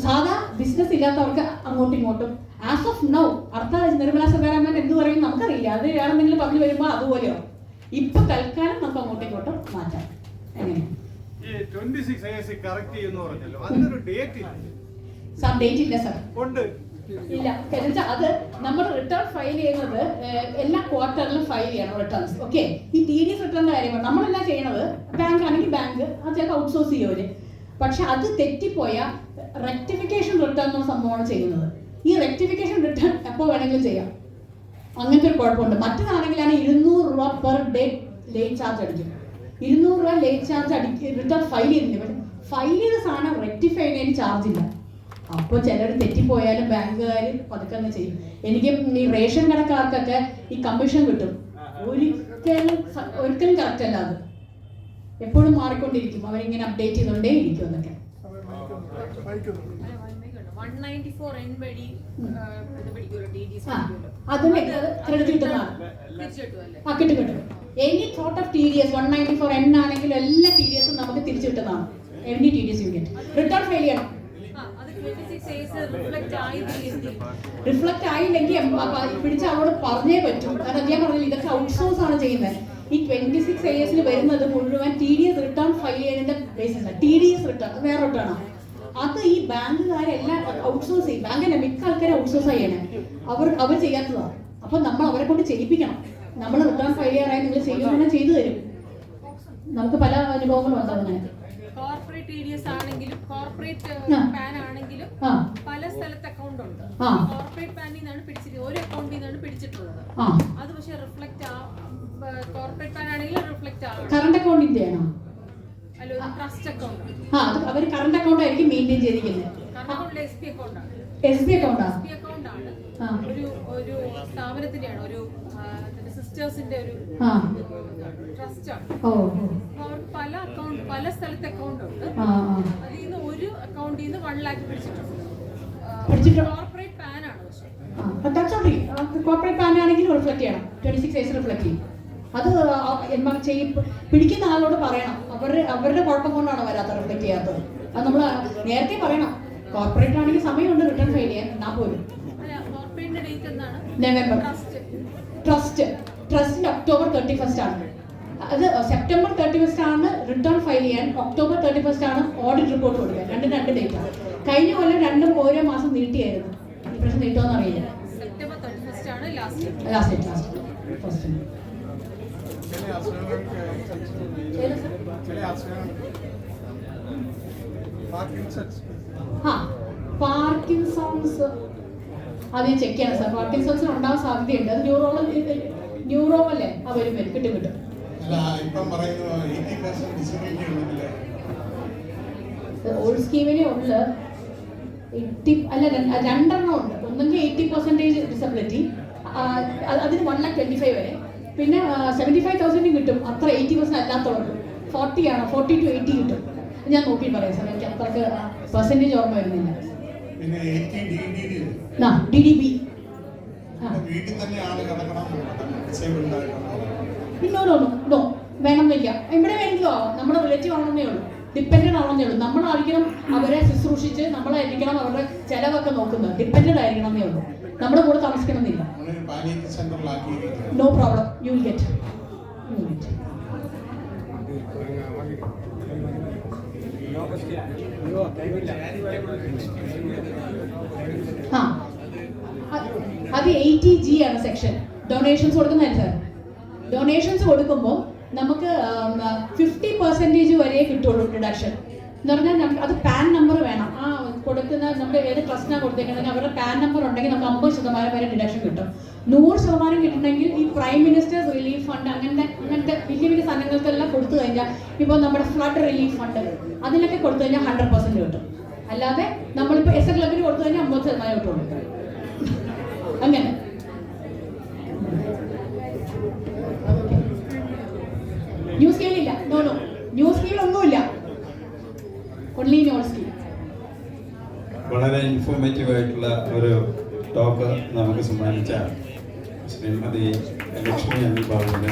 സാധാ ബിസിനസ് ഇല്ലാത്തവർക്ക് അങ്ങോട്ടും ഇങ്ങോട്ടും ആസ് ഓഫ് നൗ അടുത്ത നിർമ്മലാ സീതാരാമൻ എന്ത് പറയും നമുക്കറിയില്ല, അത് വേറെ എന്തെങ്കിലും പറഞ്ഞു വരുമ്പോൾ അതുപോലെയോ. ഇപ്പൊ തൽക്കാലം നമുക്ക് അങ്ങോട്ടും ഇങ്ങോട്ടും മാറ്റാം. എങ്ങനെ സാർ ഡേറ്റ് ഇല്ല സാർ, ഇല്ല. അത് നമ്മൾ റിട്ടേൺ ഫയൽ ചെയ്യുന്നത് എല്ലാ ക്വാർട്ടറിലും ഫയൽ ചെയ്യണം റിട്ടേൺസ്. ഓക്കെ, ഈ TDS റിട്ടേണിന്റെ കാര്യമാണ് നമ്മളെല്ലാം ചെയ്യണത്. ബാങ്ക് ആണെങ്കിൽ ബാങ്ക് അത് ചിലപ്പോൾ ഔട്ട്സോഴ്സ് ചെയ്യുമവര്. പക്ഷെ അത് തെറ്റിപ്പോയ റെക്ടിഫിക്കേഷൻ റിട്ടേൺ എന്ന സംഭവമാണ് ചെയ്യുന്നത്. ഈ റെക്ടിഫിക്കേഷൻ റിട്ടേൺ എപ്പോൾ വേണമെങ്കിലും ചെയ്യാം, അങ്ങനത്തെ ഒരു കുഴപ്പമുണ്ട്. മറ്റേതാണെങ്കിലാണ് 200 രൂപ പെർ ഡേ ലേറ്റ് ചാർജ് അടിക്കും. 200 രൂപ ലേറ്റ് ചാർജ് റിട്ടേൺ ഫയൽ ചെയ്തില്ല. പക്ഷെ ഫയൽ ചെയ്ത സാധനം റെക്ടിഫൈ ചെയ്യുന്നതിന് ചാർജ് ഇല്ല. അപ്പോൾ ചിലർ തെറ്റിപ്പോയാലും ബാങ്കുകാർ പതുക്കെ തന്നെ ചെയ്യും. എനിക്ക് ഈ റേഷൻ കടക്കാർക്കൊക്കെ ഈ കമ്മീഷൻ കിട്ടും, ഒരിക്കലും കറക്റ്റ് അല്ല. അത് എപ്പോഴും മാറിക്കൊണ്ടിരിക്കും, അവരിങ്ങനെ അപ്ഡേറ്റ് ചെയ്തുകൊണ്ടേ ഇരിക്കും. എന്നൊക്കെ 194N വഴി അതും ക്രെഡിറ്റ് കിട്ടുന്നതാണ്. കിട്ടും. Any sort of TDS 194N ആണെങ്കിലും എല്ലാ TDS-ഉം നമുക്ക് തിരിച്ചു കിട്ടുന്നതാണ്. Any TDS unit return file ചെയ്യണം. റിഫ്ലക്ട് ആയില്ലെങ്കിൽ പിടിച്ച് അവളോട് പറഞ്ഞേ പറ്റും. കാരണം ഞാൻ പറഞ്ഞില്ല, ഇതൊക്കെ ഔട്ട്സോഴ്സ് ആണ് ചെയ്യുന്നത്. ഈ 26 AS വരുന്നത് മുഴുവൻ TDS റിട്ടേൺ ഫയൽ ചെയ്യുന്നതിന്റെ ബേസിസ്. TDS റിട്ടേൺ വേറെ റിട്ടേൺ ആണ്. അത് ഈ ബാങ്കുകാരെല്ലാം ഔട്ട്സോഴ്സ് ചെയ്യും. ബാങ്കിന്റെ മിക്ക ആൾക്കാരെ ഔട്ട്സോഴ്സ് ചെയ്യണേ, അവർ ചെയ്യാത്തതാണ്. അപ്പൊ നമ്മൾ അവരെ കൊണ്ട് ചെയ്യിപ്പിക്കണം. നമ്മൾ റിട്ടേൺ ഫയൽ ചെയ്യാറായി നിങ്ങൾ ചെയ്യുന്ന ചെയ്തു തരും. നമുക്ക് പല അനുഭവങ്ങളും ഉണ്ട് അങ്ങനെ. കോർപ്പറേറ്റ് ഏരിയസ് ആണെങ്കിലും കോർപ്പറേറ്റ് പാൻ ആണെങ്കിലും പല സ്ഥലത്ത് അക്കൗണ്ട് ഉണ്ട്. കോർപ്പറേറ്റ് പാനിൽ നിന്നാണ് പിടിച്ചിട്ട് ഒരു അക്കൗണ്ടിൽ നിന്നാണ് പിടിച്ചിട്ടുള്ളത്. അത് പക്ഷെ റിഫ്ലക്ട് കോർപ്പറേറ്റ് പാൻ ആണെങ്കിലും റിഫ്ലക്ട് ആവും. കറണ്ട് അക്കൗണ്ടിന്റെ ആണോ? അല്ല, ഒരു ട്രസ്റ്റ് അക്കൗണ്ട്. അവർ കറണ്ട് അക്കൗണ്ട് ആയിരിക്കും മെയിൻറ്റെയിൻ ചെയ്തിരിക്കുന്നത്. എസ് ബി അക്കൗണ്ട് ആണ്. എസ് ബി അക്കൗണ്ട് ആണ്. ഒരു സ്ഥാപനത്തിന്റെയാണ്, ഒരു സിസ്റ്റേഴ്സിന്റെ ഒരു ട്രസ്റ്റ് ആണ്. അവർക്ക് പല അക്കൗണ്ട്, പല സ്ഥലത്ത് അക്കൗണ്ട് ഉണ്ട്. അതിൽ നിന്ന് ഒരു അക്കൗണ്ടിൽ നിന്ന് 1 lakh പിടിച്ചിട്ടുണ്ട്. കോർപ്പറേറ്റ് പാൻ ആണ്. പക്ഷേ കോർപ്പറേറ്റ് പാൻ ആണെങ്കിൽ റിഫ്ലക്ട് ചെയ്യണം. 26 റിഫ്ലക്ട് ചെയ്യും. അത് പിടിക്കുന്ന ആളോട് പറയണം. അവരുടെ കുഴപ്പം കൊണ്ടാണ് വരാത്ത റിഫ്ലക്ട് ചെയ്യാത്തത്. അത് നമ്മൾ നേരത്തെ പറയണം. കോർപ്പറേറ്റ് ആണെങ്കിൽ സമയമുണ്ട് റിട്ടേൺ ഫയൽ ചെയ്യാൻ. എന്നാ പോലും നവംബർ. ട്രസ്റ്റിന്റെ ഒക്ടോബർ 31 ആണ്. അത് സെപ്റ്റംബർ 31 ആണ് റിട്ടേൺ ഫയൽ ചെയ്യാൻ. ഒക്ടോബർ 31 ആണ് ഓഡിറ്റ് റിപ്പോർട്ട് കൊടുക്കാൻ. രണ്ടും 2 ഡേറ്റ് ആണ്. കഴിഞ്ഞ കൊല്ലം രണ്ടും ഓരോ മാസം നീട്ടിയായിരുന്നു. ഈ പ്രശ്നം നീട്ടുമെന്ന് അറിയില്ല. സെപ്റ്റംബർ 31 ആണ് ലാസ്റ്റ്. പാർക്കിൻസോൺസ് അത് ഞാൻ ചെക്ക് ചെയ്യണം സാർ. പാർക്കിൻസോൺസിന് ഉണ്ടാവാൻ സാധ്യതയുണ്ട്. അത് ന്യൂറോമല്ലേ? വരും കിട്ടും. ഓൾഡ് സ്കീമിനെ ഉള്ള 80 അല്ല 2 ഉണ്ട്. ഒന്നെങ്കിൽ 80% ഡിസബിലിറ്റി, അതിന് 1,25,000 വരെ. പിന്നെ 75,000 കിട്ടും. അത്ര 80% അല്ലാത്തവർക്ക് 40 ആണോ 40 to 80 കിട്ടും. ഞാൻ നോക്കി പറയാം സാർ. എനിക്ക് അത്രക്ക് പെർസെൻറ്റേജ് ഓർമ്മ വരുന്നില്ല. DDB നോ വേണമെന്നില്ല. എവിടെ വേണമെങ്കിലും ആവാം. നമ്മുടെ റിലേറ്റീവ് ആണെന്നേ ഉള്ളൂ, ഡിപ്പെൻഡൻ്റ് ആണെന്നേ ഉള്ളൂ. നമ്മളായിരിക്കണം അവരെ ശുശ്രൂഷിച്ച്, നമ്മളായിരിക്കണം അവരുടെ ചെലവൊക്കെ നോക്കുന്നത്. ഡിപ്പെൻഡൻ്റ് ആയിരിക്കണം എന്നേ ഉള്ളൂ. നമ്മുടെ കൂടെ താമസിക്കണമെന്നില്ല. No problem, you will get. അത് 80G ആണ് സെക്ഷൻ. ഡൊണേഷൻസ് കൊടുക്കുന്നതല്ല സാർ. ഡൊണേഷൻസ് കൊടുക്കുമ്പോൾ നമുക്ക് 50% വരെ കിട്ടുള്ളൂ ഡിഡക്ഷൻ. എന്ന് പറഞ്ഞാൽ നമുക്ക് അത് പാൻ നമ്പർ വേണം. കൊടുക്കുന്ന നമ്മുടെ ഏത് ട്രസ്റ്റിനാണ് കൊടുത്തേക്കുന്നത് അവരുടെ പാൻ നമ്പർ ഉണ്ടെങ്കിൽ നമുക്ക് 50% വരെ ഡിഡക്ഷൻ കിട്ടും. 100% കിട്ടണമെങ്കിൽ ഈ പ്രൈം മിനിസ്റ്റേഴ്സ് റിലീഫ് ഫണ്ട് അങ്ങനത്തെ വലിയ വലിയ സാധനങ്ങൾക്കെല്ലാം കൊടുത്തു കഴിഞ്ഞാൽ, ഇപ്പോൾ നമ്മുടെ ഫ്ലഡ് റിലീഫ് ഫണ്ട് അതിനൊക്കെ കൊടുത്തു കഴിഞ്ഞാൽ 100% കിട്ടും. അല്ലാതെ നമ്മളിപ്പോൾ എസ് എ ക്ലബിന് കൊടുത്തു കഴിഞ്ഞാൽ 50% കിട്ടുള്ളൂ. അങ്ങനെ ന്യൂ സ്കീമില്ല. നോ ന്യൂ സ്കീമിലൊന്നുമില്ല. Only non scheme. വളരെ ഇൻഫോർമേറ്റീവ് ആയിട്ടുള്ള ഒരു ടോക്ക് നമുക്ക് സമ്മാനിച്ച ശ്രീമതി ലക്ഷ്മി അനിൽ ബാബുവിന്